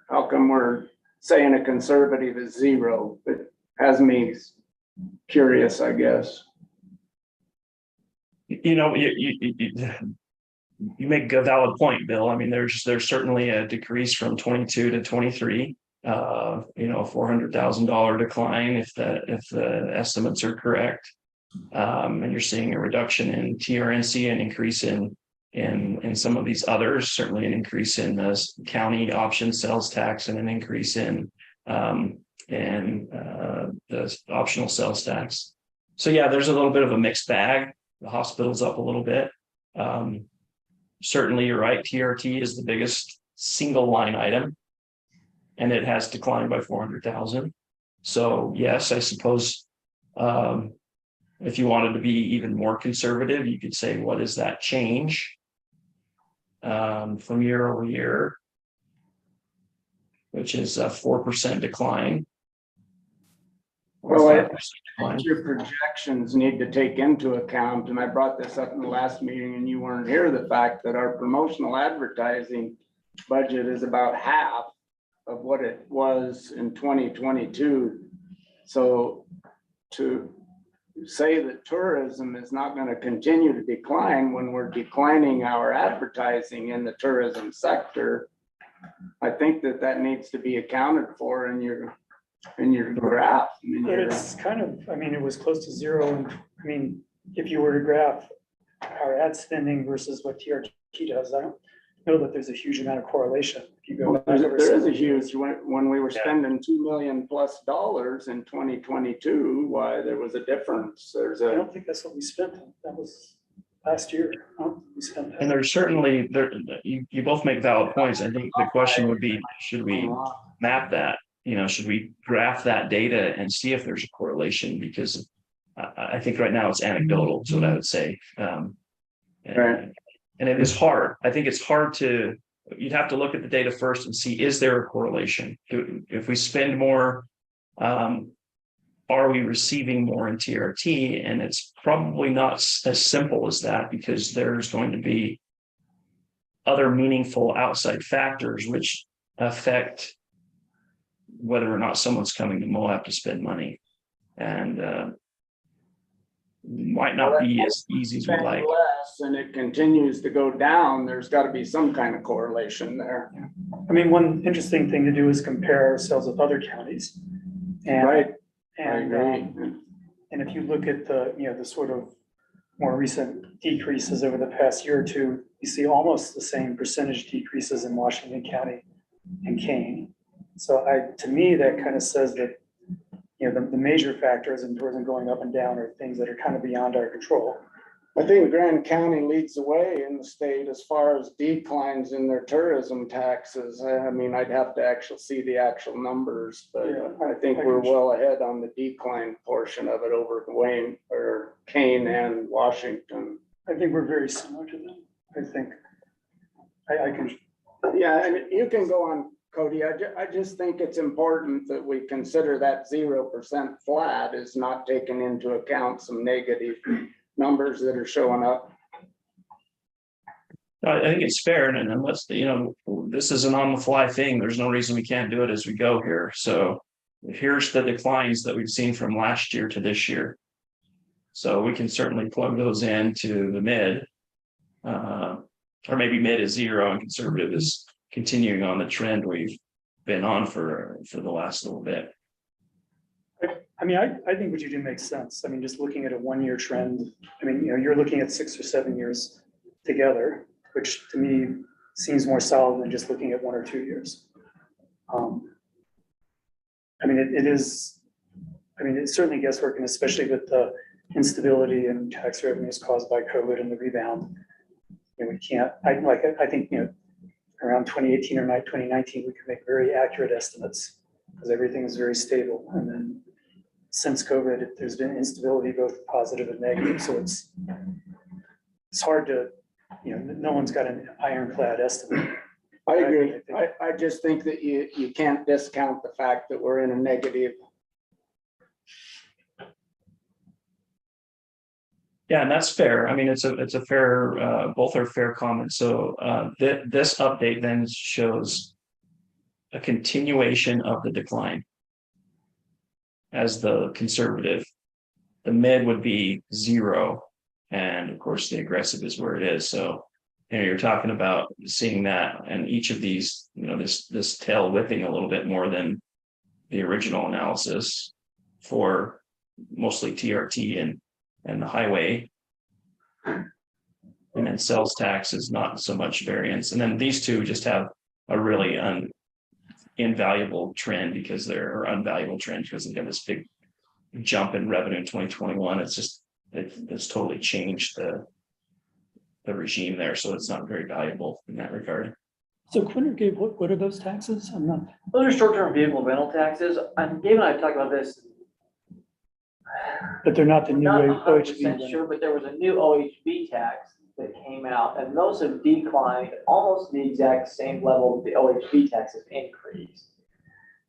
How come we're saying a conservative is 0? It has me curious, I guess. You make a valid point, Bill. I mean, there's certainly a decrease from 22 to 23. $400,000 decline if the estimates are correct, and you're seeing a reduction in TRNC, an increase in some of these others, certainly an increase in the county option sales tax, and an increase in the optional sales tax. So yeah, there's a little bit of a mixed bag. The hospital's up a little bit. Certainly, you're right. TRT is the biggest single line item, and it has declined by 400,000. So yes, I suppose if you wanted to be even more conservative, you could say, what is that change? from year over year, which is a 4% decline. Or Well, 5% decline. your projections need to take into account, and I brought this up in the last meeting and you weren't here, the fact that our promotional advertising budget is about half of what it was in 2022. So to say that tourism is not going to continue to decline when we're declining our advertising in the tourism sector, I think that needs to be accounted for in your graph. But it's kind of, I mean, it was close to zero. And I mean, if you were to graph our ad spending versus what TRT does, I don't know that there's a huge amount of correlation. If you go back over There is a several years. huge, when we were spending $2 million+ in 2022, why there was a difference. There's I a, don't think that's what we spent. That was last year. We spent that. And there's certainly, you both make valid points. I think the question would be, should we map that? You know, should we graph that data and see if there's a correlation? Because I think right now it's anecdotal, is what I would say. Right. And it is hard. I think it's hard you'd have to look at the data first and see, is there a correlation? If we spend more, are we receiving more in TRT? And it's probably not as simple as that, because there's going to be other meaningful outside factors which affect whether or not someone's coming to Moab to spend money, and might not be as easy as we'd like. less and it continues to go down, there's got to be some kind of correlation there. I mean, one interesting thing to do is compare ourselves with other counties. And, Right. I and, agree. and if you look at the, you know, the sort of more recent decreases over the past year or two, you see almost the same percentage decreases in Washington County and Kane. So to me, that kind of says that, you know, the major factors in tourism going up and down are things that are kind of beyond our control. I think Grand County leads the way in the state as far as declines in their tourism taxes. I mean, I'd have to actually see the actual numbers, but Yeah, I think we're well ahead on the decline portion of it over Wayne or Kane and Washington. I think we're very similar to them. I think I can, Yeah, and you can go on, Cody. I just think it's important that we consider that 0% flat is not taking into account some negative numbers that are showing up. I think it's fair, and unless, you know, this is an on the fly thing, there's no reason we can't do it as we go here. So here's the declines that we've seen from last year to this year. So we can certainly plug those into the mid, or maybe mid is 0 and conservative is continuing on the trend we've been on for the last little bit. I mean, I think what you do makes sense. I mean, just looking at a 1-year trend, I mean, you know, you're looking at 6 or 7 years together, which to me seems more solid than just looking at 1 or 2 years. I mean, it is, I mean, it's certainly guesswork, and especially with the instability and tax revenues caused by COVID and the rebound. And we can't, I think, you know, around 2018 or 2019, we could make very accurate estimates because everything is very stable. And then since COVID, there's been instability, both positive and negative. So it's hard to, you know, no one's got an ironclad estimate. I agree. I just think that you can't discount the fact that we're in a negative. Yeah, and that's fair. I mean, it's a fair, both are fair comments. So this update then shows a continuation of the decline as the conservative. The mid would be 0, and of course the aggressive is where it is. So, you know, you're talking about seeing that, and each of these, you know, this tail whipping a little bit more than the original analysis for mostly TRT and the highway. And then sales tax is not so much variance. And then these two just have a really invaluable trend because they're unvaluable trend because they got this big jump in revenue in 2021. It's just, it's totally changed the regime there. So it's not very valuable in that regard. So Quinter gave, what are those taxes? I'm not. Those are short-term vehicle rental taxes. And Gabe and I have talked about this. But they're not the new Not 100% OHV. sure, but there was a new OHV tax that came out, and those have declined almost the exact same level the OHV tax has increased.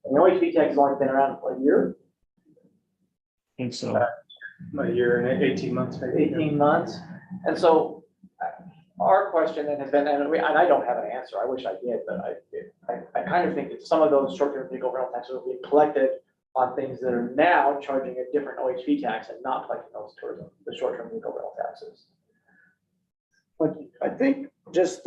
And the OHV tax has only been around for a year, I think so. A year and 18 months, maybe. 18 months. And so our question then has been, and I don't have an answer, I wish I did, but I kind of think that some of those short-term vehicle rental taxes will be collected on things that are now charging a different OHV tax and not collecting those towards the short-term vehicle rental taxes. But I think just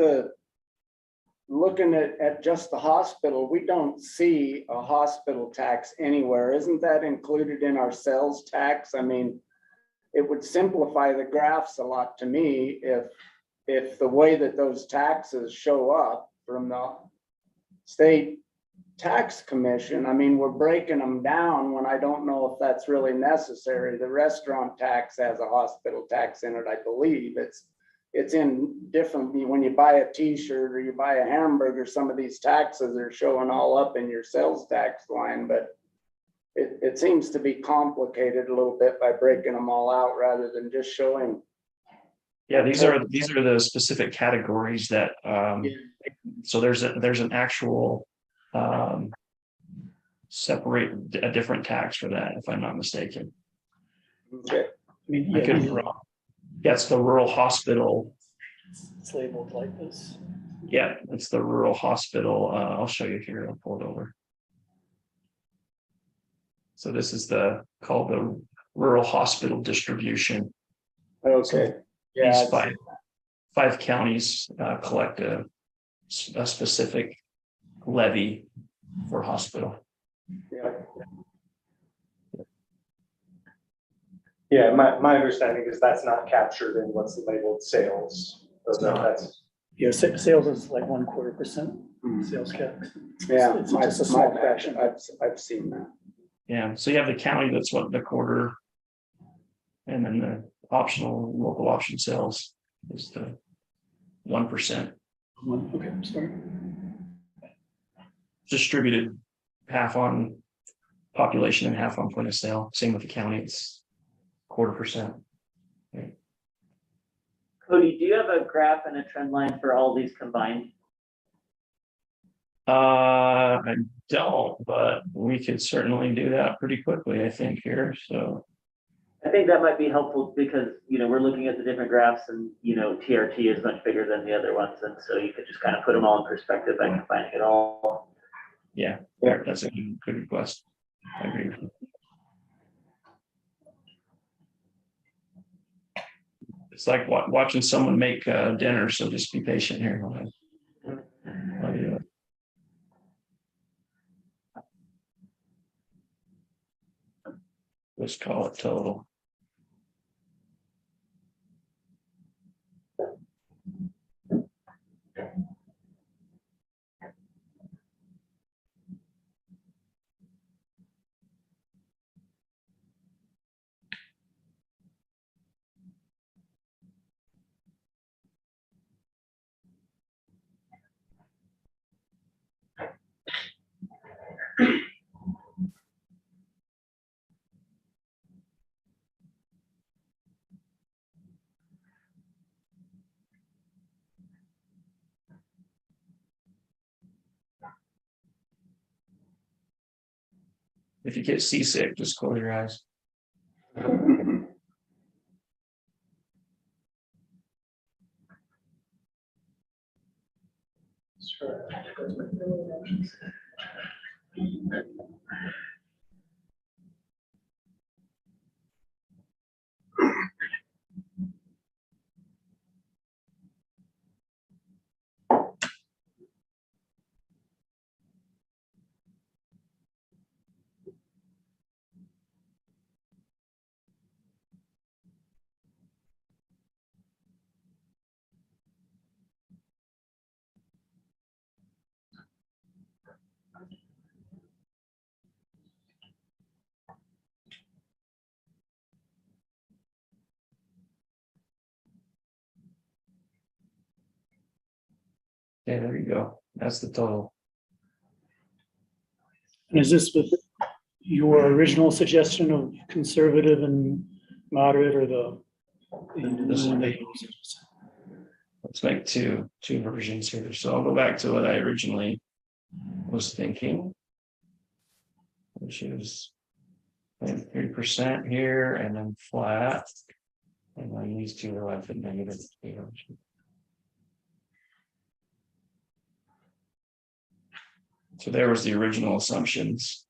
looking at just the hospital, we don't see a hospital tax anywhere. Isn't that included in our sales tax? I mean, it would simplify the graphs a lot to me if the way that those taxes show up from the state tax commission, I mean, we're breaking them down when I don't know if that's really necessary. The restaurant tax has a hospital tax in it, I believe. It's in different, when you buy a t-shirt or you buy a hamburger, some of these taxes are showing all up in your sales tax line, but it seems to be complicated a little bit by breaking them all out rather than just showing. Yeah, these are the specific categories that, so there's an actual, separate a different tax for that, if I'm not mistaken. Okay. I mean, I could be wrong. Yeah, it's the rural hospital. it's labeled like this. Yeah, it's the rural hospital. I'll show you here. I'll pull it over. So this is called the rural hospital distribution. Okay. These five counties collect a specific levy for hospital. Yeah, my understanding is that's not captured in what's labeled sales. That's, Yeah, sales is like 1/4% sales tax. Yeah, It's just a small fraction. I've seen that. Yeah, so you have the county that's what, the quarter, and then the local option sales is the 1%. Okay, I'm sorry. Distributed half on population and half on point of sale. Same with the county, it's 1/4%. Cody, do you have a graph and a trend line for all these combined? I don't, but we could certainly do that pretty quickly, I think, here, so. I think that might be helpful because, we're looking at the different graphs and, TRT is much bigger than the other ones. And so you could just kind of put them all in perspective by combining it all. Yeah, that's a good request. I agree with you. It's like watching someone make dinner, so just be patient here. I'll do it. Let's call it total. If you get seasick, just close your eyes. sure. Okay, there you go. That's the total. And is this with your original suggestion of conservative and moderate, or the? This is let's make two versions here. So I'll go back to what I originally was thinking, which is 3% here and then flat. And then these two are left at negative. So there was the original assumptions.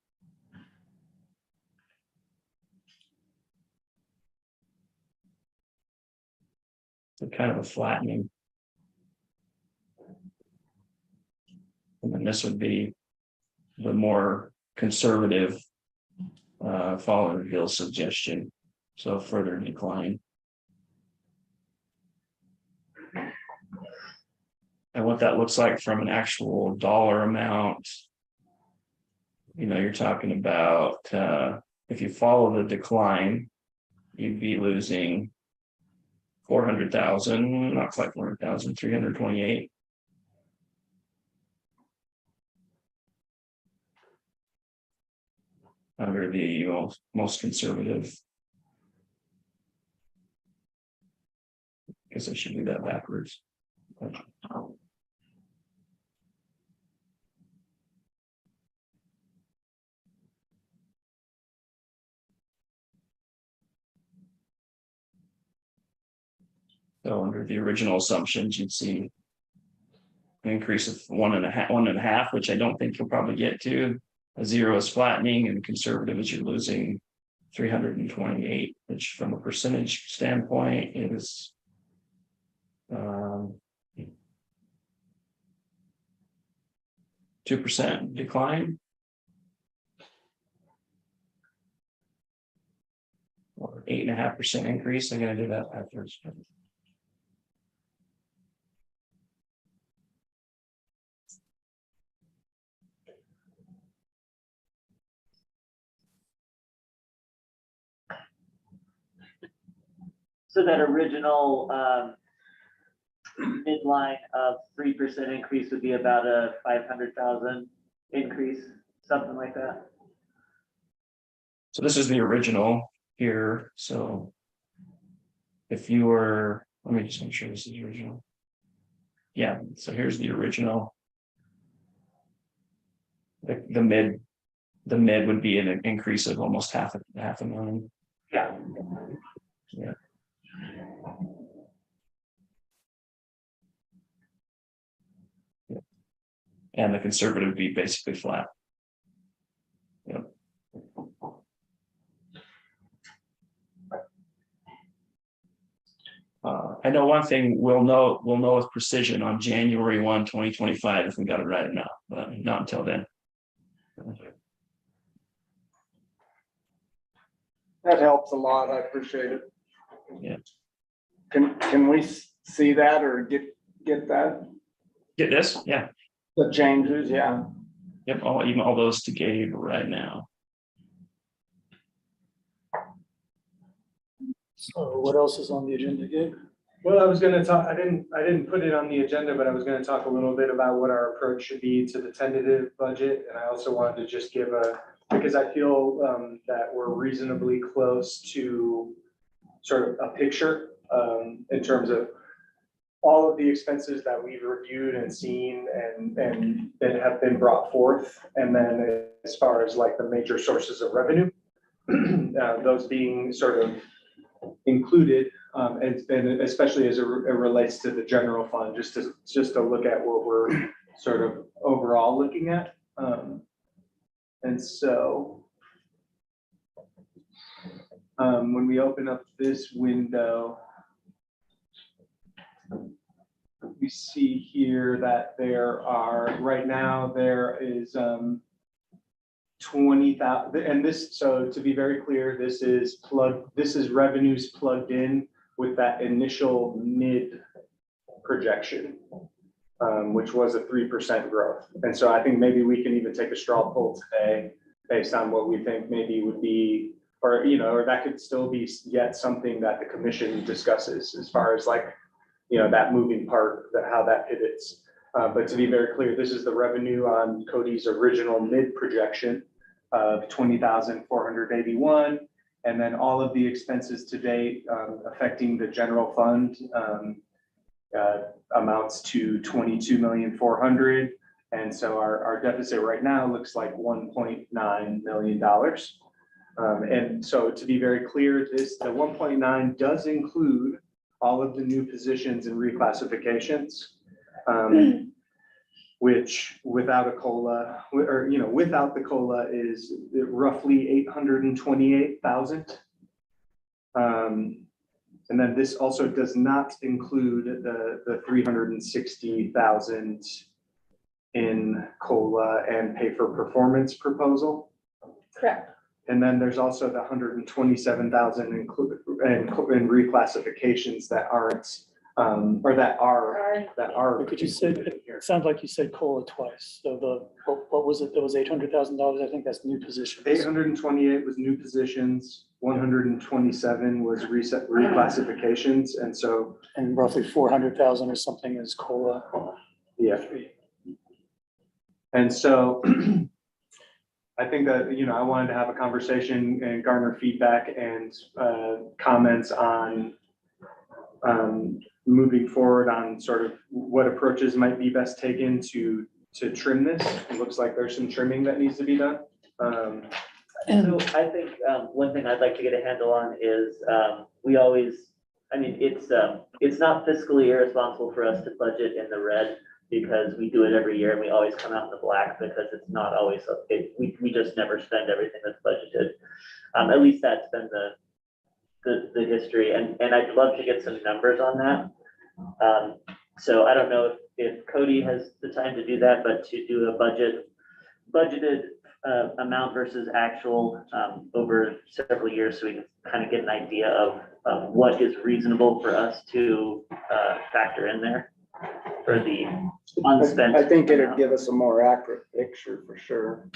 So kind of a flattening. And then this would be the more conservative following Bill's suggestion. So further decline. And what that looks like from an actual dollar amount, you know, you're talking about if you follow the decline, you'd be losing 400,000, not quite 400,000, 328. Under the most conservative. Guess I should do that backwards. So under the original assumptions, you'd see an increase of 1.5, which I don't think you'll probably get to. A 0 is flattening, and conservative is you're losing 328, which from a percentage standpoint is 2% decline. Or 8.5% increase. I'm going to do that afterwards. So that original midline of 3% increase would be about a 500,000 increase, something like that. So this is the original here. So if you were, let me just make sure this is the original. Yeah, so here's the original. The mid would be an increase of almost half a million. Yeah. Yeah. And the conservative would be basically flat. Yep. I know one thing we'll know with precision on January 1, 2025 if we got it right or not, but not until then. That helps a lot. I appreciate it. Yeah. Can we see that or get that? Get this? Yeah. The changes, yeah. Yep, I'll email those to Gabe right now. So what else is on the agenda, Gabe? Well, I was gonna talk, I didn't put it on the agenda, but I was gonna talk a little bit about what our approach should be to the tentative budget. And I also wanted to just give because I feel that we're reasonably close to sort of a picture in terms of all of the expenses that we've reviewed and seen and that have been brought forth. And then as far as like the major sources of revenue, those being sort of included, and especially as it relates to the general fund, just to look at what we're sort of overall looking at. And so when we open up this window, we see here that there are, right now, there is 20,000, and this, so to be very clear, this is revenues plugged in with that initial mid projection, which was a 3% growth. And so I think maybe we can even take a straw poll today based on what we think maybe would be, or, you know, or that could still be yet something that the commission discusses as far as like, you know, that moving part, that how that pivots. But to be very clear, this is the revenue on Cody's original mid projection of 20,481. And then all of the expenses to date affecting the general fund amounts to 22,400,000. And so our deficit right now looks like $1.9 million. And so to be very clear, the 1.9 does include all of the new positions and reclassifications, which without a COLA, or, without the COLA is roughly 828,000. And then this also does not include the 360,000 in COLA and pay for performance proposal. Correct. And then there's also the 127,000 in reclassifications that aren't, or that are. But could you say, it sounds like you said COLA twice. So what was it? That was $800,000. I think that's new positions. 828 was new positions, 127 was reclassifications, and so. And roughly 400,000 or something is COLA. Yeah. And so I think that, I wanted to have a conversation and garner feedback and comments on moving forward on sort of what approaches might be best taken to trim this. It looks like there's some trimming that needs to be done. So I think one thing I'd like to get a handle on is we always, it's not fiscally irresponsible for us to budget in the red because we do it every year and we always come out in the black because it's not always, we just never spend everything that's budgeted. At least that's been the history, and I'd love to get some numbers on that. So I don't know if Cody has the time to do that, but to do a budgeted amount versus actual over several years, so we can kind of get an idea of what is reasonable for us to factor in there for the unspent. I think it'd amount. give us a more accurate picture for sure.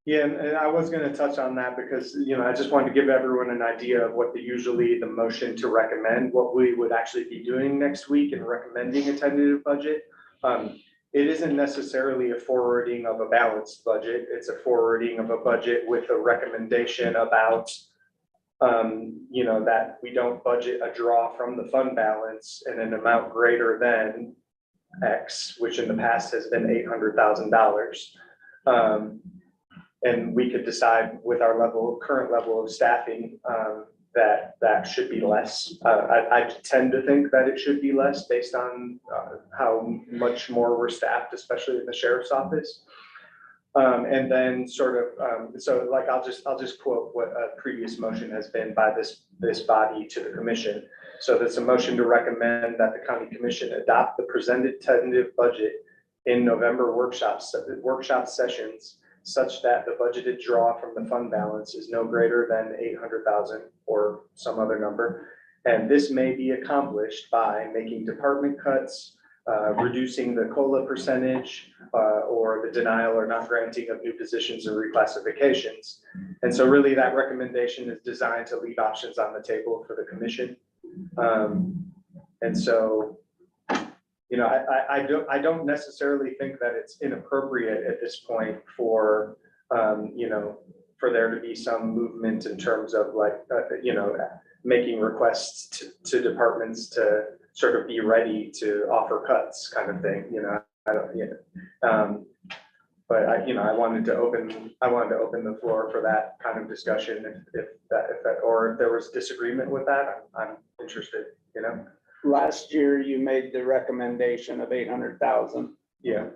Yeah, and I was going to touch on that because, I just wanted to give everyone an idea of what the motion to recommend, what we would actually be doing next week and recommending a tentative budget. It isn't necessarily a forwarding of a balanced budget. It's a forwarding of a budget with a recommendation about, that we don't budget a draw from the fund balance in an amount greater than X, which in the past has been $800,000. And we could decide with our current level of staffing, that should be less. I tend to think that it should be less based on how much more we're staffed, especially in the sheriff's office. And then sort of, I'll just quote what a previous motion has been by this body to the commission. So there's a motion to recommend that the county commission adopt the presented tentative budget in November workshop sessions, such that the budgeted draw from the fund balance is no greater than 800,000 or some other number. And this may be accomplished by making department cuts, reducing the COLA percentage, or the denial or not granting of new positions or reclassifications. And so really that recommendation is designed to leave options on the table for the commission. And so, I don't necessarily think that it's inappropriate at this point for, for there to be some movement in terms of making requests to departments to sort of be ready to offer cuts kind of thing, but I wanted to open the floor for that kind of discussion if there was disagreement with that, I'm interested, Last year, you made the recommendation of 800,000. Yeah.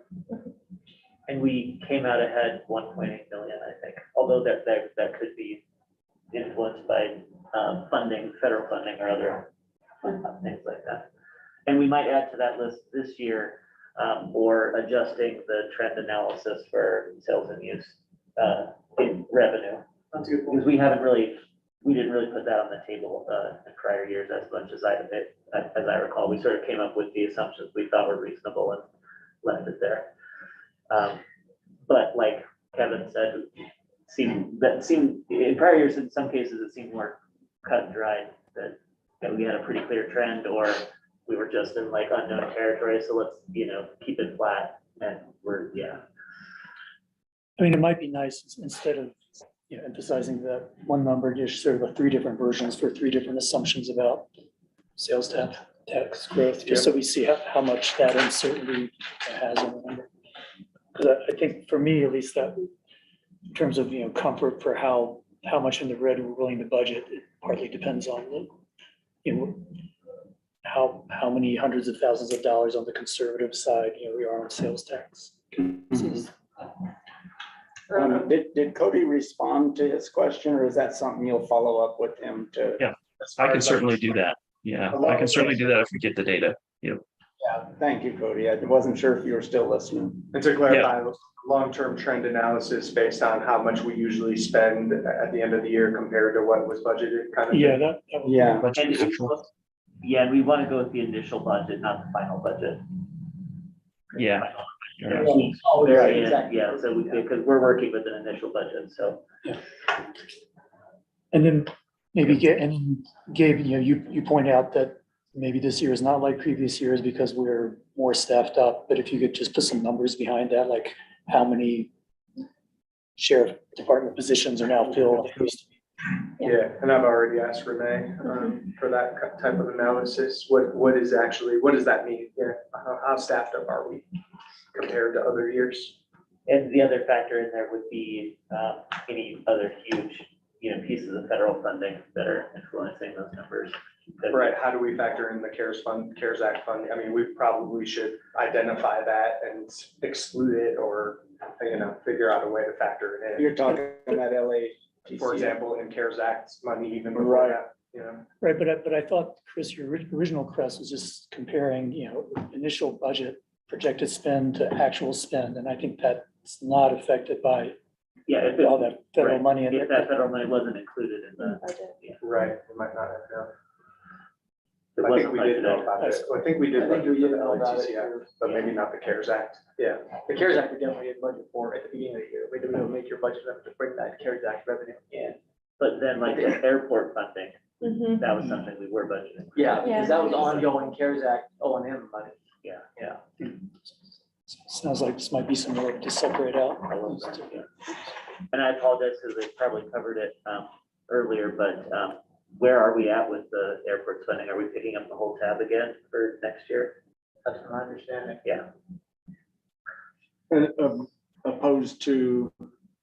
And we came out ahead 1.8 million, I think, although that could be influenced by funding, federal funding or other things like that. And we might add to that list this year, or adjusting the trend analysis for sales and use in revenue. That's a good point. Because we didn't really put that on the table in prior years as much as I recall. We sort of came up with the assumptions we thought were reasonable and left it there. But like Kevin said, seemed in prior years, in some cases, it seemed more cut and dried that we had a pretty clear trend, or we were just in like unknown territory. So let's, keep it flat, and It might be nice instead of, emphasizing that one number, just sort of 3 different versions for 3 different assumptions about sales staff. tax growth, just so we see how much that uncertainty has on the number. Because I think for me, at least, that in terms of, comfort for how much in the red we're willing to budget, it partly depends on how many hundreds of thousands of dollars on the conservative side, we are on sales tax. Did Cody respond to his question, or is that something you'll follow up with him to? Yeah, I can certainly do that. Yeah, I can certainly do that if we get the data. Yeah, thank you, Cody. I wasn't sure if you were still listening. And to clarify, long-term trend analysis based on how much we usually spend at the end of the year compared to what was budgeted kind of. Yeah, thing. that would be- Yeah. And we want to go with the initial budget, not the final budget. Yeah. Yeah, so because we're working with an initial budget, so. And then maybe Gabe, you point out that maybe this year is not like previous years because we're more staffed up, but if you could just put some numbers behind that, like how many sheriff department positions are now filled. Yeah, and I've already asked Renee for that type of analysis. What does that mean? Yeah, how staffed up are we compared to other years? And the other factor in there would be any other huge, pieces of federal funding that are influencing those numbers. Right, how do we factor in the CARES Act fund? I mean, we probably should identify that and exclude it or, figure out a way to factor it in. You're talking about LA. For example, in CARES Act money even before Right. that, Right, but I thought, Chris, your original crest was just comparing, initial budget projected spend to actual spend, and I think that's not affected by Yeah, if all that federal right. money in if it. that federal money wasn't included in the. right, we might not have known. It I wasn't think we did know budgeted. about it. I think we did budget for the LATCF, but maybe not the CARES Act. Yeah. The CARES Act, we definitely did budget for at the beginning of the year. We didn't make your budget up to bring that CARES Act revenue in. But then like the airport funding, Mhm. that was something we were budgeting. for. Yeah, Yeah. because that was ongoing CARES Act O&M money. Yeah. Sounds like this might be some work to separate out. And I apologize because they probably covered it earlier, but where are we at with the airport funding? Are we picking up the whole tab again for next year? That's my understanding. Yeah. Opposed to,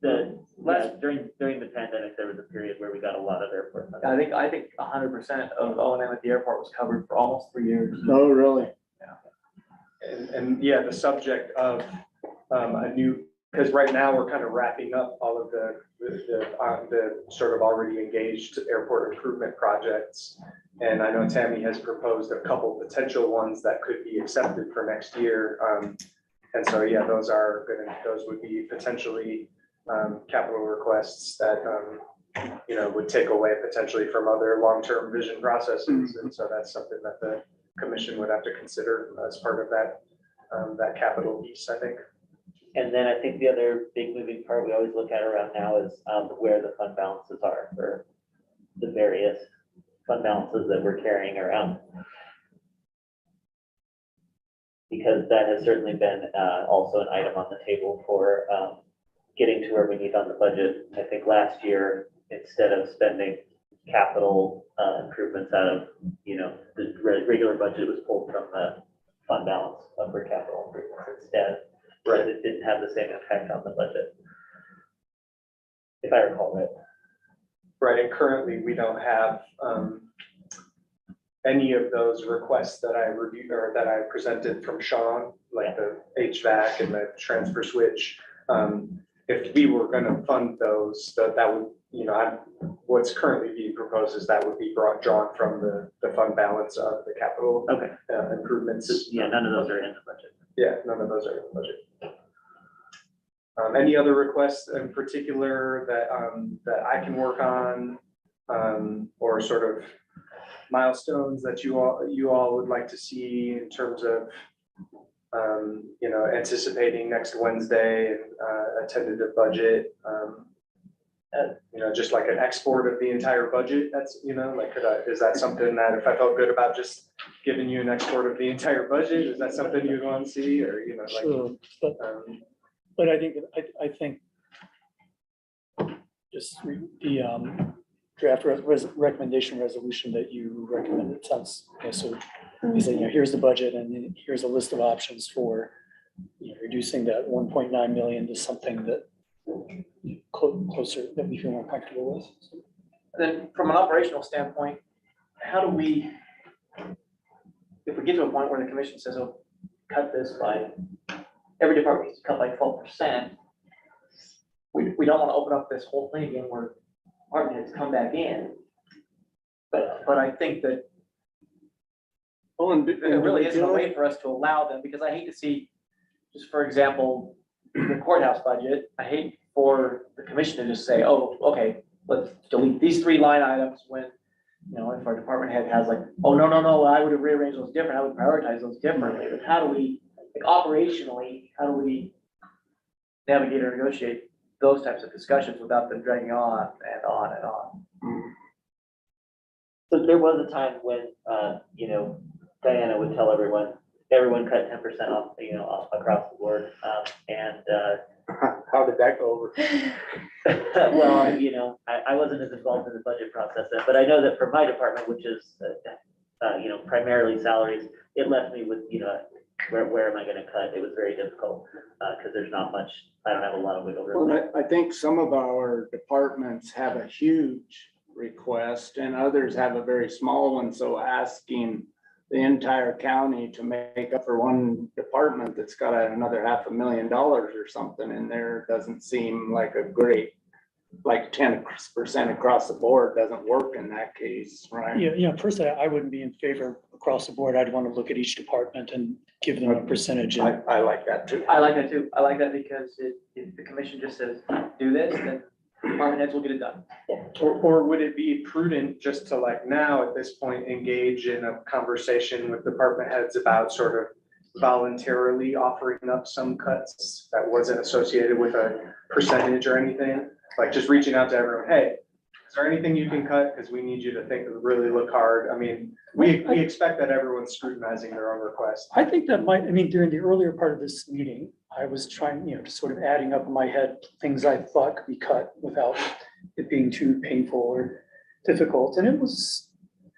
During the pandemic, there was a period where we got a lot of airport funding. I think 100% of O&M at the airport was covered for almost 3 years. oh, really? And yeah, the subject of a new, because right now we're kind of wrapping up all of the sort of already engaged airport improvement projects. And I know Tammy has proposed a couple potential ones that could be accepted for next year. And so, yeah, those would be potentially capital requests that, would take away potentially from other long-term vision processes. And so that's something that the commission would have to consider as part of that capital piece, I think. And then I think the other big moving part we always look at around now is where the fund balances are for the various fund balances that we're carrying around. Because that has certainly been also an item on the table for getting to where we need on the budget. I think last year, instead of spending capital improvements out of, the regular budget was pulled from the fund balance for capital improvements instead. Right, it didn't have the same impact on the budget. If I recall right. Right, and currently we don't have any of those requests that I reviewed or that I presented from Sean, like the HVAC and the transfer switch. If we were gonna fund those, that would, what's currently being proposed is that would be drawn from the fund balance of the capital Okay. improvements. Yeah, none of those are in the budget. Yeah, none of those are in the budget. Any other requests in particular that I can work on, or sort of milestones that you all would like to see in terms of, anticipating next Wednesday and a tentative budget, just like an export of the entire budget? That's, is that something that if I felt good about just giving you an export of the entire budget, is that something you'd want to see, or, Sure, but I think just the draft recommendation resolution that you recommended sounds, so You say, here's the budget and then here's a list of options for, reducing that 1.9 million to something that closer, that we feel more comfortable with. Then from an operational standpoint, how do we, if we get to a point where the commission says, oh, cut this by, every department needs to cut by 12%, we don't want to open up this whole thing again where department heads come back in. But I think that Well, and there really isn't a way for us to allow them, because I hate to see, just for example, the courthouse budget, I hate for the commission to just say, oh, okay, let's delete these 3 line items when, if our department head has like, oh, no, I would have rearranged those different, I would prioritize those differently, but how do we, like operationally, how do we navigate or negotiate those types of discussions without them dragging on and on and on? So there was a time when, Diana would tell everyone cut 10% off, off across the board. how did that go over? Well, I wasn't as involved in the budget process then, but I know that for my department, which is, primarily salaries, it left me with, where am I gonna cut? It was very difficult, because there's not much, I don't have a lot of wiggle room. Well, I think some of our departments have a huge request and others have a very small one, so asking the entire county to make up for one department that's got another $500,000 or something in there doesn't seem like a great, like 10% across the board doesn't work in that case, right? Personally, I wouldn't be in favor across the board. I'd want to look at each department and give them a percentage. And I like that too. I like that too. I like that because if the commission just says, do this, then department heads will get it done. Or would it be prudent just to like now at this point, engage in a conversation with department heads about sort of voluntarily offering up some cuts that wasn't associated with a percentage or anything? Like just reaching out to everyone, hey, is there anything you can cut? Because we need you to really look hard. I mean, we expect that everyone's scrutinizing their own requests. I think that during the earlier part of this meeting, I was trying, just sort of adding up in my head things I thought could be cut without it being too painful or difficult. And it was,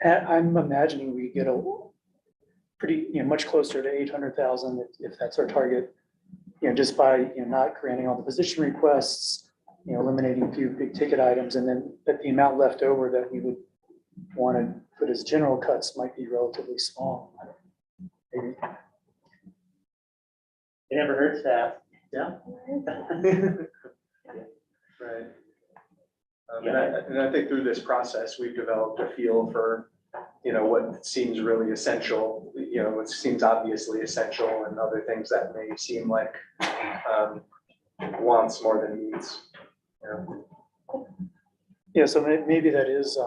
I'm imagining we get a pretty, much closer to 800,000 if that's our target, just by, not granting all the position requests, eliminating a few big ticket items, and then that the amount left over that we would want to put as general cuts might be relatively small. Maybe. It never hurts to ask, yeah. Right. And I think through this process, we've developed a feel for, what seems really essential, what seems obviously essential, and other things that may seem like wants more than needs. Yeah, so maybe that is,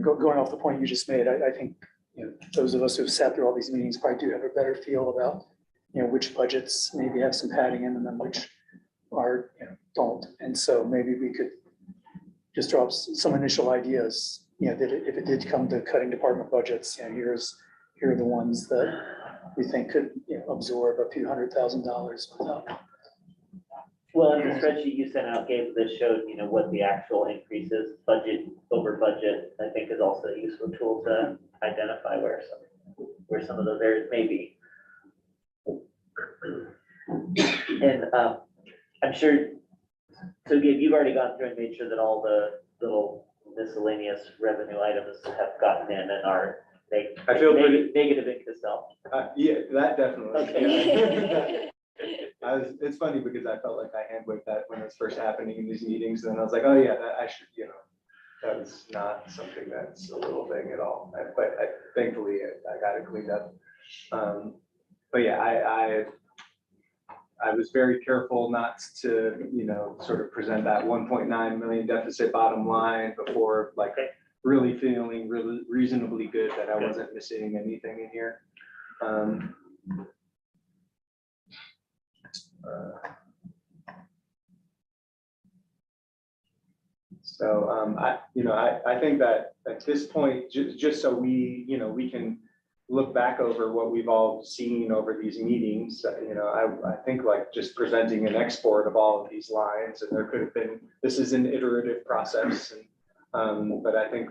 going off the point you just made, I think, those of us who've sat through all these meetings probably do have a better feel about, which budgets maybe have some padding in them and which are, don't. And so maybe we could just drop some initial ideas, that if it did come to cutting department budgets, here are the ones that we think could, absorb a few $100,000 without. Well, in the spreadsheet you sent out, Gabe, that showed, what the actual increase is, budget over budget, I think is also a useful tool to identify where some of those areas may be. And I'm sure, so Gabe, you've already gone through and made sure that all the little miscellaneous revenue items have gotten in and are I feel pretty, negative ink to sell. yeah, that definitely. Okay. It's funny because I felt like I hand-waved that when it was first happening in these meetings, and I was like, oh yeah, that I should, that was not something that's a little thing at all. But thankfully I got it cleaned up. But yeah, I was very careful not to, sort of present that 1.9 million deficit bottom line before like really feeling really reasonably good that I wasn't missing anything in here. So I think that at this point, just so we, we can look back over what we've all seen over these meetings, I think like just presenting an export of all of these lines, and there could have been, this is an iterative process, and But I think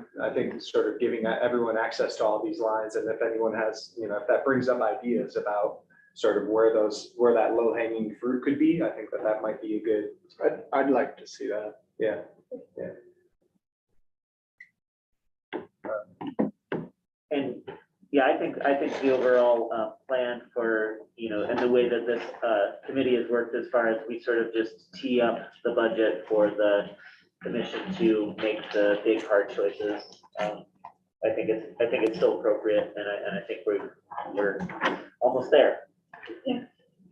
sort of giving everyone access to all these lines, and if anyone has, if that brings up ideas about sort of where that low hanging fruit could be, I think that might be a good, I'd like to see that. yeah. And yeah, I think the overall plan for, and the way that this committee has worked as far as we sort of just tee up the budget for the commission to make the big hard choices. I think it's still appropriate, and I think we're almost there. Yeah.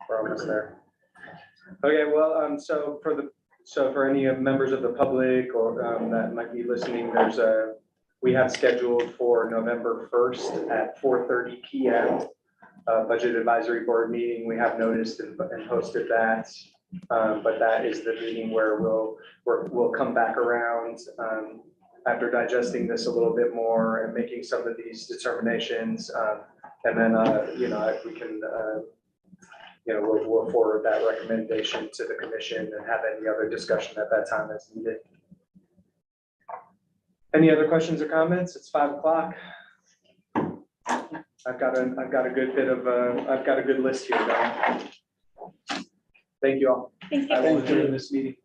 We're almost there. Okay, well, so for any members of the public or that might be listening, we have scheduled for November 1st at 4:30 PM. Budget Advisory Board meeting. We have noticed and posted that. But that is the meeting where we'll come back around after digesting this a little bit more and making some of these determinations. And then, if we can, we'll forward that recommendation to the commission and have any other discussion at that time as needed. Any other questions or comments? It's 5 o'clock. I've got a good bit of, I've got a good list here, though. Thank you all. Thank I will you. adjourn this meeting.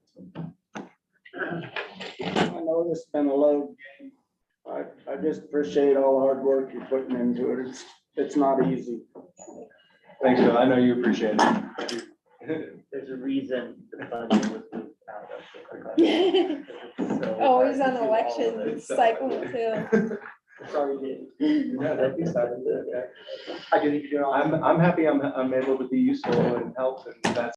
I know this has been a load game. I just appreciate all the hard work you're putting into it. It's not easy. Thanks, Bill. I know you appreciate it. There's a reason the funding was moved out of the budget. So Always hard on to do all of election it. cycle too. Sorry, Dave. Yeah, that'd be sad. I'm happy I'm able to be useful and help, and that's